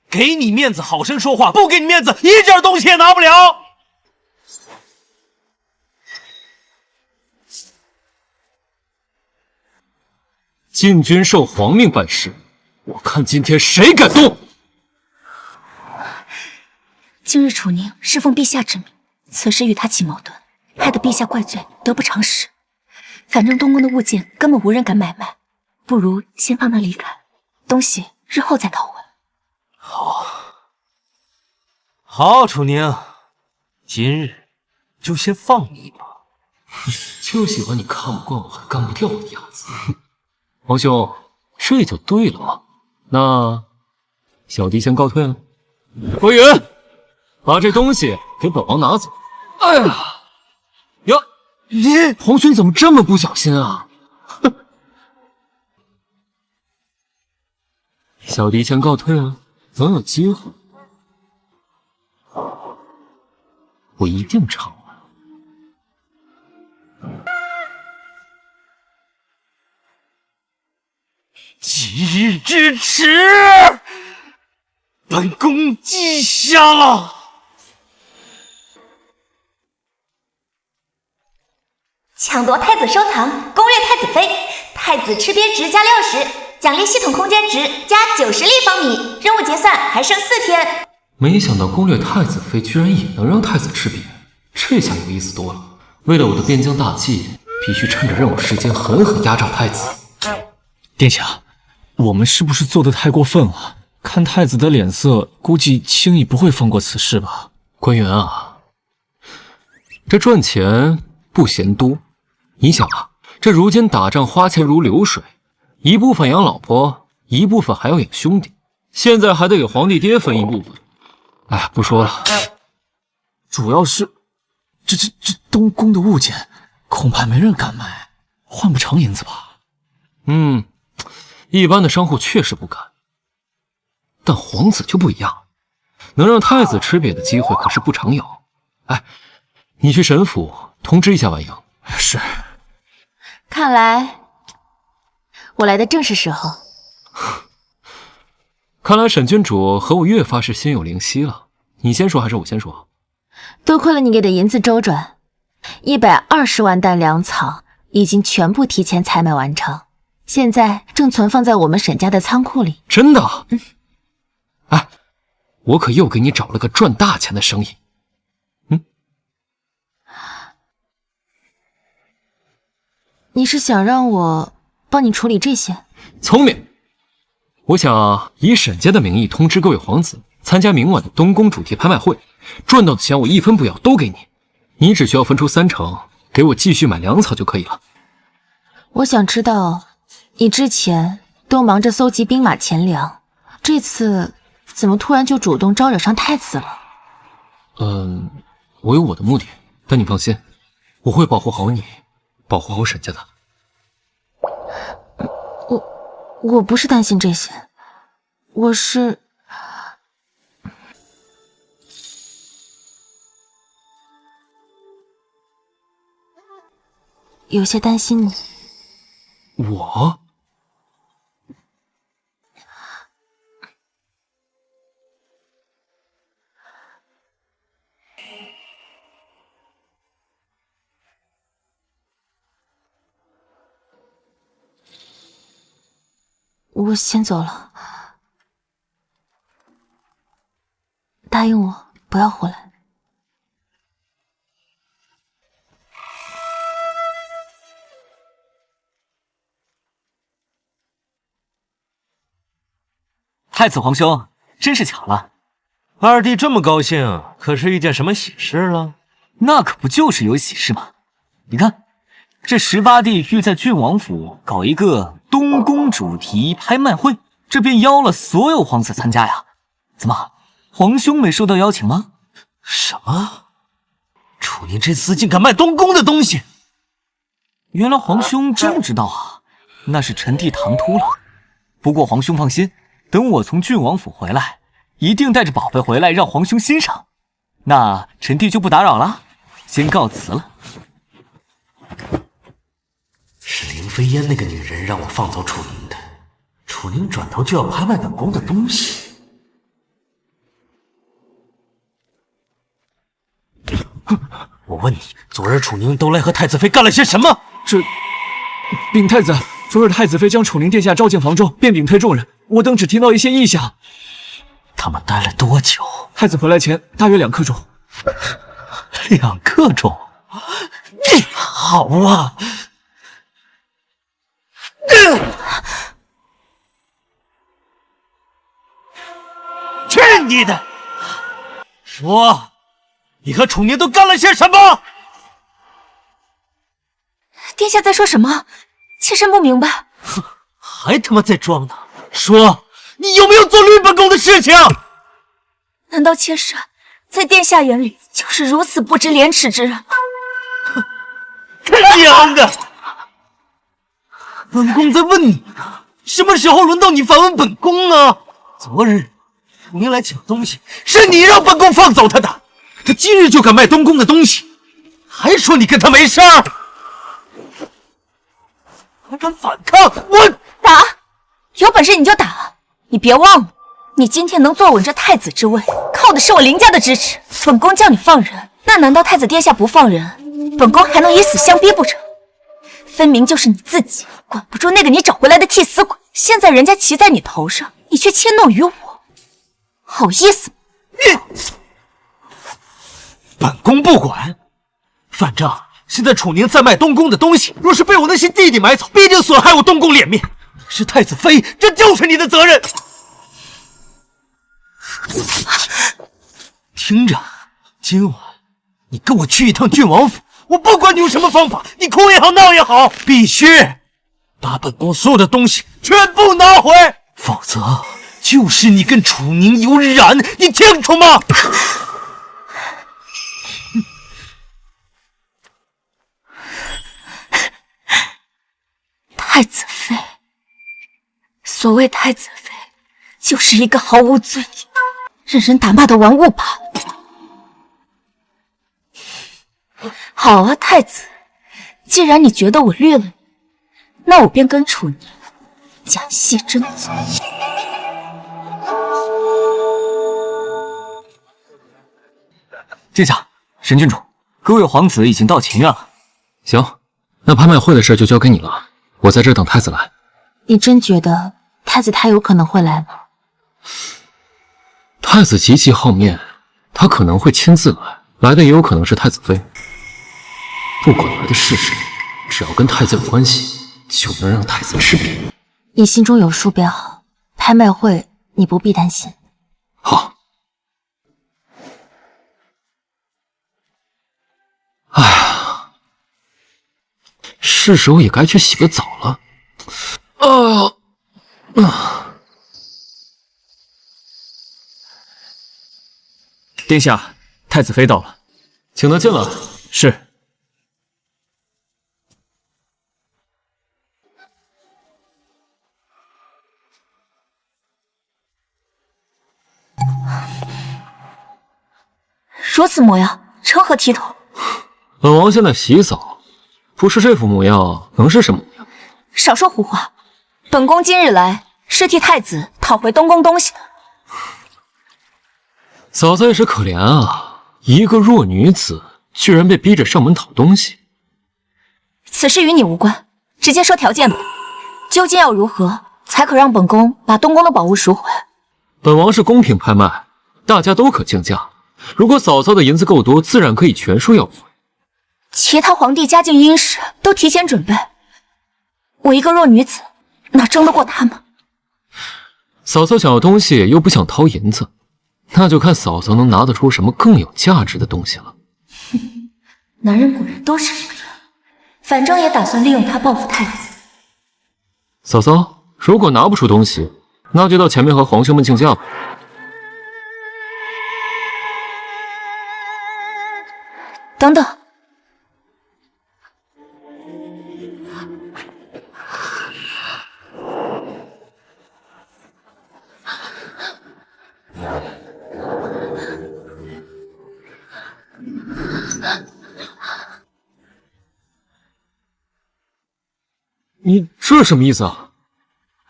给你面子好生说话，不给你面子一件东西也拿不了。禁军受皇命办事，我看今天谁敢动！今日楚宁是奉陛下之命，此事与他起矛盾，害得陛下怪罪，得不偿失。反正东宫的物件根本无人敢买卖，不如先放他离开，东西日后再讨问。好，楚宁，今日就先放你吧。就喜欢你看不惯我还干不掉我的样子。皇兄，这就对了嘛。那小弟先告退了。归云，把这东西给本王拿走。哎呀，哟，你皇兄怎么这么不小心啊？哼，小弟先告退了，总有机会，我一定偿还。今日之耻，本宫记下了。抢夺太子收藏，攻略太子妃，太子吃瘪值加60，奖励系统空间值加90立方米。任务结算还剩4天。没想到攻略太子妃居然也能让太子吃瘪，这下有意思多了。为了我的边疆大计，必须趁着任务时间狠狠压榨太子。殿下，我们是不是做得太过分了？看太子的脸色，估计轻易不会放过此事吧。官员啊，这赚钱不嫌多。你想啊，这如今打仗花钱如流水，一部分养老婆，一部分还要养兄弟，现在还得给皇帝爹分一部分。哎，不说了，主要是这东宫的物件，恐怕没人敢买，换不成银子吧？一般的商户确实不敢，但皇子就不一样，能让太子吃瘪的机会可是不常有。哎，你去沈府通知一下婉莹。是。看来我来的正是时候。看来沈君主和我越发是心有灵犀了。你先说还是我先说？多亏了你给的银子周转，120万担粮草已经全部提前采买完成，现在正存放在我们沈家的仓库里。真的？哎，我可又给你找了个赚大钱的生意。你是想让我帮你处理这些？聪明。我想以沈家的名义通知各位皇子参加明晚的东宫主题拍卖会，赚到的钱我一分不要，都给你。你只需要分出30%给我继续买粮草就可以了。我想知道，你之前都忙着搜集兵马钱粮，这次怎么突然就主动招惹上太子了？我有我的目的，但你放心，我会保护好你，保护好沈家的。我不是担心这些，我是有些担心你。我？我先走了，答应我不要回来。太子皇兄，真是巧了，二弟这么高兴，可是遇见什么喜事了？那可不就是有喜事吗？你看，这18弟欲在郡王府搞一个东宫主题拍卖会，这便邀了所有皇子参加呀。怎么，皇兄没收到邀请吗？什么？楚宁这厮竟敢卖东宫的东西！原来皇兄真不知道啊，那是臣弟唐突了。不过皇兄放心，等我从郡王府回来，一定带着宝贝回来让皇兄欣赏。那臣弟就不打扰了，先告辞了。是林飞烟那个女人让我放走楚宁的，楚宁转头就要拍卖本宫的东西。我问你，昨日楚宁都来和太子妃干了些什么？禀太子，昨日太子妃将楚宁殿下召进房中，便禀退众人，我等只听到一些异响。他们待了多久？太子回来前大约2刻钟。2刻钟？好啊！去你的！说，你和楚宁都干了些什么？殿下在说什么？妾身不明白。还他妈在装呢！说，你有没有做绿本宫的事情？难道妾身在殿下眼里就是如此不知廉耻之人？他娘的！本宫在问你，什么时候轮到你反问本宫啊？昨日楚宁来抢东西，是你让本宫放走他的，他今日就敢卖东宫的东西，还说你跟他没事儿，还敢反抗！我打，有本事你就打！你别忘了，你今天能坐稳这太子之位，靠的是我林家的支持。本宫叫你放人，那难道太子殿下不放人，本宫还能以死相逼不成？分明就是你自己管不住那个你找回来的替死鬼。现在人家骑在你头上，你却迁怒于我，好意思吗？本宫不管。反正现在楚宁在卖东宫的东西，若是被我那些弟弟买走，必定损害我东宫脸面。你是太子妃，这就是你的责任。听着，今晚你跟我去一趟郡王府，我不管你用什么方法，你哭也好，闹也好，必须把本宫所有的东西全部拿回，否则就是你跟楚宁有染，你清楚吗？太子妃，所谓太子妃，就是一个毫无尊严、任人打骂的玩物罢了。好啊，太子，既然你觉得我绿了你，那我便跟楚宁假戏真做。殿下，沈郡主，各位皇子已经到前院了。行，那拍卖会的事就交给你了，我在这等太子来。你真觉得太子他有可能会来吗？太子极其好面，他可能会亲自来，来的也有可能是太子妃。不管来的是谁，只要跟太子有关系，就能让太子吃瘪。你心中有数标，拍卖会你不必担心。好。哎呀，是时候也该去洗个澡了。殿下，太子妃到了，请他进来。是。如此模样，成何体统？本王现在洗澡，不是这副模样，能是什么模样？少说胡话！本宫今日来是替太子讨回东宫东西的。嫂子也是可怜啊，一个弱女子居然被逼着上门讨东西。此事与你无关，直接说条件吧。究竟要如何才可让本宫把东宫的宝物赎回？本王是公平拍卖，大家都可竞价。如果嫂嫂的银子够多，自然可以全数要回。其他皇帝家境殷实，都提前准备。我一个弱女子，哪争得过他们？嫂嫂想要东西，又不想掏银子，那就看嫂嫂能拿得出什么更有价值的东西了。男人果然都是这个样，反正也打算利用他报复太子。嫂嫂，如果拿不出东西，那就到前面和皇兄们竞价吧。等等，你这什么意思啊？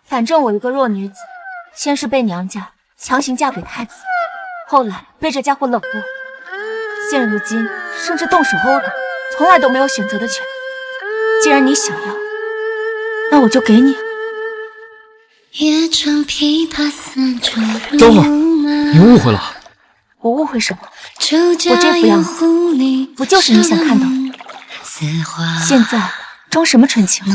反正我一个弱女子，先是被娘家强行嫁给太子，后来被这家伙冷落，现如今甚至动手殴打，从来都没有选择的权利。既然你想要，那我就给你。等会儿，你误会了。我误会什么？我这副样子，不就是你想看到的？现在装什么纯情？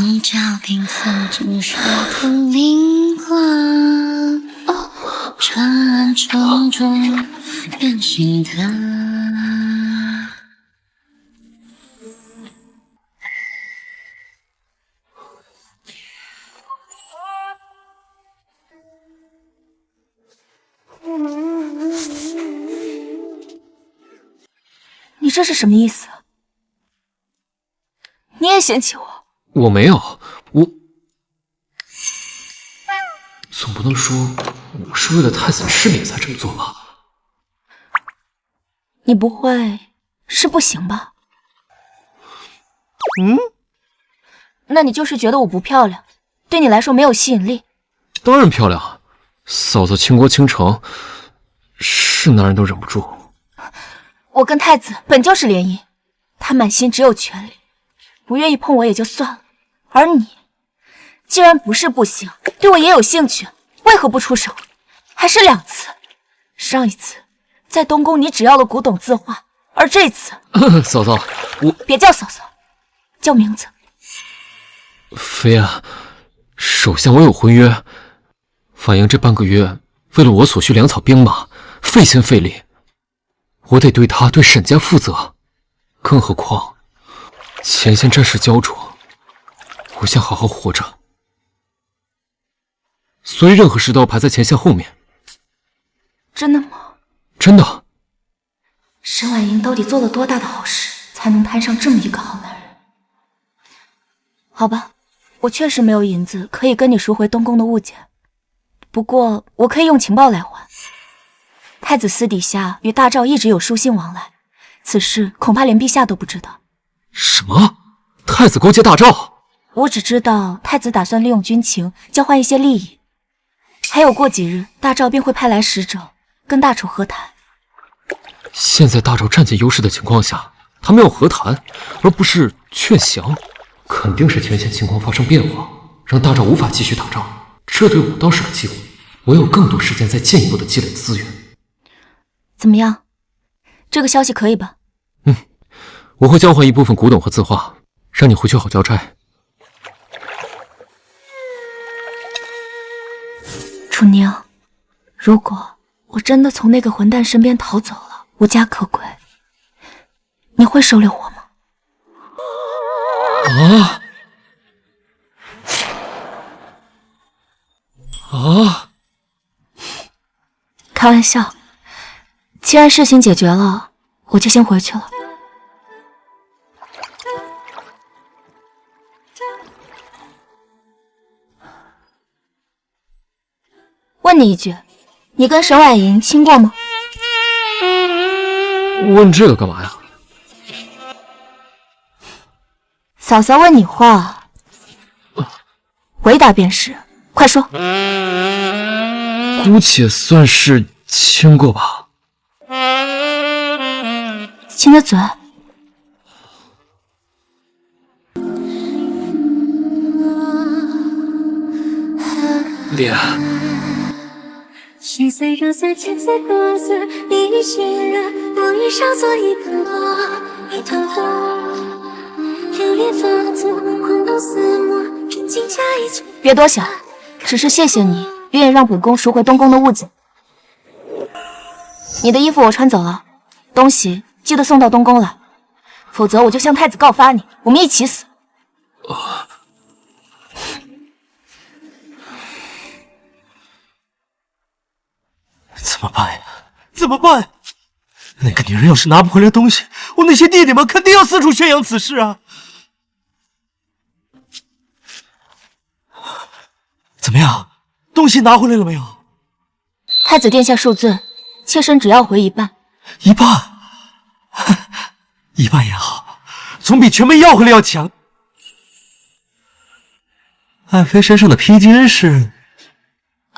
传说中远行的。你这是什么意思？你也嫌弃我？我没有，我总不能说我是为了太子吃瘪才这么做吧？你不会是不行吧？那你就是觉得我不漂亮，对你来说没有吸引力？当然漂亮，嫂子倾国倾城，是男人都忍不住。我跟太子本就是联姻，他满心只有权力，不愿意碰我也就算了，而你，既然不是不行，对我也有兴趣，为何不出手？还是2次，上一次在东宫你只要了古董字画，而这次，嫂嫂，我别叫嫂嫂，叫名字。妃啊，手下我有婚约，反映这半个月为了我所需粮草兵马，费心费力，我得对他对沈家负责，更何况前线战事焦灼，我想好好活着，所以任何事都要排在前线后面。真的吗？真的。沈婉莹到底做了多大的好事，才能摊上这么一个好男人？好吧，我确实没有银子可以跟你赎回东宫的物件，不过我可以用情报来还。太子私底下与大赵一直有书信往来，此事恐怕连陛下都不知道。什么？太子勾结大赵？我只知道太子打算利用军情交换一些利益，还有过几日大赵便会派来使者跟大楚和谈。现在大赵占尽优势的情况下，他们要和谈，而不是劝降，肯定是前线情况发生变化，让大赵无法继续打仗。这对我倒是个机会，我有更多时间再进一步的积累资源。怎么样？这个消息可以吧？我会交换一部分古董和字画，让你回去好交差。楚宁，如果我真的从那个混蛋身边逃走了，无家可归，你会收留我吗？开玩笑，既然事情解决了，我就先回去了。问你一句，你跟沈婉莹亲过吗？问这个干嘛呀？嫂嫂问你话，回答便是，快说。姑且算是亲过吧。亲个嘴。脸。细碎揉碎千丝果子，你已显了，我已烧作一盆火，一团火。流连发作，狂动似魔，真情假意全。别多想，只是谢谢你愿意让本宫赎回东宫的物件。你的衣服我穿走了，东西记得送到东宫来，否则我就向太子告发你，我们一起死。怎么办呀？怎么办？那个女人要是拿不回来东西，我那些弟弟们肯定要四处宣扬此事啊！怎么样？东西拿回来了没有？太子殿下恕罪，妾身只要回一半。一半？一半也好，总比全部要回来要强。爱妃身上的披巾是？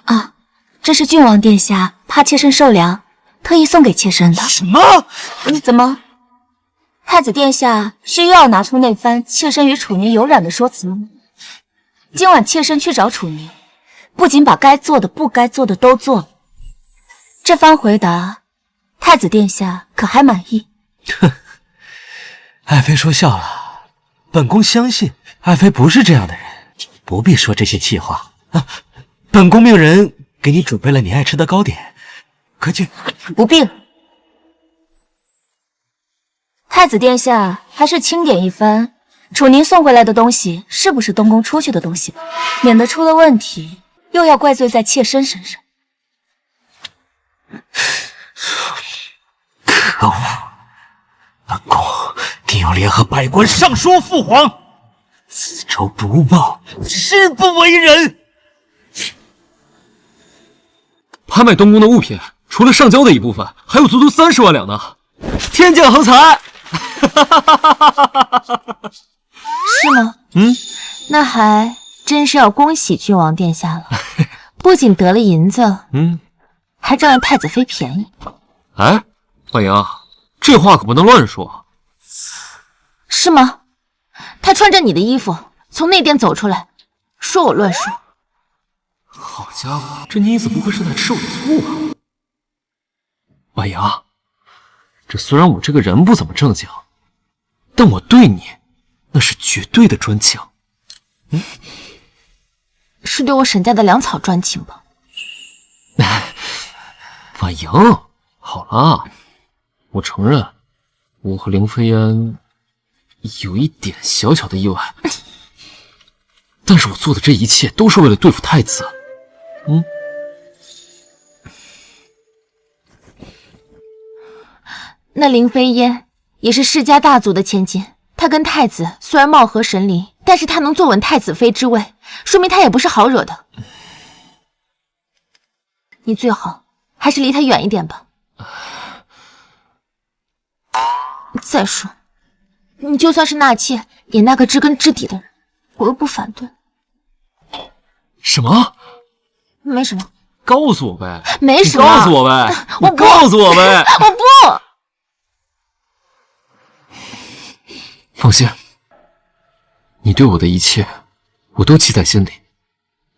啊，这是郡王殿下怕妾身受凉，特意送给妾身的。什么？怎么？太子殿下是又要拿出那番妾身与楚宁有染的说辞吗？今晚妾身去找楚宁，不仅把该做的不该做的都做了。这番回答，太子殿下可还满意？哼，爱妃说笑了，本宫相信爱妃不是这样的人，不必说这些气话啊。本宫命人给你准备了你爱吃的糕点，快去。不必了。太子殿下还是清点一番，楚宁送回来的东西是不是东宫出去的东西，免得出了问题又要怪罪在妾身身上。可恶！本宫定要联合百官上书父皇，此仇不报，誓不为人。拍卖东宫的物品，除了上交的一部分，还有足足30万两呢！天降横财！是吗？那还真是要恭喜郡王殿下了，不仅得了银子，还占了太子妃便宜。哎，婉莹，这话可不能乱说。是吗？他穿着你的衣服，从内殿走出来，说我乱说。好家伙，这妮子不会是在吃我的醋吧？婉阳，这虽然我这个人不怎么正经，但我对你那是绝对的专情。是对我沈家的粮草专情吧？婉莹，好了，我承认，我和凌飞烟有一点小小的意外，但是我做的这一切都是为了对付太子。那凌飞烟也是世家大族的千金，他跟太子虽然貌合神离，但是他能坐稳太子妃之位，说明他也不是好惹的。你最好还是离他远一点吧。再说，你就算是纳妾，也纳个知根知底的人，我又不反对。什么？没什么。告诉我呗。没什么。告诉我呗。我不。告诉我呗。我不。放心，你对我的一切，我都记在心里，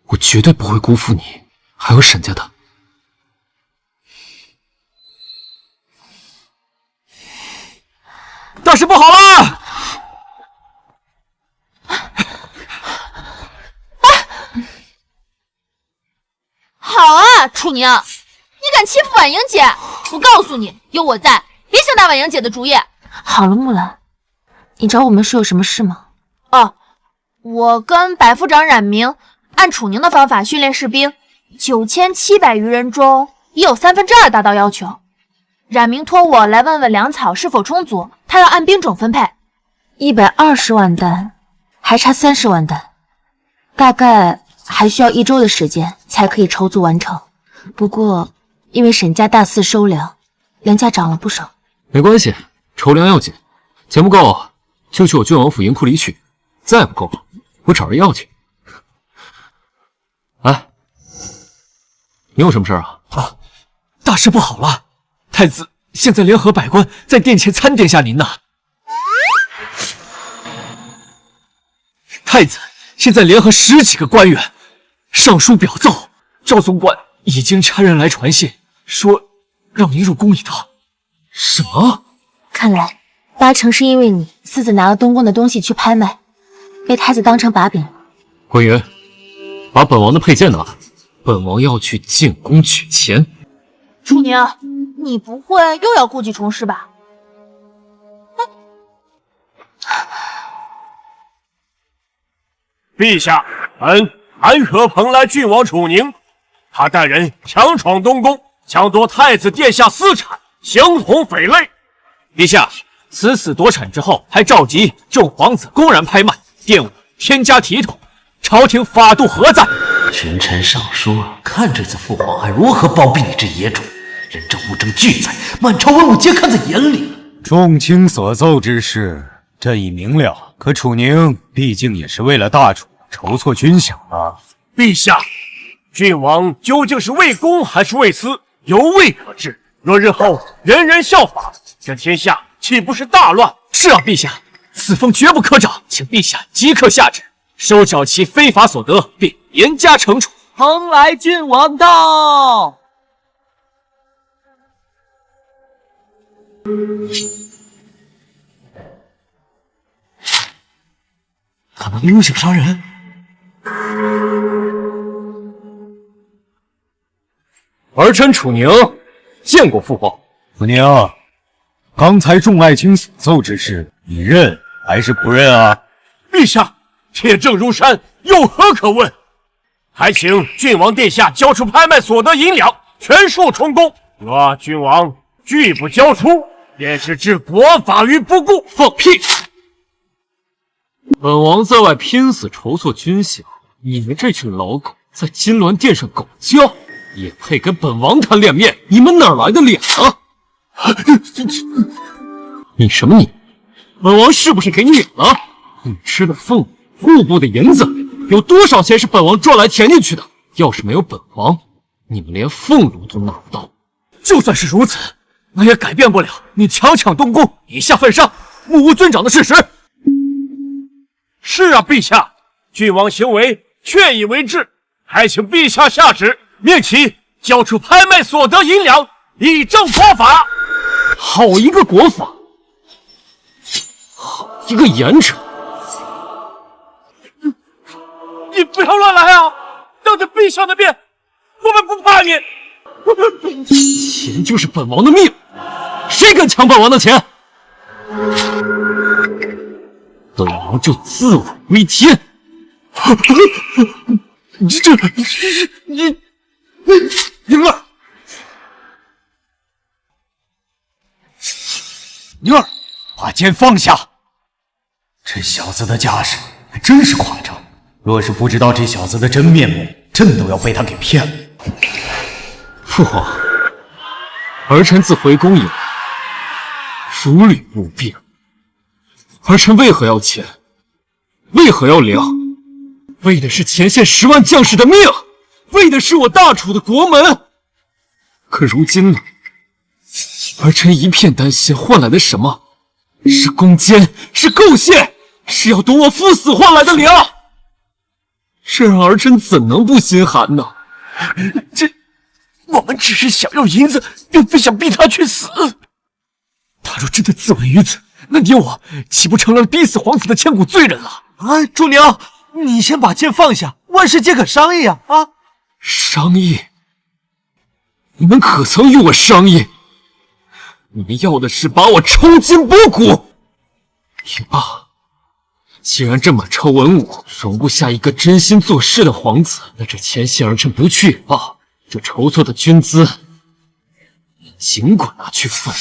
我绝对不会辜负你，还有沈家的。大事不好了！好啊，楚宁，你敢欺负婉莹姐？我告诉你，有我在，别想打婉莹姐的主意。好了，木兰，你找我们是有什么事吗？哦，我跟百夫长冉明按楚宁的方法训练士兵，9700余人中已有2/3达到要求。冉明托我来问问粮草是否充足，他要按兵种分配。120万担，还差30万担，大概还需要1周的时间才可以筹足完成。不过因为沈家大肆收粮，粮价涨了不少。没关系，筹粮要紧，钱不够就去我郡王府银库里取，再不够我找人要去。哎，你有什么事啊？大事不好了！太子现在联合百官在殿前参殿下您呢。太子现在联合10几个官员上书表奏，赵总管已经差人来传信，说让您入宫一趟。什么？看来8成是因为你私自拿了东宫的东西去拍卖，被太子当成把柄了。关羽，把本王的佩剑拿来，本王要去进宫取钱。楚宁，你不会又要故技重施吧？陛下，本弹劾蓬莱郡王楚宁，他带人强闯东宫，抢夺太子殿下私产，形同匪类。陛下，此次夺产之后，还召集众皇子公然拍卖，玷污天家体统，朝廷法度何在？群臣上书，看这次父皇还如何包庇你这野种！人证物证俱在，满朝文武皆看在眼里。众卿所奏之事，朕已明了。可楚宁毕竟也是为了大楚筹措军饷啊。陛下，郡王究竟是为公还是为私，犹未可知。若日后人人效法，这天下岂不是大乱？是啊，陛下，此风绝不可长，请陛下即刻下旨，收缴其非法所得，并严加惩处。蓬莱郡王到。他能溜醒杀人？儿臣楚宁见过父皇。楚宁，刚才众爱卿所奏之事，你认还是不认啊？陛下，铁证如山，有何可问？还请郡王殿下交出拍卖所得银两，全数充公。若郡王拒不交出，便是置国法于不顾。放屁！本王在外拼死筹措军饷，你们这群老狗在金銮殿上狗叫，也配跟本王谈脸面？你们哪来的脸啊？你什么你？本王是不是给你脸了？你吃的俸户部的银子，有多少钱是本王赚来填进去的？要是没有本王，你们连俸禄都拿不到。就算是如此，那也改变不了你强抢东宫，以下犯上，目无尊长的事实。是啊，陛下，郡王行为确已为治，还请陛下下旨，命其交出拍卖所得银两，以正国法。好一个国法，好一个严惩！你不要乱来啊！当着陛下的面，我们不怕你。钱就是本王的命，谁敢抢本王的钱？本王就自刎为天！你宁儿，宁儿，把剑放下！这小子的架势还真是夸张。若是不知道这小子的真面目，朕都要被他给骗了。父皇，儿臣自回宫以来，如履薄冰。儿臣为何要钱？为何要粮？为的是前线10万将士的命，为的是我大楚的国门。可如今呢？儿臣一片担心，换来的什么？是攻坚，是构陷，是要夺我父死换来的粮。这让儿臣怎能不心寒呢？我们只是想要银子，并非想逼他去死。他若真的自刎于此，那你我岂不成了逼死皇子的千古罪人了？哎，主娘，你先把剑放下，万事皆可商议啊！商议？你们可曾与我商议？你们要的是把我抽筋剥骨。也罢，既然这满朝文武容不下一个真心做事的皇子，那这前线儿臣不去也罢。这筹措的军资，尽管拿去分。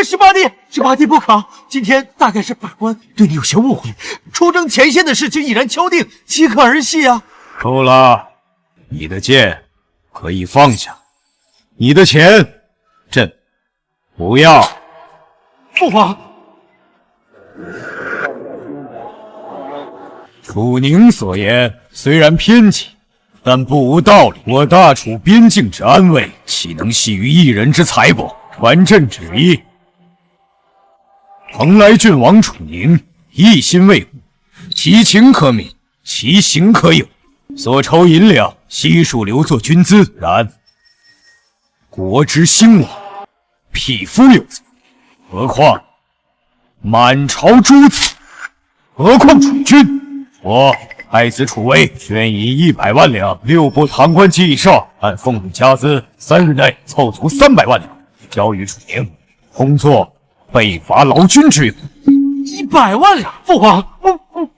十八弟不可！今天大概是百官对你有些误会，出征前线的事情已然敲定，岂可儿戏啊？够了，你的剑可以放下，你的钱朕不要。父皇，楚宁所言虽然偏激，但不无道理。我大楚边境之安危，岂能系于一人之财帛？传朕旨意，蓬莱郡王楚宁一心为国，其情可悯，其行可有。所筹银两悉数留作军资，然国之兴亡，匹夫有责。何况满朝诸子，何况楚军？我太子楚威愿以100万两，6部堂官及以上，按俸禄加资，3日内凑足300万两，交予楚宁，工作备伐劳军之用。100万两，父皇，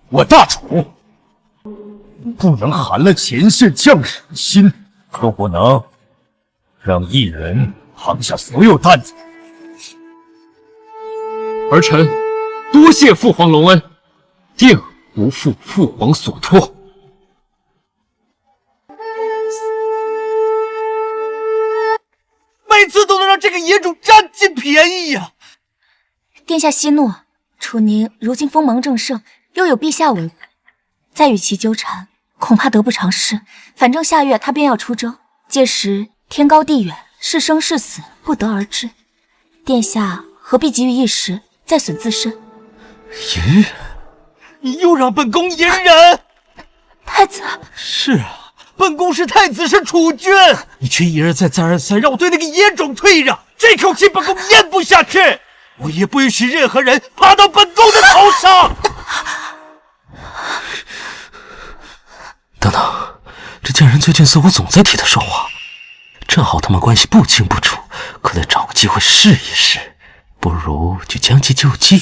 我大楚不能寒了前线将士的心，更不能让一人扛下所有担子。儿臣多谢父皇隆恩，定不负父皇所托。每次都能让这个野种占尽便宜呀！殿下息怒，楚宁如今锋芒正盛，又有陛下为怀，再与其纠缠，恐怕得不偿失。反正下月他便要出征，届时天高地远，是生是死不得而知。殿下何必急于一时，再损自身？隐忍？你又让本宫隐忍？太子，是啊，本宫是太子，是储君，你却一而再再而三让我对那个野种退让，这口气本宫咽不下去，我也不允许任何人爬到本宫的头上。等等，这贱人最近似乎总在替他说话，正好他们关系不清不楚，可得找个机会试一试，不如就将计就计。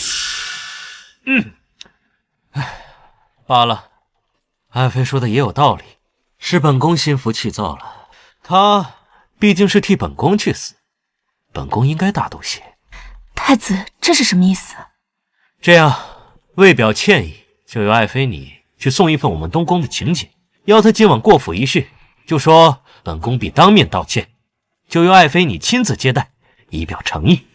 罢了，爱妃说的也有道理，是本宫心浮气躁了。他毕竟是替本宫去死，本宫应该大度些。太子，这是什么意思？这样，为表歉意，就由爱妃你去送一份我们东宫的请柬，邀他今晚过府一叙，就说本宫必当面道歉，就由爱妃你亲自接待，以表诚意。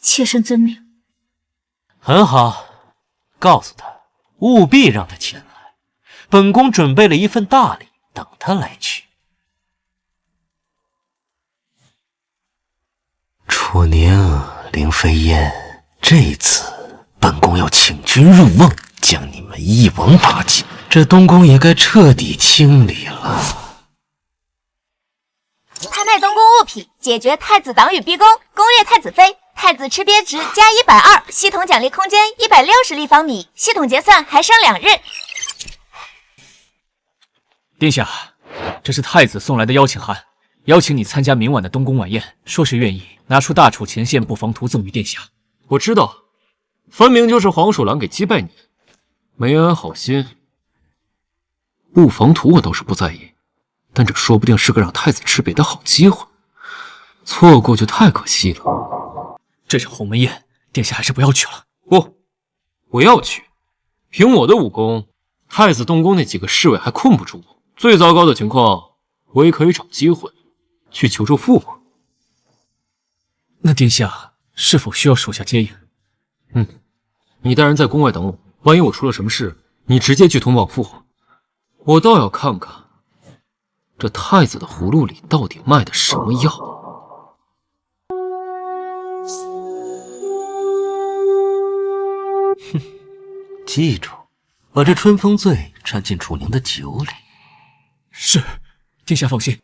妾身遵命。很好，告诉他，务必让他前来。本宫准备了一份大礼，等他来取。楚宁、凌飞燕，这一次本宫要请君入瓮，将你们一网打尽。这东宫也该彻底清理了。拍卖东宫物品，解决太子党羽逼宫，攻略太子妃。太子吃瘪值加120，系统奖励空间160立方米，系统结算还剩2日。殿下，这是太子送来的邀请函，邀请你参加明晚的东宫晚宴，说是愿意拿出大楚前线布防图赠与殿下。我知道，分明就是黄鼠狼给击败你，没安好心。布防图我倒是不在意，但这说不定是个让太子吃瘪的好机会，错过就太可惜了。这场鸿门宴，殿下还是不要去了。不，我要去。凭我的武功，太子东宫那几个侍卫还困不住我。最糟糕的情况，我也可以找机会去求助父皇。那殿下是否需要手下接应？你带人在宫外等我，万一我出了什么事，你直接去通报父皇。我倒要看看这太子的葫芦里到底卖的什么药。记住，把这春风醉掺进楚宁的酒里。是，殿下放心。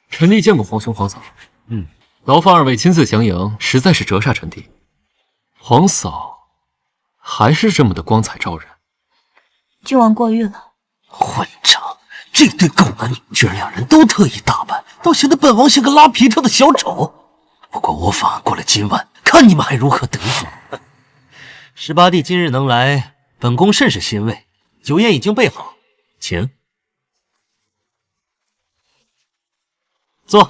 臣弟见过皇兄皇嫂，劳烦二位亲自相迎，实在是折煞臣弟。皇嫂还是这么的光彩照人。郡王过誉了。混账！这对狗男女居然两人都特意打扮，倒显得本王像个拉皮条的小丑。不过我反过了今晚，看你们还如何得逞。18弟今日能来，本宫甚是欣慰。酒宴已经备好，请坐。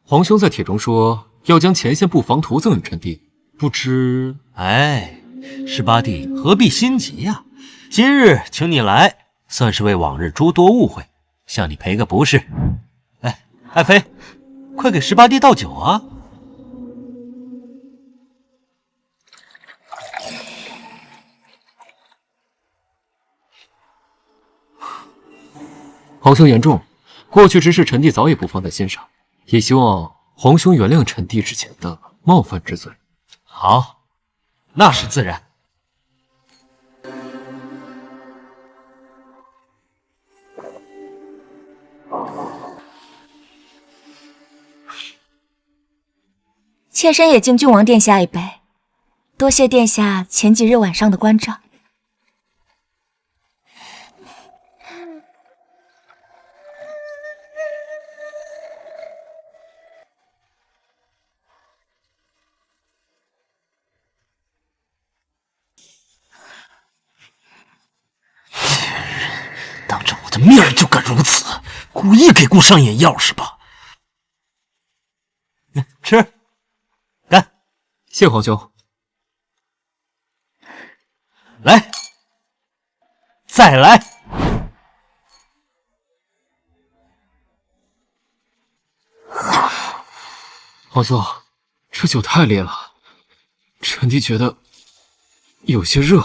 皇兄在帖中说要将前线布防图赠与臣弟，不知……哎，18弟何必心急呀？今日请你来，算是为往日诸多误会，向你赔个不是。哎，爱妃，快给18弟倒酒啊！皇兄言重，过去之事臣弟早已不放在心上，也希望皇兄原谅臣弟之前的冒犯之罪。好，那是自然。妾身也敬郡王殿下一杯，多谢殿下前几日晚上的关照。当着我的面就敢如此，故意给顾上眼药是吧？吃，干！谢皇兄。来，再来！皇兄，这酒太烈了，臣弟觉得有些热。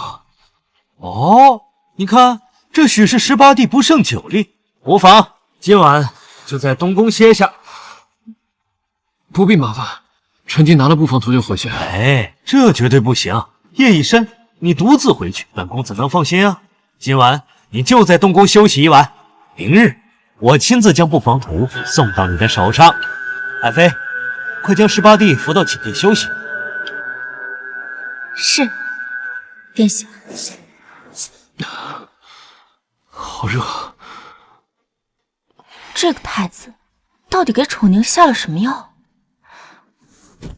哦，你看，这许是18弟不胜酒力，无妨，今晚就在东宫歇下。不必麻烦，臣弟拿了布防图就回去。哎，这绝对不行！夜已深，你独自回去，本宫怎能放心啊？今晚你就在东宫休息一晚，明日我亲自将布防图送到你的手上。爱妃，快将18弟扶到寝殿休息。是，殿下。好热。这个太子到底给楚宁下了什么药？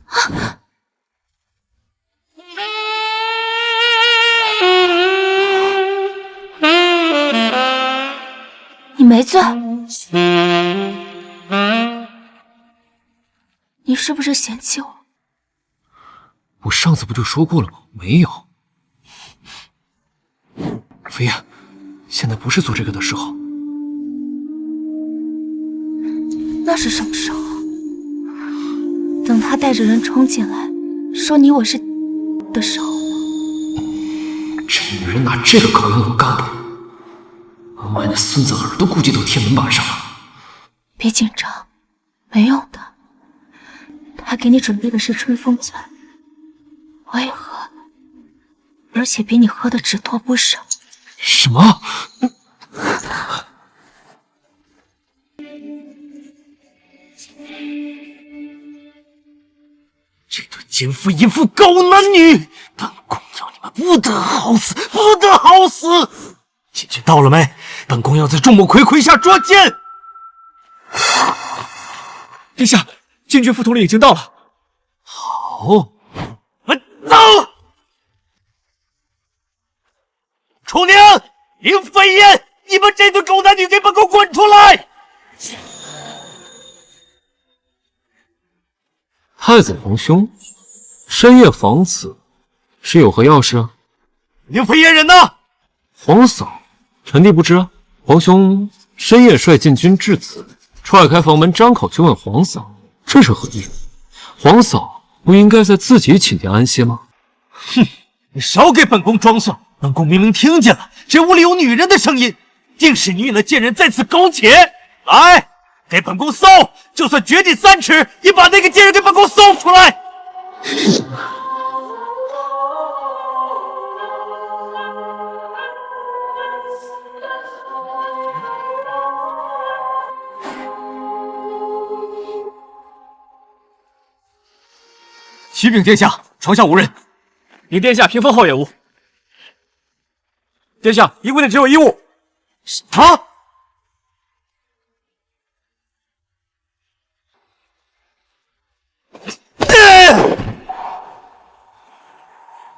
啊！你没醉？你是不是嫌弃我？我上次不就说过了吗？没有。飞燕，现在不是做这个的时候。那是什么时候？等他带着人冲进来，说你我是的时候吗？这女人拿这个考验我干部，门外那孙子耳朵估计都贴门板上了。别紧张，没用的。他给你准备的是春风醉，我也喝了，而且比你喝的只多不少。什么？这对奸夫淫妇狗男女，本宫要你们不得好死，不得好死！禁军到了没？本宫要在众目睽睽下捉奸。殿下，禁军副统领已经到了。好，走！楚宁、林飞燕，你们这对狗男女给本宫滚出来！太子皇兄，深夜访此，是有何要事啊？林飞燕人呢？皇嫂，臣弟不知啊。皇兄深夜率禁军至此，踹开房门张口就问皇嫂，这是何意？皇嫂不应该在自己寝殿安歇吗？哼，你少给本宫装蒜！本宫明明听见了，这屋里有女人的声音，定是你与那贱人在此苟且。来，给本宫搜！就算掘地3尺，也把那个贱人给本宫搜出来！启禀殿下，床下无人。禀殿下，屏风后也无。殿下，衣柜内只有衣物。啊！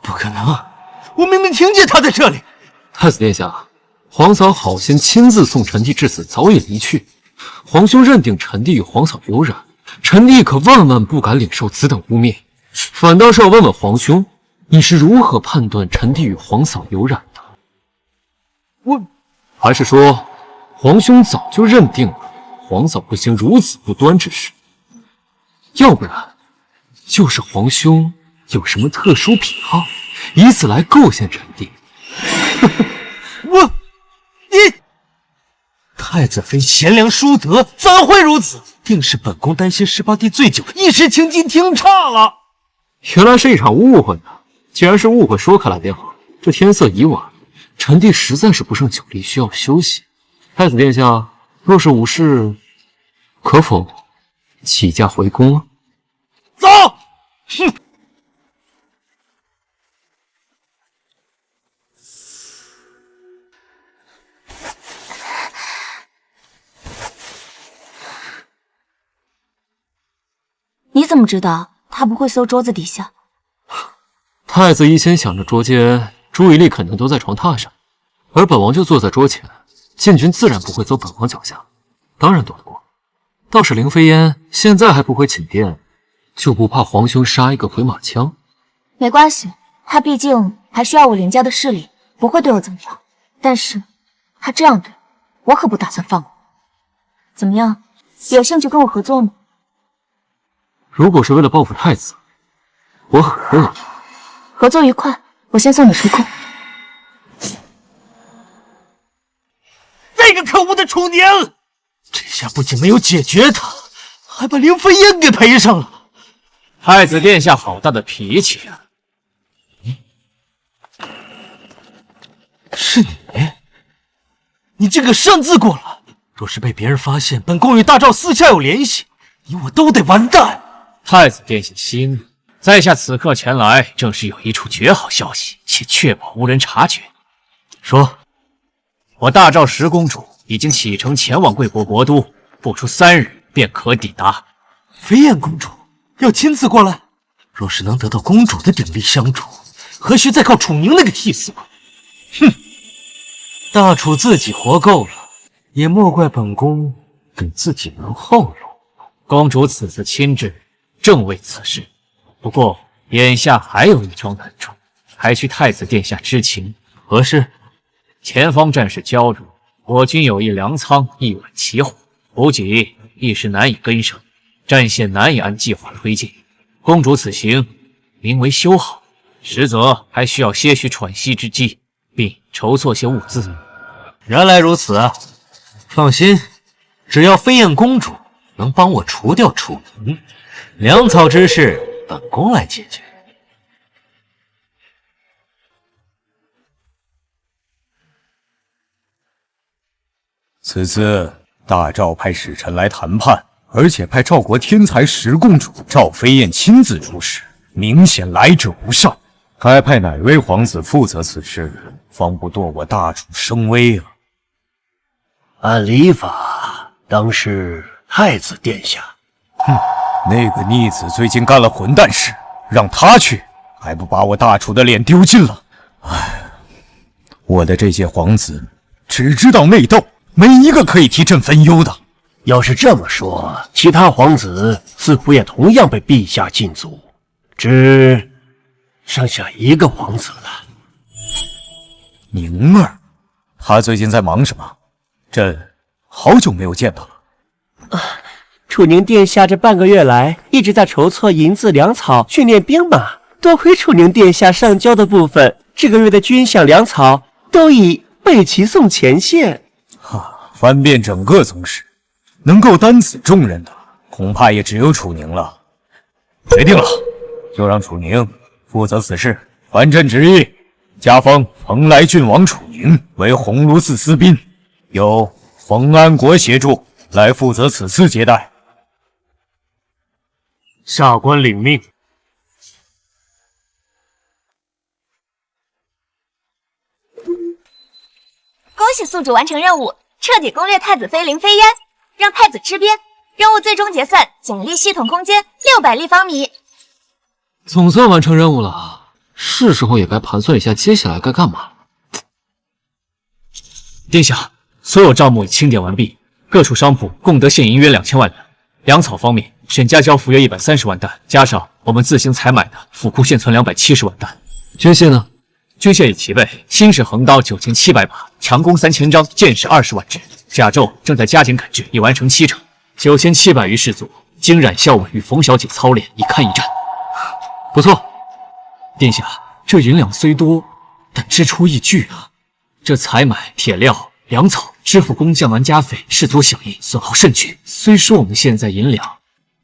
不可能！我明明听见他在这里。太子殿下，皇嫂好心亲自送臣弟至此，早已离去。皇兄认定臣弟与皇嫂有染，臣弟可万万不敢领受此等污蔑，反倒是要问问皇兄，你是如何判断臣弟与皇嫂有染的？还是说，皇兄早就认定了皇嫂不行如此不端之事？要不然，就是皇兄有什么特殊癖好，以此来构陷臣弟。你太子妃贤良淑德，怎会如此？定是本宫担心18弟醉酒，一时情境听差了。原来是一场误会呢。既然是误会，说开来便好。这天色已晚，臣弟实在是不胜酒力，需要休息。太子殿下，若是无事，可否起驾回宫啊？走！哼！你怎么知道他不会搜桌子底下？太子一心想着捉奸，注意力肯定都在床榻上，而本王就坐在桌前，禁军自然不会走本王脚下，当然躲得过。倒是凌飞烟现在还不回寝殿，就不怕皇兄杀一个回马枪？没关系，他毕竟还需要我凌家的势力，不会对我怎么样。但是他这样对我，可不打算放过。怎么样，有兴趣跟我合作吗？如果是为了报复太子，我很乐意。合作愉快，我先送你出宫。这个可恶的楚宁，这下不仅没有解决他，还把凌飞燕给赔上了。太子殿下好大的脾气啊！是你这个擅自过来，若是被别人发现本宫与大赵私下有联系，你我都得完蛋。太子殿下息怒，在下此刻前来，正是有一处绝好消息，且确保无人察觉。说，我大赵10公主已经启程前往贵国国都，不出3日便可抵达。飞燕公主要亲自过来，若是能得到公主的鼎力相助，何须再靠楚宁那个替死？哼，大楚自己活够了，也莫怪本宫给自己留后路。公主此次亲至，正为此事。不过眼下还有一桩难处，还需太子殿下知情。何事？前方战事胶着，我军有一粮仓一晚起火，补给一时难以跟上，战线难以按计划推进。公主此行名为修好，实则还需要些许喘息之机，并筹措些物资。原来如此，放心，只要飞燕公主能帮我除掉楚宁，粮草之事本宫来解决。此次大赵派使臣来谈判，而且派赵国天才十公主赵飞燕亲自出使，明显来者不善。该派哪位皇子负责此事，方不堕我大楚声威啊？按礼法，当是太子殿下。哼，那个逆子最近干了混蛋事，让他去，还不把我大楚的脸丢尽了？唉，我的这些皇子只知道内斗，没一个可以提振分忧的。要是这么说，其他皇子似乎也同样被陛下禁足，只剩下一个皇子了。宁儿，他最近在忙什么？朕好久没有见他了。楚宁殿下这半个月来一直在筹措银子粮草，训练兵马。多亏楚宁殿下上交的部分，这个月的军饷粮草都已备齐送前线。翻遍整个宗室，能够担此重任的，恐怕也只有楚宁了。决定了，就让楚宁负责此事。传朕旨意，加封蓬莱郡王楚宁为鸿胪寺司兵，由冯安国协助来负责此次接待。下官领命。恭喜宿主完成任务，彻底攻略太子妃林飞烟，让太子吃瘪。任务最终结算奖励系统空间600立方米。总算完成任务了，是时候也该盘算一下接下来该干嘛了。殿下，所有账目已清点完毕，各处商铺共得现银约2000万两。粮草方面，沈家交付约130万担，加上我们自行采买的，府库现存270万担。军械呢？军械已齐备，新式横刀9700把，强弓3000张，箭矢20万支。甲胄正在加紧赶制，已完成70%。9700余士卒，经冉校尉与冯小姐操练，一堪一战。不错，殿下，这银两虽多，但支出亦巨啊！这采买铁料、粮草、支付工匠安家费、士卒饷银，损耗甚巨。虽说我们现在银两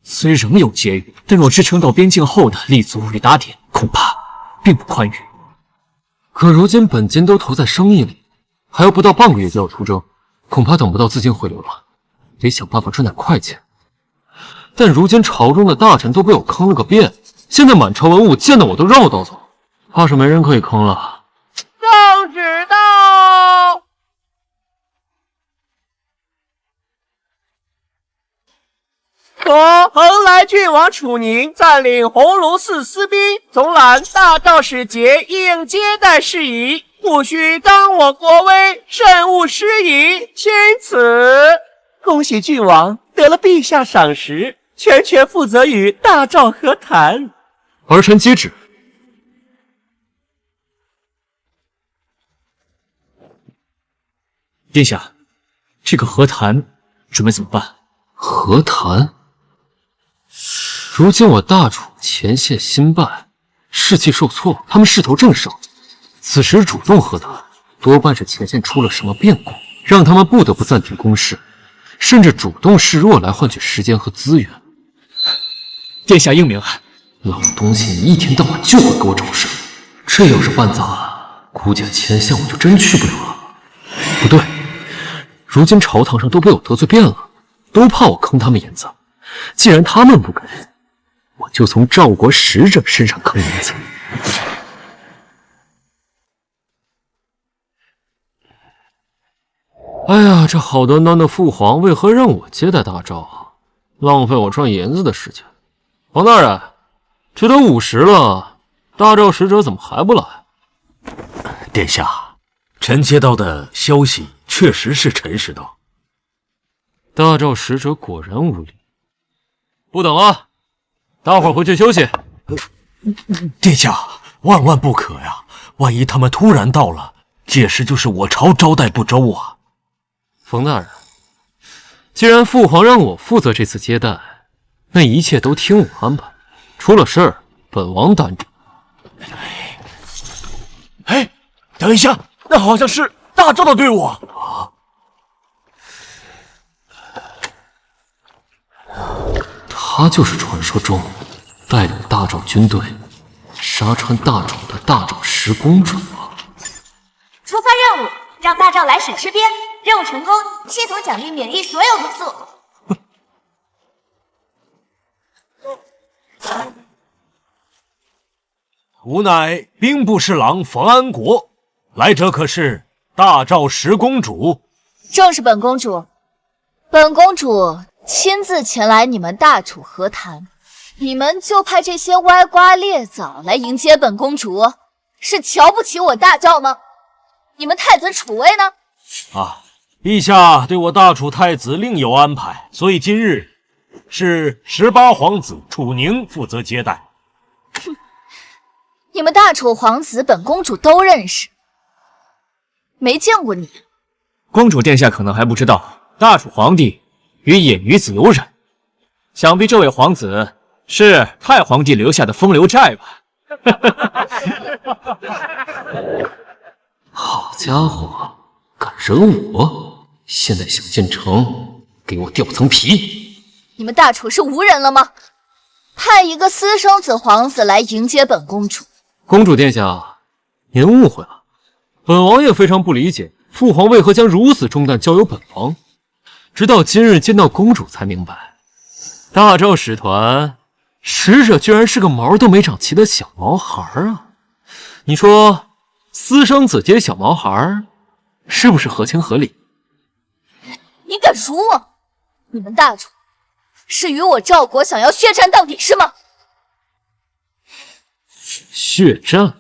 虽仍有结余，但若支撑到边境后的立足与打点，恐怕并不宽裕。可如今本金都投在生意里，还有不到半个月就要出征，恐怕等不到资金回流了，得想办法赚点快钱。但如今朝中的大臣都被我坑了个遍，现在满朝文武见到我都绕道走，怕是没人可以坑了。圣旨到！我蓬莱郡王楚宁占领鸿胪寺司兵，总揽大赵使节应接待事宜，务须当我国威，慎勿失仪。钦此。恭喜郡王得了陛下赏识，全权负责与大赵和谈。儿臣接旨。殿下，这个和谈准备怎么办？和谈？如今我大楚前线新败，士气受挫，他们势头正盛，此时主动和谈，多半是前线出了什么变故，让他们不得不暂停攻势，甚至主动示弱来换取时间和资源。殿下英明啊！老东西，你一天到晚就会给我找事，这要是办砸了，估计前线我就真去不了了。不对，如今朝堂上都被我得罪遍了，都怕我坑他们银子。既然他们不给，我就从赵国使者身上坑银子。哎呀，这好端端的父皇为何让我接待大赵啊？浪费我赚银子的时间。王大人，这都午时了，大赵使者怎么还不来？殿下，臣接到的消息确实是陈师道。大赵使者果然无礼，不等了，大伙儿回去休息。殿下，万万不可呀！万一他们突然到了，届时就是我朝招待不周啊！冯大人，既然父皇让我负责这次接待，那一切都听我安排，出了事儿，本王担着。哎，等一下，那好像是大赵的队伍。他就是传说中带领大赵军队杀穿大楚的大赵十公主吗？出发任务，让大赵来水吃鳖。任务成功，系统奖励免疫所有毒素。吾乃兵部侍郎冯安国，来者可是大赵十公主。正是本公主。本公主亲自前来你们大楚和谈，你们就派这些歪瓜裂枣来迎接本公主，是瞧不起我大赵吗？你们太子楚卫呢？陛下对我大楚太子另有安排，所以今日是18皇子楚宁负责接待。你们大楚皇子本公主都认识，没见过你。公主殿下可能还不知道，大楚皇帝与野女子有染，想必这位皇子是太皇帝留下的风流债吧？好家伙，敢惹我！现在想进城，给我掉层皮！你们大楚是无人了吗？派一个私生子皇子来迎接本公主。公主殿下，您误会了，本王也非常不理解父皇为何将如此重担交由本王。直到今日见到公主才明白，大赵使团使者居然是个毛都没长齐的小毛孩啊！你说私生子接小毛孩，是不是合情合理？你敢辱我？你们大楚是与我赵国想要血战到底是吗？血战？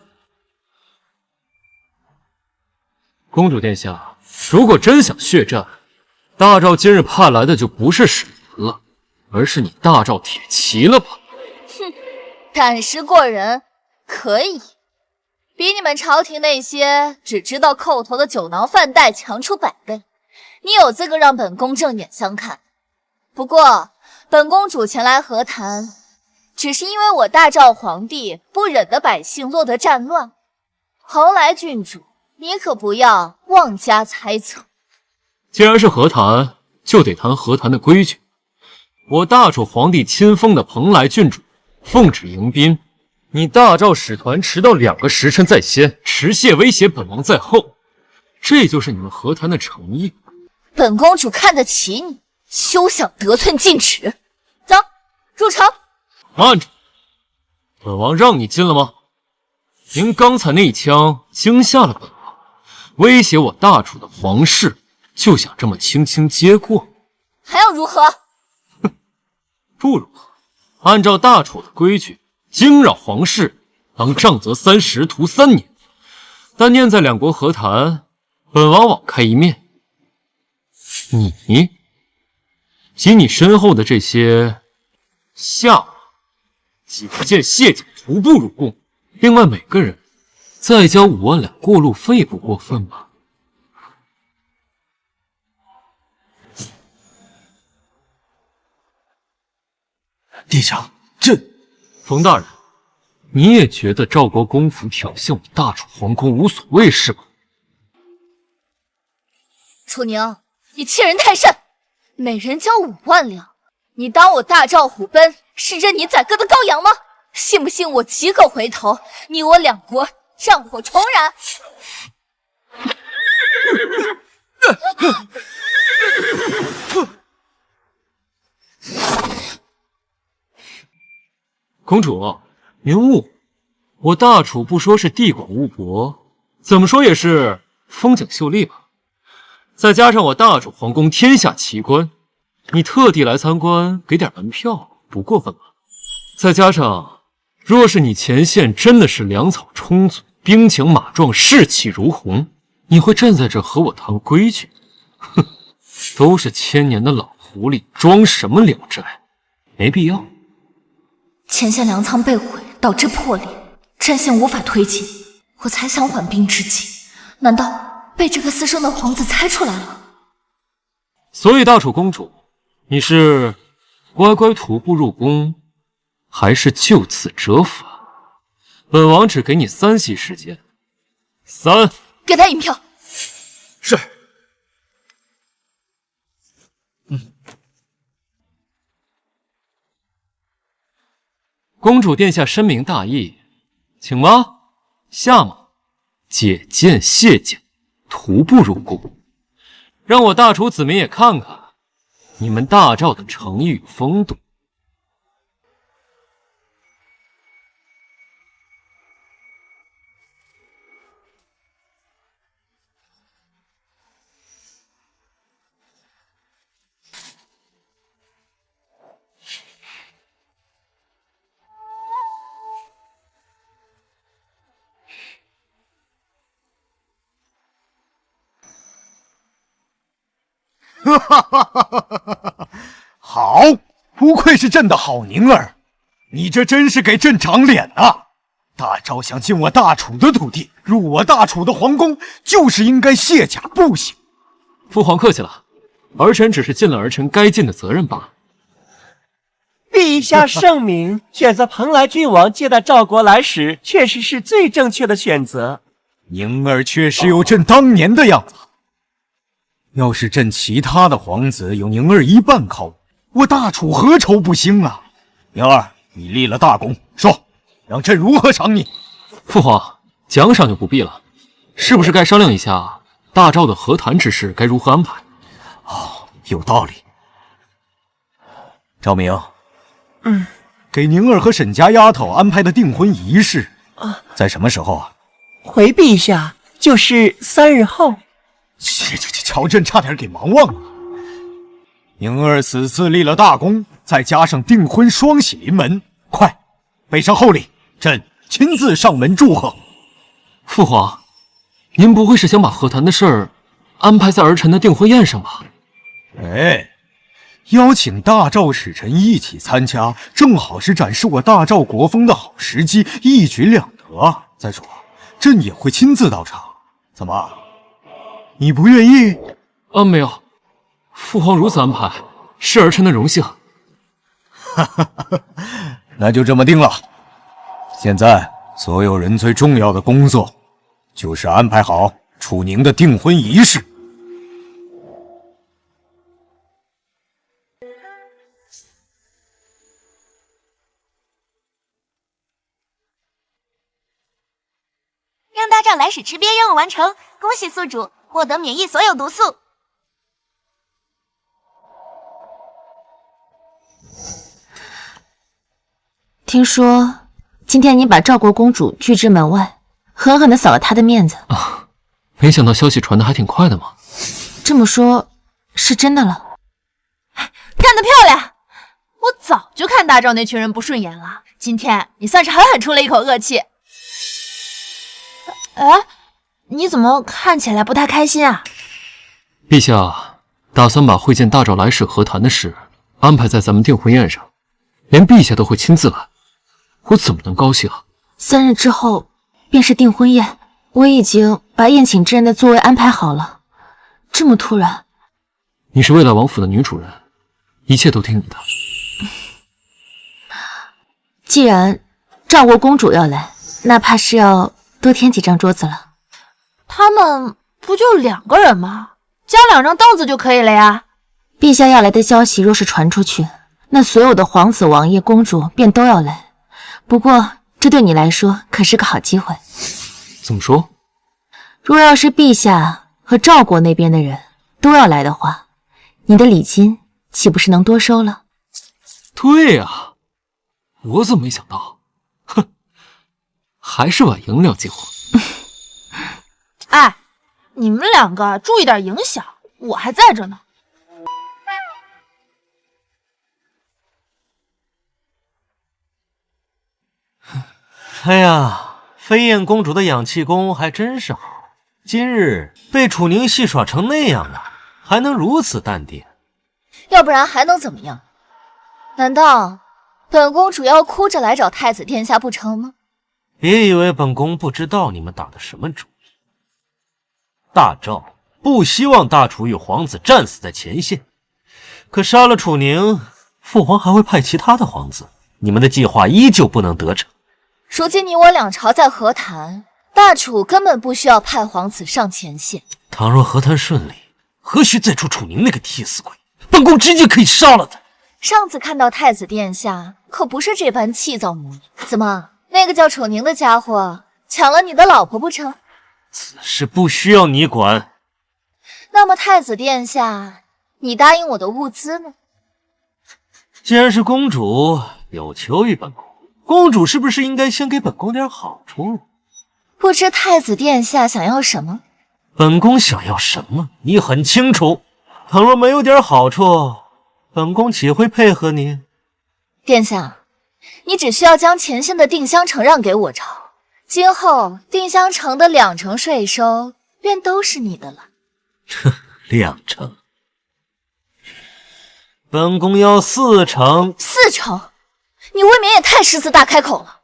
公主殿下，如果真想血战，大赵今日派来的就不是使团了，而是你大赵铁骑了吧？哼，胆识过人，可以，比你们朝廷那些只知道叩头的酒囊饭袋强出100倍。你有资格让本宫正眼相看。不过，本公主前来和谈，只是因为我大赵皇帝不忍得百姓落得战乱。蓬莱郡主，你可不要妄加猜测。既然是和谈，就得谈和谈的规矩。我大楚皇帝亲封的蓬莱郡主奉旨迎宾，你大赵使团迟到2个时辰在先，持械威胁本王在后，这就是你们和谈的诚意。本公主看得起你，休想得寸进尺。走，入城。慢着，本王让你进了吗？您刚才那一枪惊吓了本王，威胁我大楚的皇室，就想这么轻轻接过？还要如何？哼，不如何？按照大楚的规矩，惊扰皇室，当杖责3时，徒3年。但念在两国和谈，本王网开一面。你及你身后的这些下马9件谢甲徒步入宫，另外每个人再交5万两过路费，不过分吧？殿下，这冯大人，你也觉得赵国公府挑衅我大楚皇宫无所谓是吧？楚宁，你欺人太甚！每人交5万两，你当我大赵虎贲是任你宰割的羔羊吗？信不信我即刻回头，你我2国战火重燃？公主，您误，我大楚不说是地广物博，怎么说也是风景秀丽吧？再加上我大楚皇宫天下奇观，你特地来参观，给点门票，不过分吧？再加上，若是你前线真的是粮草充足，兵强马壮，士气如虹，你会站在这和我谈规矩？哼，都是千年的老狐狸，装什么聊斋？没必要。前线粮仓被毁，导致破裂，战线无法推进，我才想缓兵之计，难道被这个私生的皇子猜出来了？所以大楚公主，你是乖乖徒步入宫，还是就此折法？本王只给你3息时间。3，给他银票。是。公主殿下深明大义，请吗？下吗？解剑谢剑，徒步入宫，让我大楚子民也看看你们大赵的诚意与风度。好，不愧是朕的好宁儿，你这真是给朕长脸啊！大赵想进我大楚的土地，入我大楚的皇宫，就是应该卸甲不行。父皇客气了，儿臣只是尽了儿臣该尽的责任罢了。陛下圣明，选择蓬莱郡王接待赵国来使，确实是最正确的选择。宁儿确实有朕当年的样子。要是朕其他的皇子有宁儿一半靠我，我大楚何愁不兴啊！宁儿，你立了大功，说，让朕如何赏你？父皇，奖赏就不必了，是不是该商量一下大赵的和谈之事该如何安排？哦，有道理。赵明，给宁儿和沈家丫头安排的订婚仪式，在什么时候啊？回陛下，就是3日后。瞧朕差点给忙忘了。宁儿此次立了大功，再加上订婚双喜临门，快备上厚礼，朕亲自上门祝贺。父皇，您不会是想把和谈的事儿安排在儿臣的订婚宴上吧？哎，邀请大赵使臣一起参加，正好是展示我大赵国风的好时机，一举两得啊！再说，朕也会亲自到场。怎么？你不愿意？没有，父皇如此安排，是儿臣的荣幸。那就这么定了。现在所有人最重要的工作，就是安排好楚宁的订婚仪式。让大赵来使吃鳖任务完成，恭喜宿主获得免疫所有毒素。听说今天你把赵国公主拒之门外，狠狠地扫了她的面子啊！没想到消息传得还挺快的嘛。这么说，是真的了。干得漂亮！我早就看大赵那群人不顺眼了，今天你算是狠狠出了一口恶气。哎，你怎么看起来不太开心啊？陛下打算把会见大赵来使和谈的事安排在咱们订婚宴上，连陛下都会亲自来，我怎么能高兴啊？3日之后便是订婚宴，我已经把宴请之人的座位安排好了。这么突然，你是未来王府的女主人，一切都听你的。既然赵国公主要来，那怕是要多添几张桌子了。他们不就2个人吗？加2张凳子就可以了呀。陛下要来的消息若是传出去，那所有的皇子、王爷、公主便都要来。不过这对你来说可是个好机会。怎么说？若要是陛下和赵国那边的人都要来的话，你的礼金岂不是能多收了？对呀，我怎么没想到？哼，还是婉莹了解我。哎，你们2个注意点影响，我还在这呢。哎呀，飞燕公主的养气功还真是好，今日被楚宁戏耍成那样了，还能如此淡定，要不然还能怎么样？难道本公主要哭着来找太子殿下不成吗？别以为本宫不知道你们打的什么主意。大赵不希望大楚与皇子战死在前线，可杀了楚宁，父皇还会派其他的皇子，你们的计划依旧不能得逞。如今你我两朝在和谈，大楚根本不需要派皇子上前线。倘若和谈顺利，何须再出楚宁那个替死鬼？本宫直接可以杀了他。上次看到太子殿下可不是这般气躁模样，怎么那个叫楚宁的家伙抢了你的老婆不成？此事不需要你管。那么太子殿下，你答应我的物资呢？既然是公主有求于本宫，公主是不是应该先给本宫点好处？不知太子殿下想要什么？本宫想要什么，你很清楚。倘若没有点好处，本宫岂会配合你？殿下，你只需要将前线的定襄城让给我朝，今后定襄城的2成税收便都是你的了。2成，本宫要4成。4成？你未免也太狮子大开口了。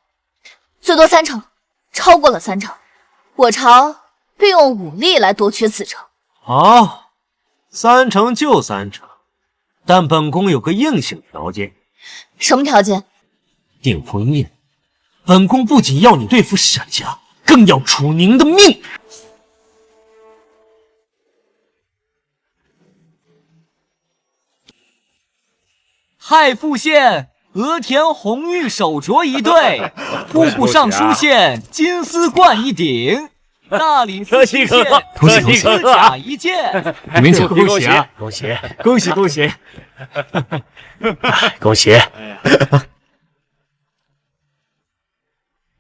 最多3成，超过了3成，我朝便用武力来夺取此城。好，3成就3成，但本宫有个硬性条件。什么条件？订婚宴，本宫不仅要你对付沈家，更要楚宁的命。太傅县额田红玉手镯1对，户部尚书县金丝冠1顶，大理寺县指甲1件。明请恭喜啊！恭喜恭喜恭喜恭喜！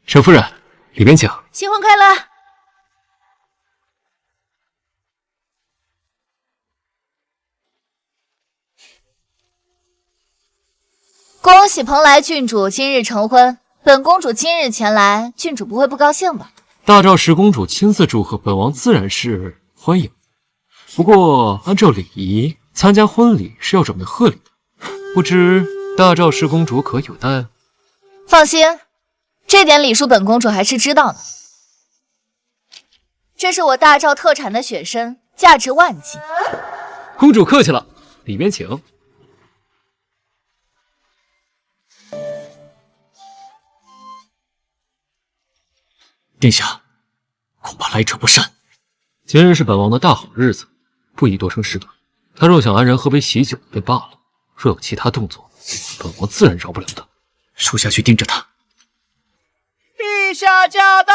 沈夫人，里边请。新婚快乐！恭喜蓬莱郡主今日成婚，本公主今日前来，郡主不会不高兴吧？大赵十公主亲自祝贺，本王自然是欢迎。不过按照礼仪，参加婚礼是要准备贺礼的，不知大赵十公主可有待？放心，这点礼数本公主还是知道的。这是我大赵特产的雪参，价值万金。公主客气了，里边请。殿下，恐怕来者不善。今日是本王的大好日子，不宜多生事端。他若想安然喝杯喜酒便罢了，若有其他动作，本王自然饶不了他。属下去盯着他。陛下驾到！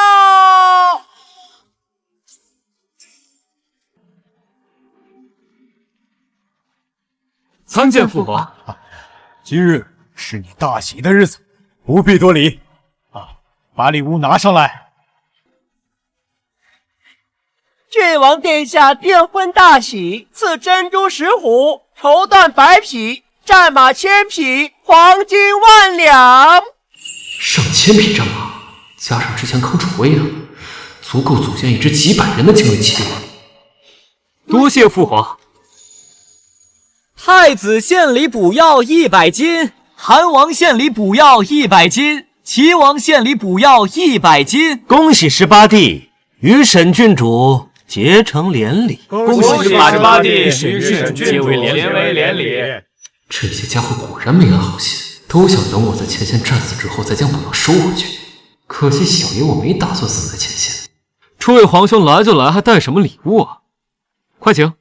参见父皇。今日是你大喜的日子，不必多礼啊！把礼物拿上来。郡王殿下订婚大喜，赐珍珠10虎，绸缎100匹，战马1000匹，黄金10000两。上千匹战马，加上之前坑楚威的，足够组建一支几百人的精锐骑兵。多谢父皇。太子献礼补药100斤，韩王献礼补药100斤，齐王献礼补药100斤。恭喜18弟与沈郡主结成连理。恭喜18弟与沈郡主结为连理。这些家伙果然没安好心，都想等我在前线战死之后再将补药收回去。可惜小爷我没打算死在前线。诸位皇兄来就来，还带什么礼物啊？快请。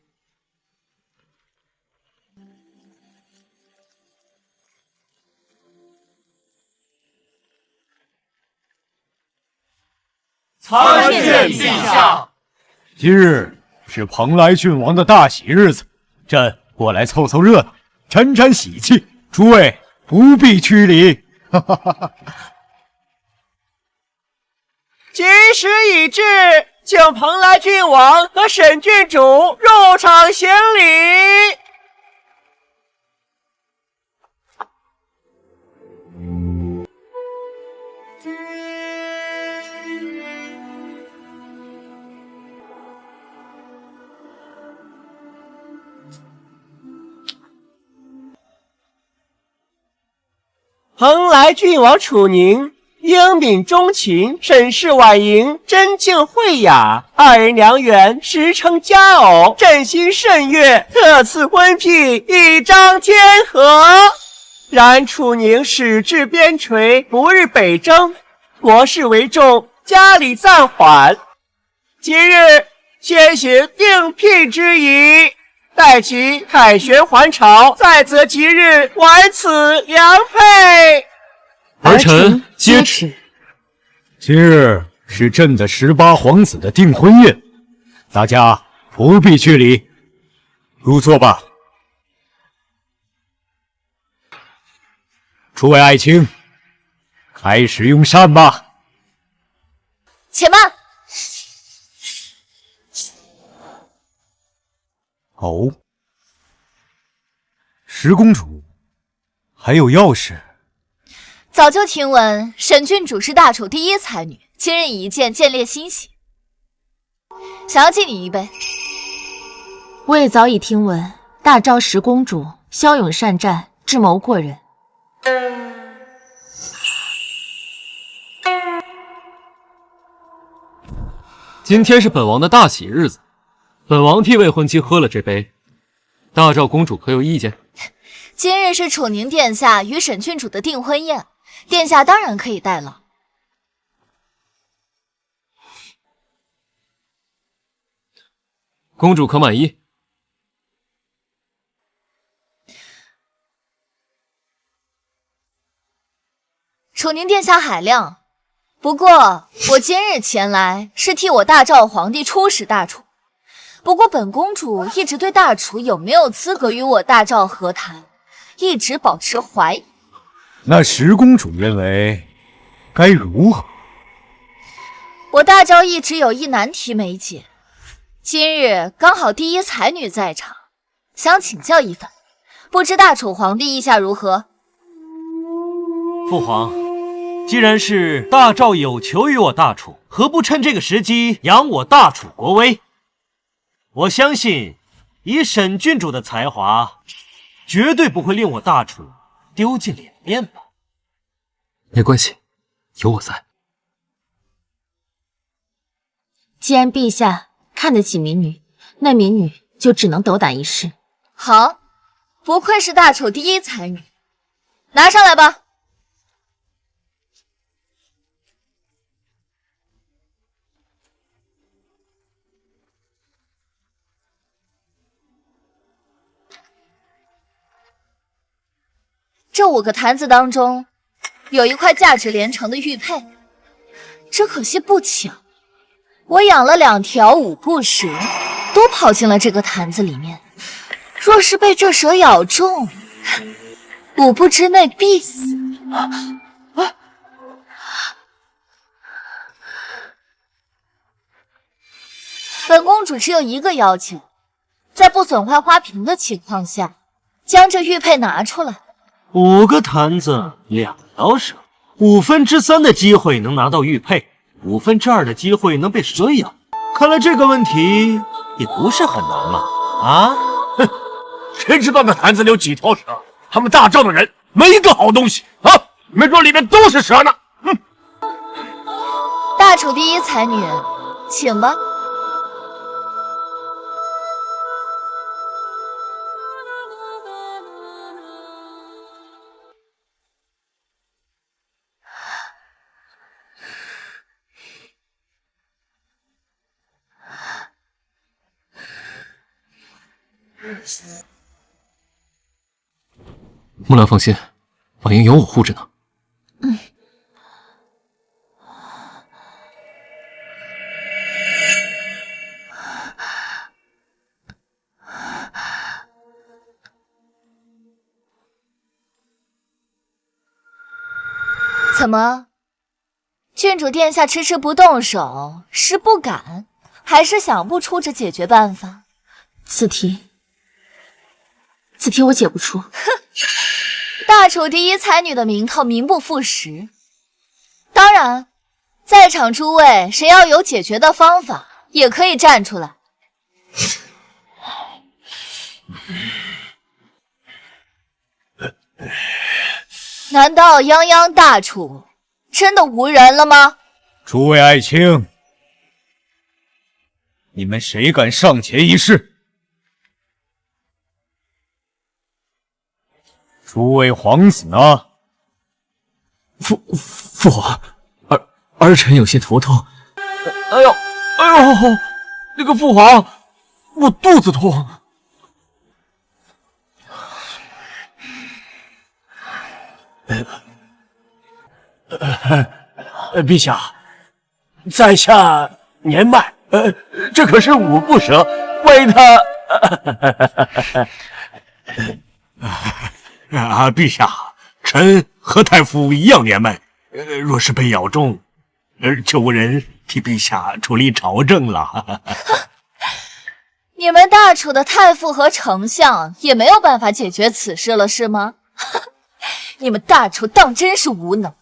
参见陛下。今日是蓬莱郡王的大喜日子，朕过来凑凑热闹，沾沾喜气。诸位不必拘礼。吉时已至，请蓬莱郡王和沈郡主入场行礼。蓬莱郡王楚宁英敏钟情，审视婉莹，真静慧雅，二人良缘，实成佳偶，朕心甚悦，特赐婚聘，一张天和。然楚宁矢志边陲，不日北征，国事为重，家里暂缓。今日先行定聘之宜。待其凯旋还朝，再择吉日完此良配。儿臣接旨。今日是朕的18皇子的订婚宴，大家不必拘礼，入座吧。诸位爱卿，开始用膳吧。且慢。哦，十公主，还有要事？早就听闻沈郡主是大楚第一才女，今日一见，见猎欣喜，想要敬你一杯。我也早已听闻大昭十公主骁勇善战，智谋过人。今天是本王的大喜日子，本王替未婚妻喝了这杯，大赵公主可有意见？今日是楚宁殿下与沈郡主的订婚宴，殿下当然可以代劳。公主可满意？楚宁殿下海量，不过我今日前来是替我大赵皇帝出使大楚。不过本公主一直对大楚有没有资格与我大赵和谈，一直保持怀疑。那十公主认为该如何？我大赵一直有一难题没解，今日刚好第一才女在场，想请教一番，不知大楚皇帝意下如何？父皇，既然是大赵有求于我大楚，何不趁这个时机扬我大楚国威？我相信，以沈郡主的才华，绝对不会令我大楚丢尽脸面吧？没关系，有我在。既然陛下看得起民女，那民女就只能斗胆一试。好，不愧是大楚第一才女，拿上来吧。这5个坛子当中，有一块价值连城的玉佩，只可惜不巧，我养了2条5步蛇，都跑进了这个坛子里面。若是被这蛇咬中，5步之内必死。本公主只有一个要求，在不损坏花瓶的情况下，将这玉佩拿出来。5个坛子，2条蛇，3/5的机会能拿到玉佩，2/5的机会能被蛇咬。看来这个问题也不是很难嘛。啊？哼，谁知道那坛子里有几条蛇？他们大赵的人没一个好东西啊！没准里面都是蛇呢。哼！大楚第一才女，请吧。木兰放心，婉莹有我护着呢。怎么，郡主殿下迟迟不动手，是不敢，还是想不出这解决办法？此题我解不出。哼，大楚第一才女的名头名不副实。当然，在场诸位谁要有解决的方法，也可以站出来。难道泱泱大楚真的无人了吗？诸位爱卿，你们谁敢上前一试？诸位皇子呢？父皇，儿臣有些头痛。哎呦，那个父皇，我肚子痛。陛下，在下年迈，这可是五不蛇，万一他……陛下，臣和太傅一样年迈，若是被咬中，就无人替陛下处理朝政了。你们大楚的太傅和丞相也没有办法解决此事了，是吗？你们大楚当真是无能，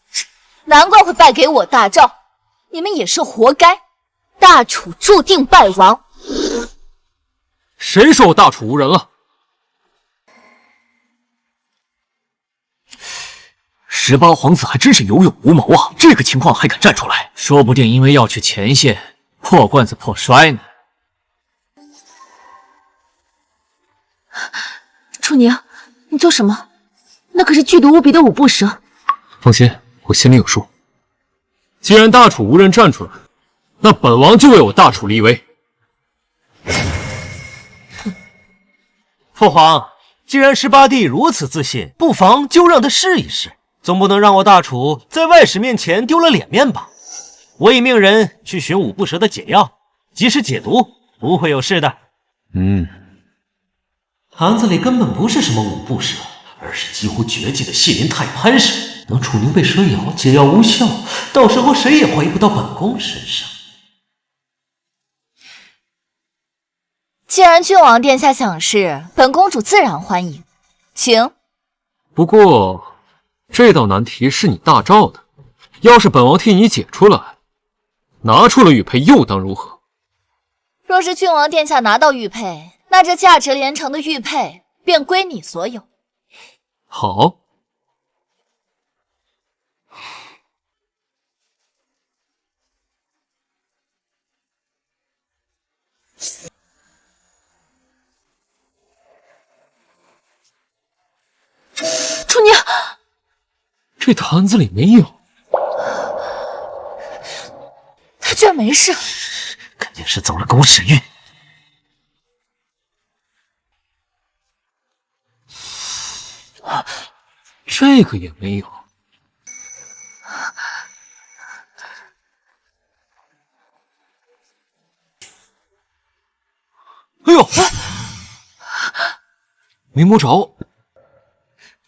难怪会败给我大赵。你们也是活该，大楚注定败亡。谁说我大楚无人了？18皇子还真是有勇无谋啊！这个情况还敢站出来，说不定因为要去前线破罐子破摔呢。楚宁，你做什么？那可是剧毒无比的五步蛇。放心，我心里有数。既然大楚无人站出来，那本王就为我大楚立威。父皇，既然18弟如此自信，不妨就让他试一试，总不能让我大楚在外使面前丢了脸面吧？我已命人去寻五步蛇的解药，及时解毒，不会有事的。坛子里根本不是什么五步蛇，而是几乎绝迹的细鳞太攀蛇。等楚宁被蛇咬，解药无效，到时候谁也怀疑不到本宫身上。既然郡王殿下想试，本公主自然欢迎，请。不过，这道难题是你大赵的，要是本王替你解出来，拿出了玉佩，又当如何？若是郡王殿下拿到玉佩，那这价值连城的玉佩便归你所有。好。楚宁，这坛子里没有，他居然没事，肯定是走了狗屎运。这个也没有。哎呦，没摸着。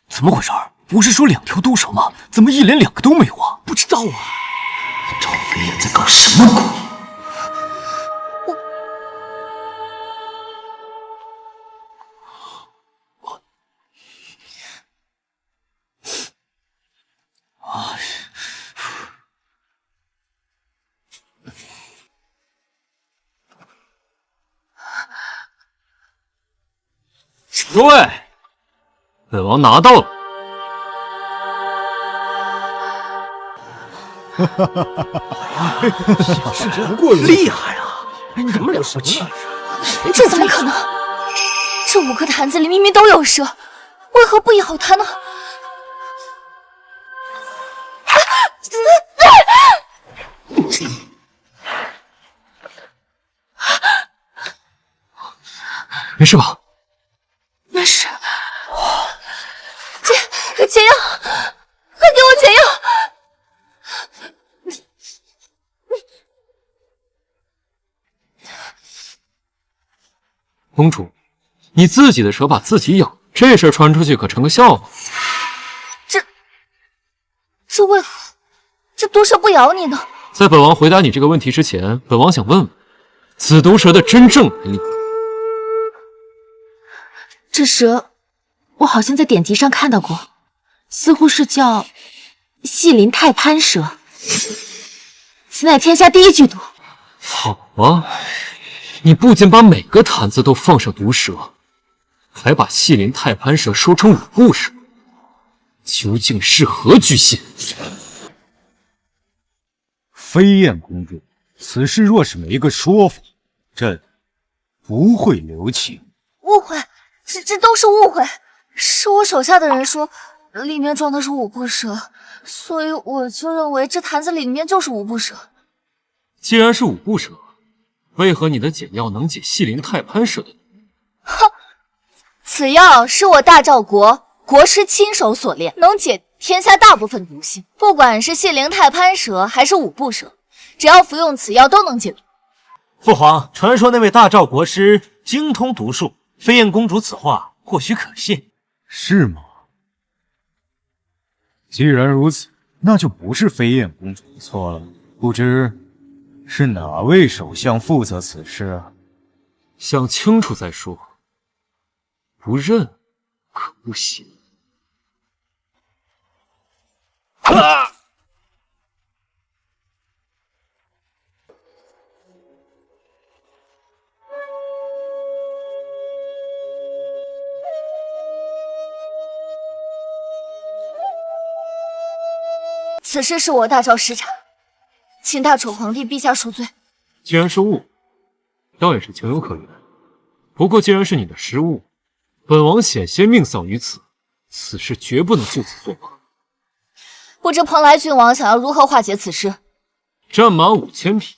怎么回事？不是说2条毒蛇吗？怎么一连2个都没有啊？不知道啊。赵飞燕在搞什么鬼？诸位，本王拿到了。厉害啊！你怎么了不起？这怎么可能？这5个坛子里明明都有蛇，为何不咬它呢？没事吧？没事。解药，快给我解药！公主，你自己的蛇把自己咬，这事传出去可成个笑话。这为何？这毒蛇不咬你呢？在本王回答你这个问题之前，本王想问问，紫毒蛇的真正来历。这蛇，我好像在典籍上看到过，似乎是叫细鳞太攀蛇，此乃天下第一剧毒。好啊，你不仅把每个坛子都放上毒蛇，还把细鳞太攀蛇说成5步蛇，究竟是何居心？飞燕公主，此事若是没个说法，朕不会留情。误会，这都是误会，是我手下的人说里面装的是5步蛇，所以我就认为这坛子里面就是5步蛇。既然是5步蛇，为何你的解药能解系灵太潘氏的毒？哼，此药是我大赵国师亲手所炼，能解天下大部分毒性，不管是系灵太潘蛇还是五步蛇，只要服用此药都能解毒。父皇，传说那位大赵国师精通毒术，飞燕公主此话或许可信。是吗？既然如此，那就不是飞燕公主的错了。不知是哪位首相负责此事啊？想清楚再说。不认可不行。啊！此事是我大赵失察，请大楚皇帝陛下赎罪。既然是误，倒也是情有可原。不过既然是你的失误，本王险些命丧于此，此事绝不能就此作罢。不知蓬莱郡王想要如何化解此事？战马5000匹，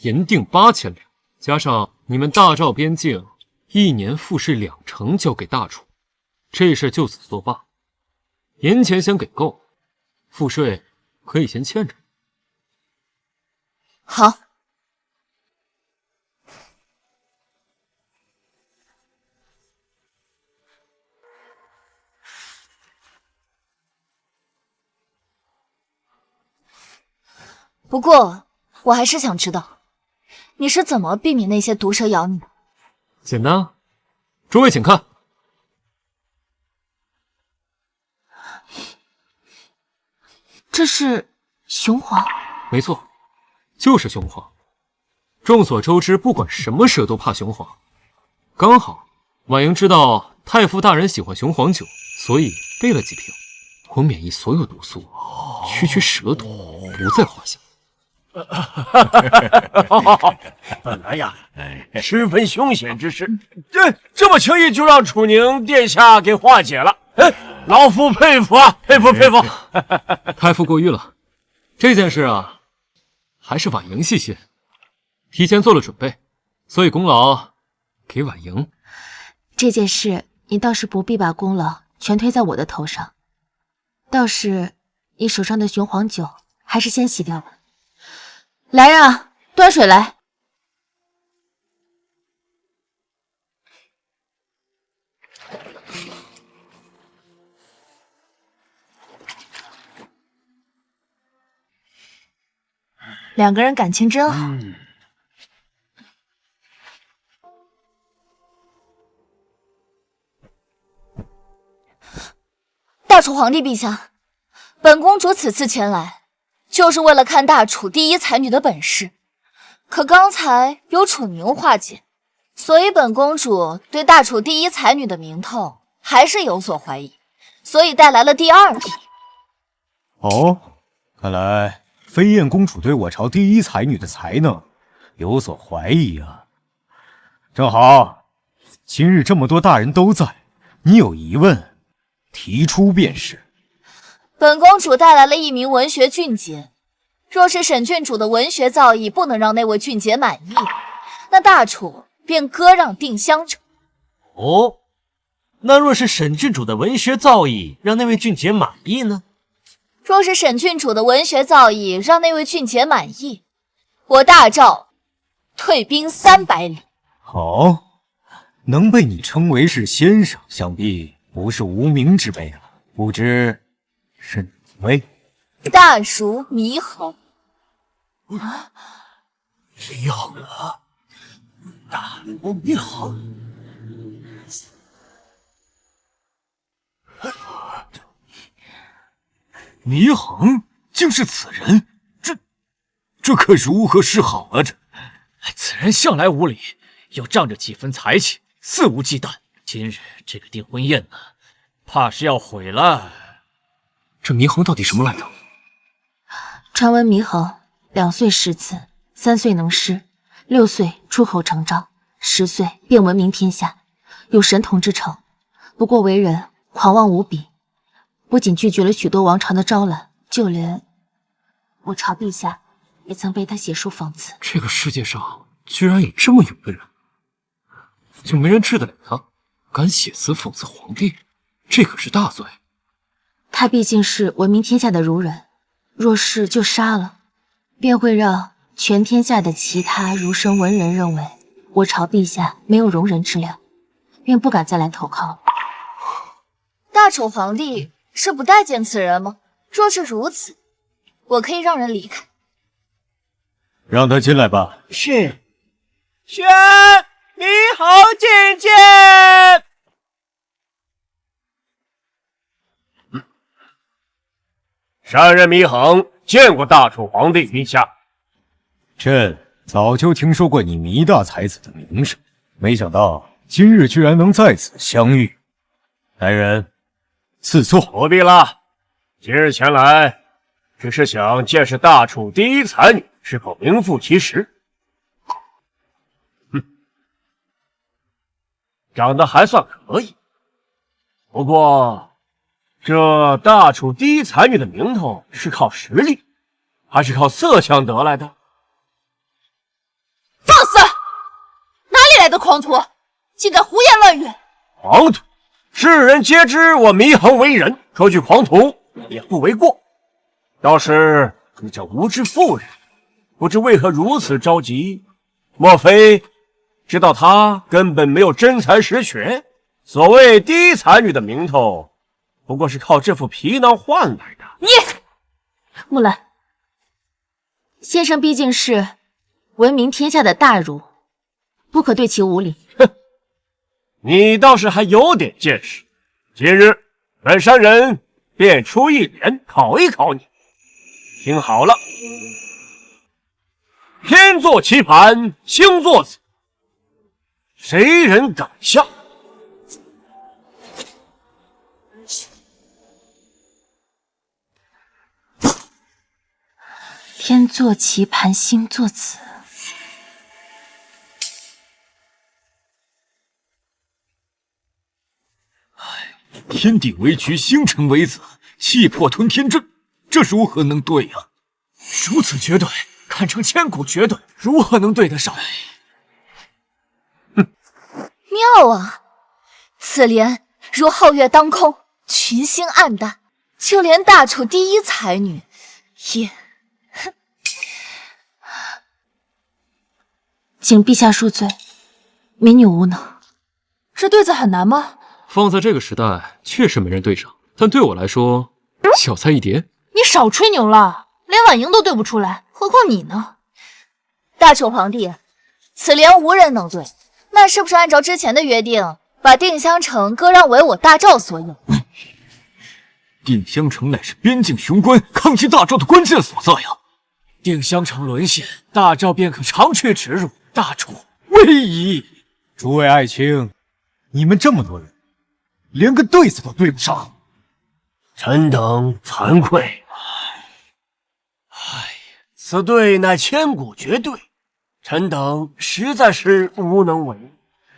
银锭8000两，加上你们大赵边境1年赋税2成交给大楚，这事就此作罢。银钱先给够，赋税可以先欠着。好。不过，我还是想知道，你是怎么避免那些毒蛇咬你的？简单，诸位请看。这是雄黄。没错，就是雄黄。众所周知，不管什么蛇都怕雄黄。刚好婉莹知道太傅大人喜欢雄黄酒，所以备了几瓶。我免疫所有毒素，区蛇毒不在话下。本来呀，十分凶险之事，这么轻易就让楚宁殿下给化解了，老夫佩服啊，佩服佩服！太傅过誉了，这件事啊，还是婉莹细心，提前做了准备，所以功劳给婉莹。这件事你倒是不必把功劳全推在我的头上，倒是你手上的雄黄酒，还是先洗掉吧。来人啊，端水来！两个人感情真好。大楚皇帝陛下，本公主此次前来，就是为了看大楚第一才女的本事。可刚才有楚宁化解，所以本公主对大楚第一才女的名头还是有所怀疑，所以带来了第二题。哦，看来飞燕公主对我朝第一才女的才能有所怀疑啊。正好，今日这么多大人都在，你有疑问，提出便是。本公主带来了一名文学俊杰，若是沈郡主的文学造诣不能让那位俊杰满意，那大楚便割让定襄城。哦，那若是沈郡主的文学造诣让那位俊杰满意呢？若是沈郡主的文学造诣让那位俊杰满意，我大赵退兵300里。好，能被你称为是先生，想必不是无名之辈了。不知是哪位？大叔猕猴。猕猴啊，大叔猕猴。祢衡竟是此人，这可如何是好啊？此人向来无礼，又仗着几分才气，肆无忌惮。今日这个订婚宴呢，怕是要毁了。这祢衡到底什么来头？传闻猕猴2岁识字，3岁能诗，6岁出口成章，10岁便闻名天下，有神童之称。不过为人狂妄无比，不仅拒绝了许多王朝的招揽，就连我朝陛下也曾被他写书讽刺。这个世界上居然有这么勇的人，就没人治得了他？敢写词讽刺皇帝，这可是大罪。他毕竟是闻名天下的儒人，若是就杀了，便会让全天下的其他儒生文人认为我朝陛下没有容人之量，便不敢再来投靠了。大楚皇帝是不待见此人吗？若是如此，我可以让人离开。让他进来吧。是。宣猕侯觐见。山人猕恒见过大楚皇帝陛下。朕早就听说过你猕大才子的名声，没想到今日居然能在此相遇。来人，赐座。不必了，今日前来，只是想见识大楚第一才女是否名副其实。长得还算可以，不过这大楚第一才女的名头是靠实力，还是靠色相得来的？放肆！哪里来的狂徒，竟敢胡言乱语！狂徒，世人皆知我猕恒为人，说句狂徒也不为过。倒是你这无知妇人，不知为何如此着急？莫非知道他根本没有真才实学？所谓第一才女的名头，不过是靠这副皮囊换来的。你，木兰先生毕竟是闻名天下的大儒，不可对其无礼。哼，你倒是还有点见识。今日本山人便出一联考一考你，听好了：天作棋盘，星作子，谁人敢下？天作棋盘，星作子。天地为局，星辰为子，气魄吞天阵，这如何能对呀？如此绝对，堪称千古绝对，如何能对得上？妙啊！此联如皓月当空，群星暗淡，就连大楚第一才女也……请陛下恕罪，民女无能。这对子很难吗？放在这个时代，确实没人对上，但对我来说，小菜一碟。你少吹牛了，连婉莹都对不出来，何况你呢？大楚皇帝，此联无人能对，那是不是按照之前的约定，把定襄城割让为我大赵所有？定襄城乃是边境雄关，抗击大赵的关键所在呀！定襄城沦陷，大赵便可长驱直入，大楚危矣！诸位爱卿，你们这么多人，连个对子都对不上，臣等惭愧。此对乃千古绝对，臣等实在是无能为力，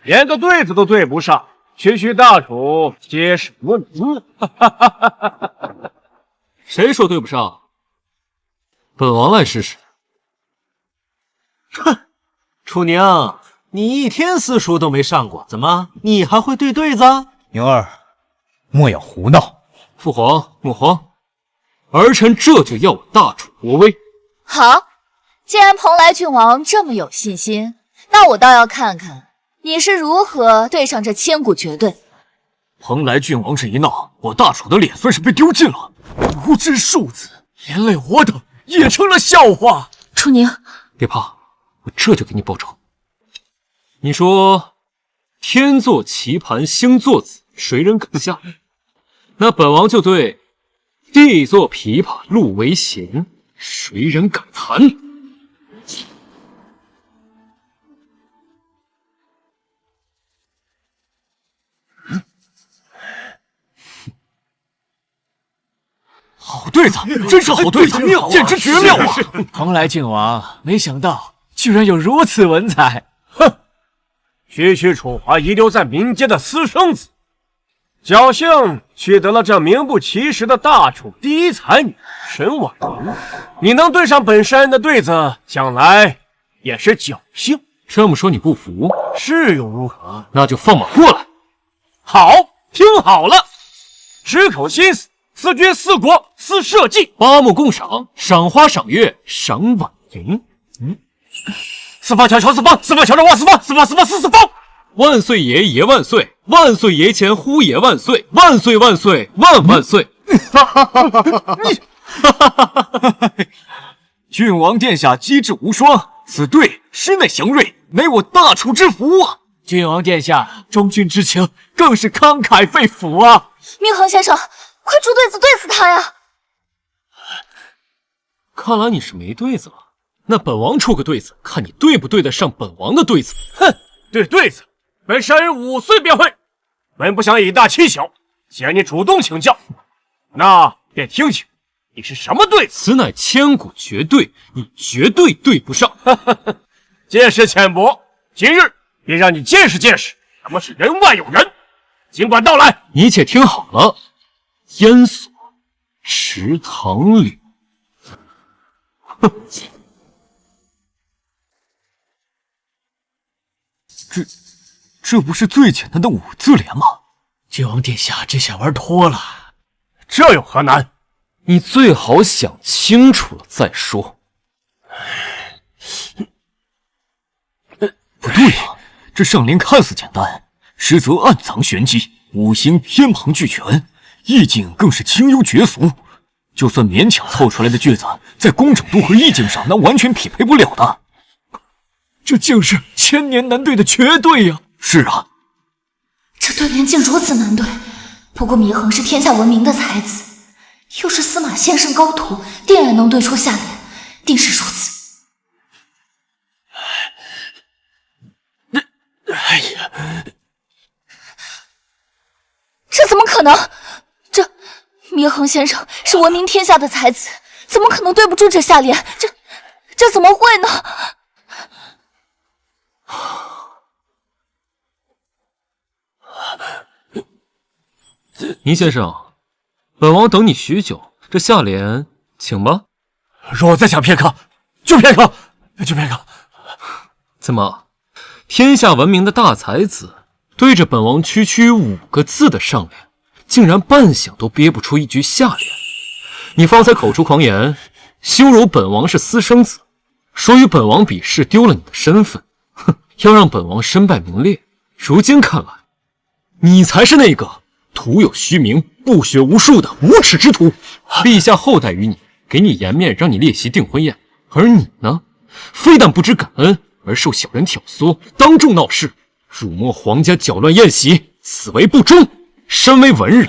连个对子都对不上，区区大楚皆是无能。谁说对不上？本王来试试。哼，楚宁，你一天私塾都没上过，怎么你还会对对子？宁儿，莫要胡闹！父皇、母皇，儿臣这就要大楚国威。好，既然蓬莱郡王这么有信心，那我倒要看看你是如何对上这千古绝对。蓬莱郡王这一闹，我大楚的脸算是被丢尽了。无知庶子，连累我等也成了笑话。楚宁，别怕，我这就给你报仇。你说，天作棋盘，星作子，谁人敢下？那本王就对地作琵琶，路为弦，谁人敢弹？好对子，真是好对子，简直绝妙啊！蓬莱郡王，没想到居然有如此文采。哼，区区楚华遗留在民间的私生子，侥幸取得了这名不其实的大楚第一才女沈婉莹。你能对上本山人的对子，想来也是侥幸。这么说你不服？是又如何？那就放马过来。好，听好了，只口心思，四军四国四社稷，八目共赏，赏花赏月赏晚营。四方桥桥四方，四方桥着望四方，四方四方四四方。万岁爷爷万岁！万岁爷前呼爷万岁！万岁万岁万万岁！郡王殿下机智无双，此对师内祥瑞，乃我大楚之福啊！郡王殿下忠君之情更是慷慨肺腑啊！明恒先生，快出对子对死他呀！看来你是没对子了，那本王出个对子，看你对不对得上本王的对子。哼，对子，本山人5岁便会，本不想以大欺小。既然你主动请教，那便听听你是什么对子。此乃千古绝对，你绝对对不上。见识浅薄，今日便让你见识见识什么是人外有人。尽管道来。你且听好了，烟锁池塘柳。这不是最简单的5字联吗？郡王殿下这下玩脱了，这有何难？你最好想清楚了再说。不对啊，这上联看似简单，实则暗藏玄机，五行偏旁俱全，意境更是清幽绝俗。就算勉强凑出来的句子，在工整度和意境上那完全匹配不了的。这竟是千年难对的绝对呀！是啊，这对联竟如此难对。不过祢衡是天下闻名的才子，又是司马先生高徒，定然能对出下联，定是如此。哎呀，这怎么可能？祢衡先生是闻名天下的才子，怎么可能对不住这下联？这怎么会呢？倪先生，本王等你许久，这下联请吧。容我再想片刻，就片刻。怎么，天下闻名的大才子对着本王区5个字的上联，竟然半晌都憋不出一句下联？你方才口出狂言，羞辱本王是私生子，说与本王比试丢了你的身份，哼，要让本王身败名裂。如今看来，你才是那个徒有虚名、不学无术的无耻之徒。陛下厚待于你，给你颜面，让你列席订婚宴，而你呢，非但不知感恩，而受小人挑唆，当众闹事，辱没皇家，搅乱宴席，此为不忠。身为文人，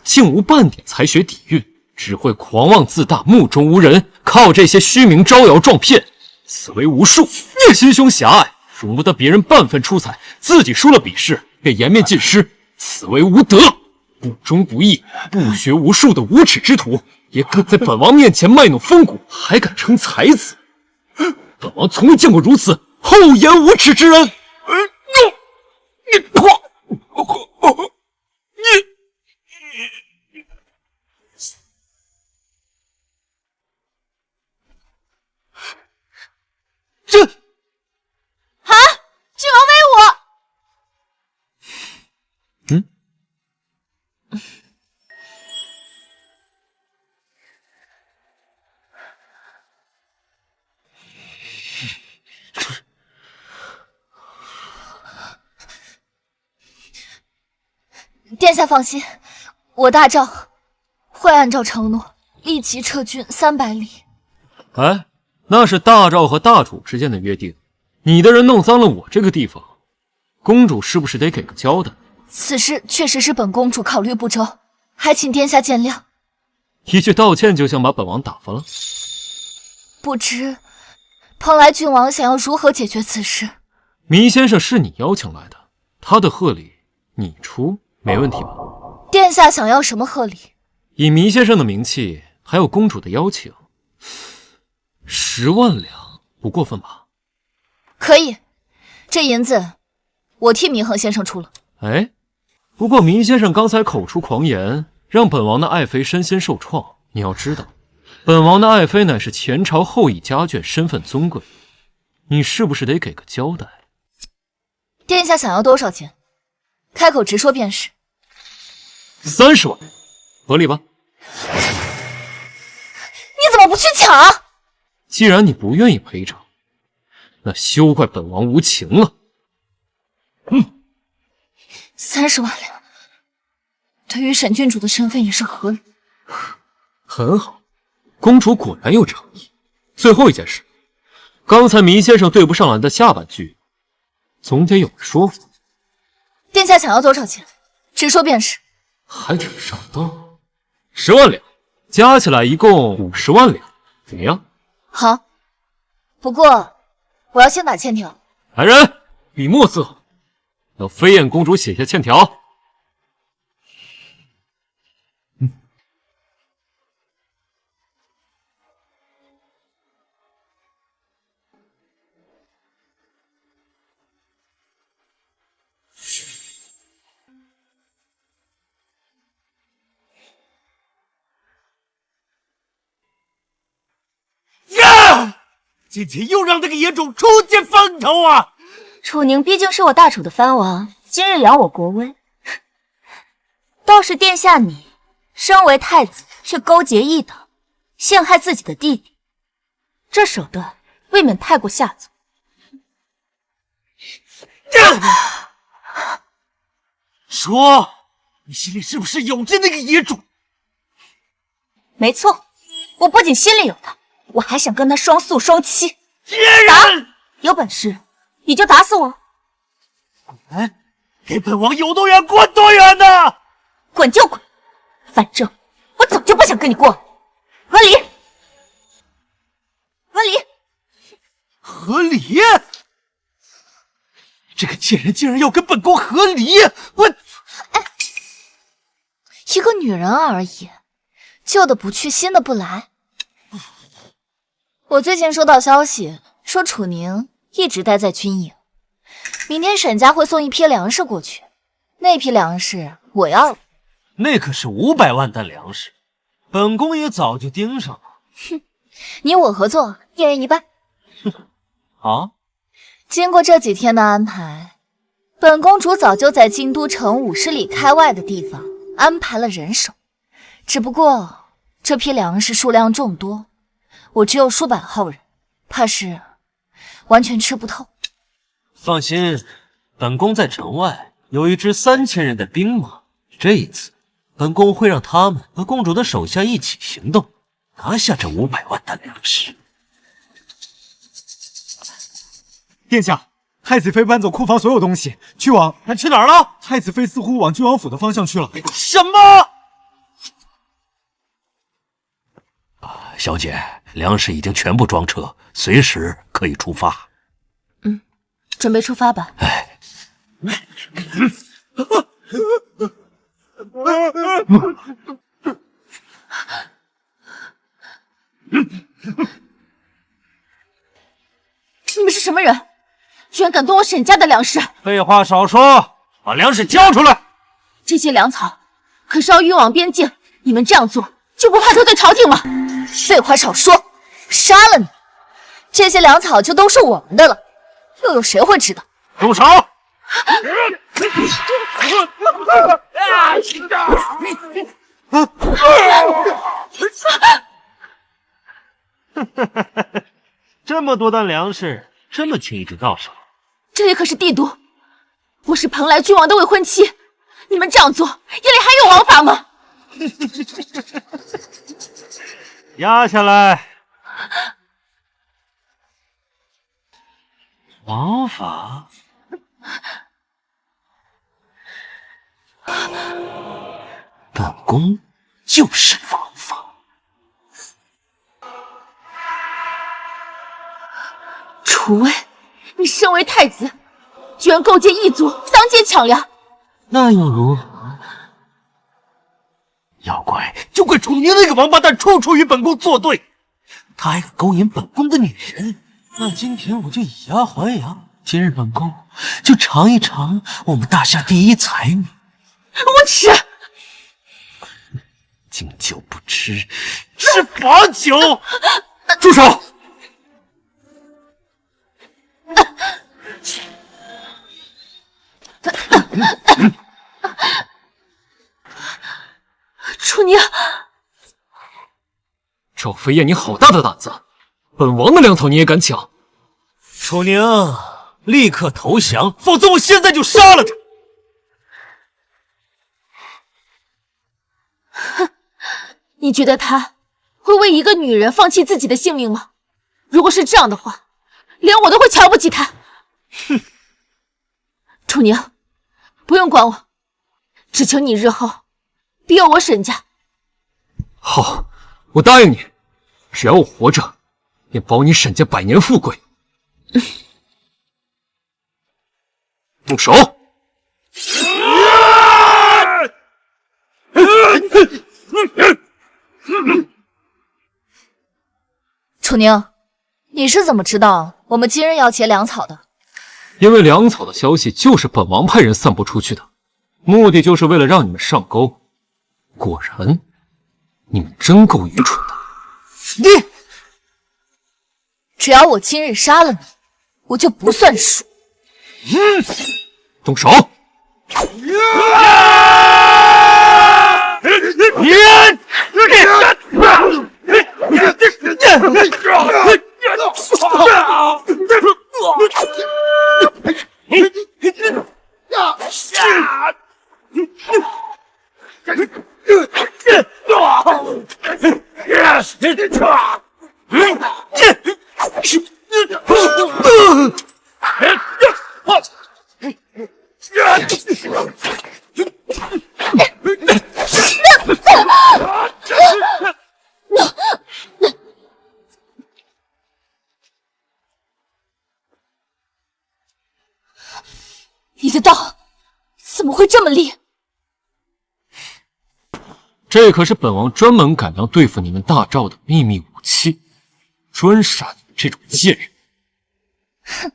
竟无半点才学底蕴，只会狂妄自大，目中无人，靠这些虚名招摇撞骗，此为无术。你心胸狭隘，容不得别人半分出彩，自己输了比试，便颜面尽失，此为无德。不忠不义、不学无术的无耻之徒，也敢在本王面前卖弄风骨，还敢称才子？本王从未见过如此厚颜无耻之人。郡王威武！殿下放心，我大赵会按照承诺立即撤军300里。哎，那是大赵和大主之间的约定，你的人弄脏了我这个地方，公主是不是得给个交代？此事确实是本公主考虑不周，还请殿下见谅。一句道歉就想把本王打发了？不知蓬莱郡王想要如何解决此事？糜先生是你邀请来的，他的贺礼你出，没问题吧？殿下想要什么贺礼？以糜先生的名气，还有公主的邀请，10万两不过分吧？可以，这银子我替祢衡先生出了。哎，不过糜先生刚才口出狂言，让本王的爱妃身心受创。你要知道，本王的爱妃乃是前朝后裔家眷，身份尊贵，你是不是得给个交代？殿下想要多少钱？开口直说便是。30万，合理吧？你怎么不去抢？既然你不愿意赔偿，那休怪本王无情了。30万两，对于沈郡主的身份也是合理。很好，公主果然有诚意。最后一件事，刚才糜先生对不上来的下半句，总得有个说法。殿下想要多少钱？直说便是。还挺上当，10万两，加起来一共50万两，怎么样？好，不过我要先打欠条。来人，笔墨伺候，让飞燕公主写下欠条。呀！今天又让那个野种出尽风头啊！楚宁毕竟是我大楚的藩王，今日扬我国威。倒是殿下你，身为太子却勾结异党，陷害自己的弟弟，这手段未免太过下作。说，你心里是不是有着那个野种？没错，我不仅心里有他，我还想跟他双宿双栖。打！有本事你就打死我！滚！给本王有多远滚多远呐！滚就滚，反正我早就不想跟你过了。合理，合理，合理！这个贱人竟然要跟本宫合理！我，一个女人而已，旧的不去，新的不来。我最近收到消息，说楚宁一直待在军营，明天沈家会送一批粮食过去，那批粮食我要了。那可是500万担粮食，本宫也早就盯上了。哼，你我合作，一人一半。好。经过这几天的安排，本公主早就在京都城50里开外的地方安排了人手，只不过这批粮食数量众多，我只有数百号人，怕是完全吃不透。放心，本宫在城外有一支3000人的兵马，这一次本宫会让他们和公主的手下一起行动，拿下这500万担粮食。殿下，太子妃搬走库房所有东西，去哪儿了？太子妃似乎往郡王府的方向去了。什么？小姐，粮食已经全部装车，随时可以出发。准备出发吧。你们是什么人？居然敢动我沈家的粮食！废话少说，把粮食交出来！这些粮草可是要运往边境，你们这样做就不怕得罪朝廷吗？废话少说，杀了你！这些粮草就都是我们的了，又有谁会知道？住手！这么多担粮食，这么轻易就到手？这里可是帝都，我是蓬莱郡王的未婚妻，你们这样做，眼里还有王法吗？压下来！王法？本宫就是王法。楚威，你身为太子，居然勾结异族，当街抢粮，那又如何？要怪就怪楚宁那个王八蛋处处与本宫作对，他还敢勾引本宫的女人。那今天我就以牙还牙，今日本宫就尝一尝我们大夏第一才女。无耻！敬酒不吃吃罚酒！住手！赵飞燕，你好大的胆子！本王的粮草你也敢抢？楚宁，立刻投降，否则我现在就杀了他！哼，你觉得他会为一个女人放弃自己的性命吗？如果是这样的话，连我都会瞧不起他。哼，楚宁，不用管我，只求你日后庇佑我沈家。好，我答应你，只要我活着，便保你沈家百年富贵。动手！楚宁，你是怎么知道我们今日要劫粮草的？因为粮草的消息就是本王派人散播出去的，目的就是为了让你们上钩。果然，你们真够愚蠢的。你，只要我今日杀了你，我就不算数。动手！你的刀怎么会这么利？这可是本王专门改良对付你们大赵的秘密武器，专杀你们这种贱人。哼，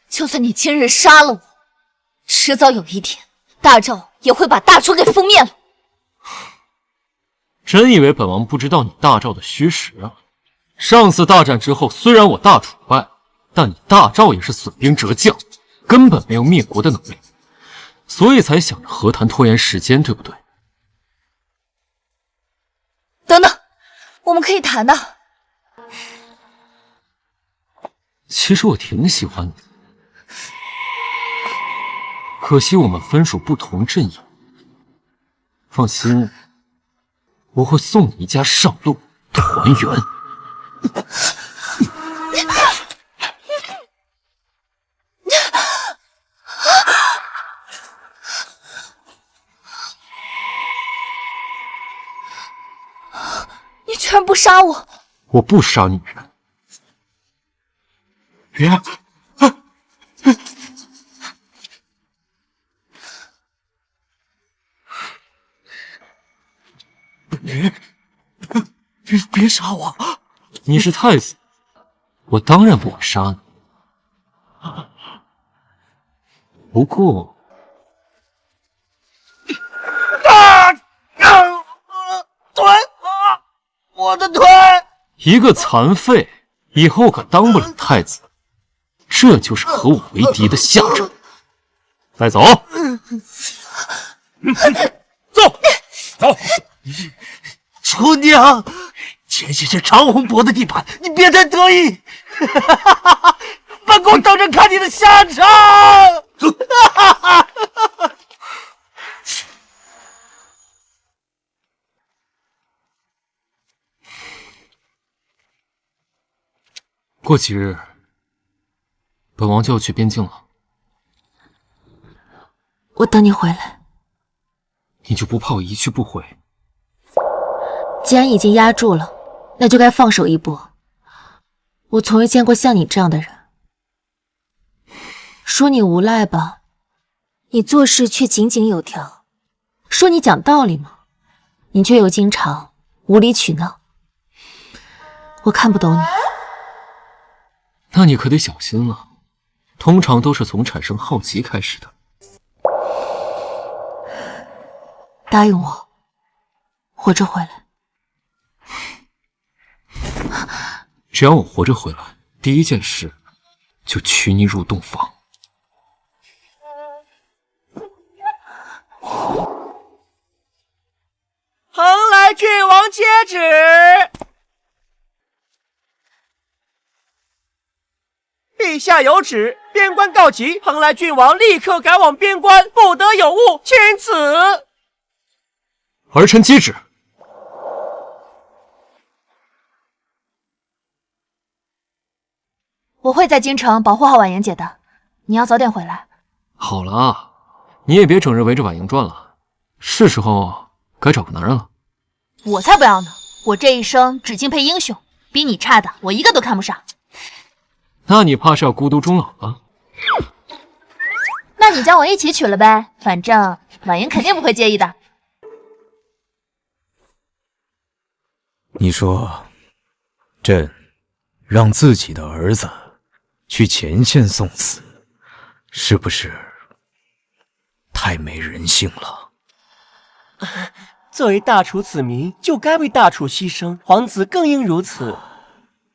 就算你今日杀了我，迟早有一天，大赵也会把大楚给覆灭了。真以为本王不知道你大赵的虚实啊？上次大战之后，虽然我大楚败，但你大赵也是损兵折将，根本没有灭国的能力，所以才想着和谈拖延时间，对不对？等等，我们可以谈的。其实我挺喜欢你的，可惜我们分属不同阵营。放心，我会送你一家上路团圆。你居然不杀我！我不杀女人。别杀我！你是太子，我当然不会杀你。不过，腿，我的腿！一个残废，以后可当不了太子，这就是和我为敌的下场。带走，走，走！楚娘，前线是长红伯的地盘，你别太得意。本宫等着看你的下场。过几日，本王就要去边境了。我等你回来。你就不怕我一去不回？既然已经压住了，那就该放手一搏。我从未见过像你这样的人。说你无赖吧，你做事却井井有条；说你讲道理嘛，你却又经常无理取闹。我看不懂你。那你可得小心了，通常都是从产生好奇开始的。答应我，活着回来。只要我活着回来，第一件事就娶你入洞房。蓬莱郡王接旨，陛下有旨，边关告急，蓬莱郡王立刻赶往边关，不得有误，钦此。儿臣接旨。我会在京城保护好婉言姐的，你要早点回来。好了啊，你也别整日围着婉莹转了，是时候该找个男人了。我才不要呢！我这一生只敬佩英雄，比你差的我一个都看不上。那你怕是要孤独终老了？那你将我一起娶了呗，反正婉莹肯定不会介意的。你说，朕让自己的儿子去前线送死，是不是太没人性了？作为大楚子民，就该为大楚牺牲，皇子更应如此。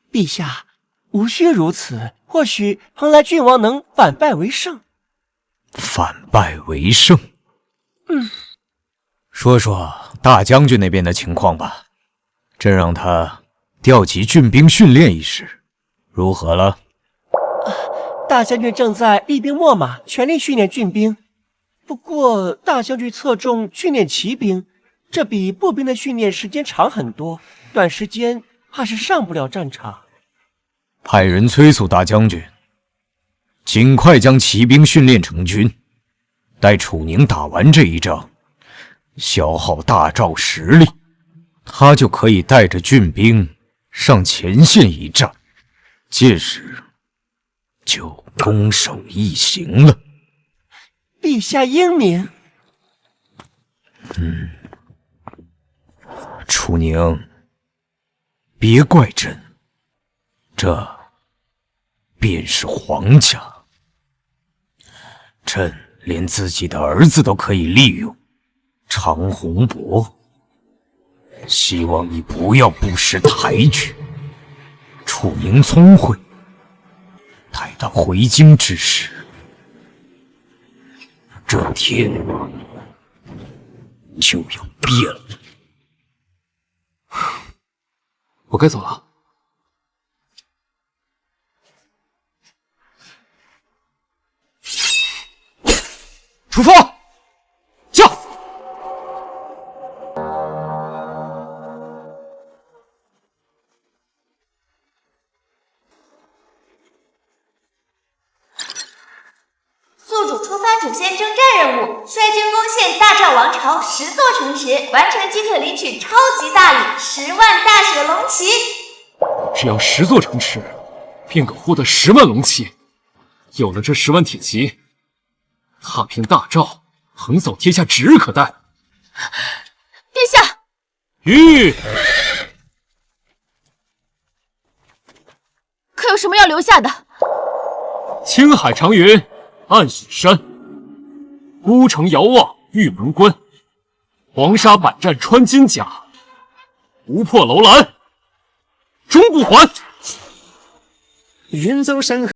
陛下无需如此，或许蓬莱郡王能反败为胜。反败为胜？说说大将军那边的情况吧。朕让他调集郡兵训练一事，如何了？大将军正在厉兵秣马，全力训练郡兵。不过大将军侧重训练骑兵，这比步兵的训练时间长很多，短时间怕是上不了战场。派人催促大将军，尽快将骑兵训练成军，待楚宁打完这一仗，消耗大赵实力，他就可以带着郡兵上前线一战，届时就攻守一行了。陛下英明。楚宁，别怪朕，这便是皇家。朕连自己的儿子都可以利用，常洪博，希望你不要不识抬举。楚宁聪慧，待到回京之时，这天就要变了。我该走了。出发！驾！宿主出发主线征战任务，率军攻陷大赵王朝10座城池，完成即可领取超级大礼10万大雪龙旗。只要10座城池，便可获得10万龙旗。有了这10万铁骑，踏平大赵，横扫天下指日可待。陛下，吁！可有什么要留下的？青海长云暗雪山，孤城遥望玉门关，黄沙百战穿金甲，不破楼兰终不还。远走山河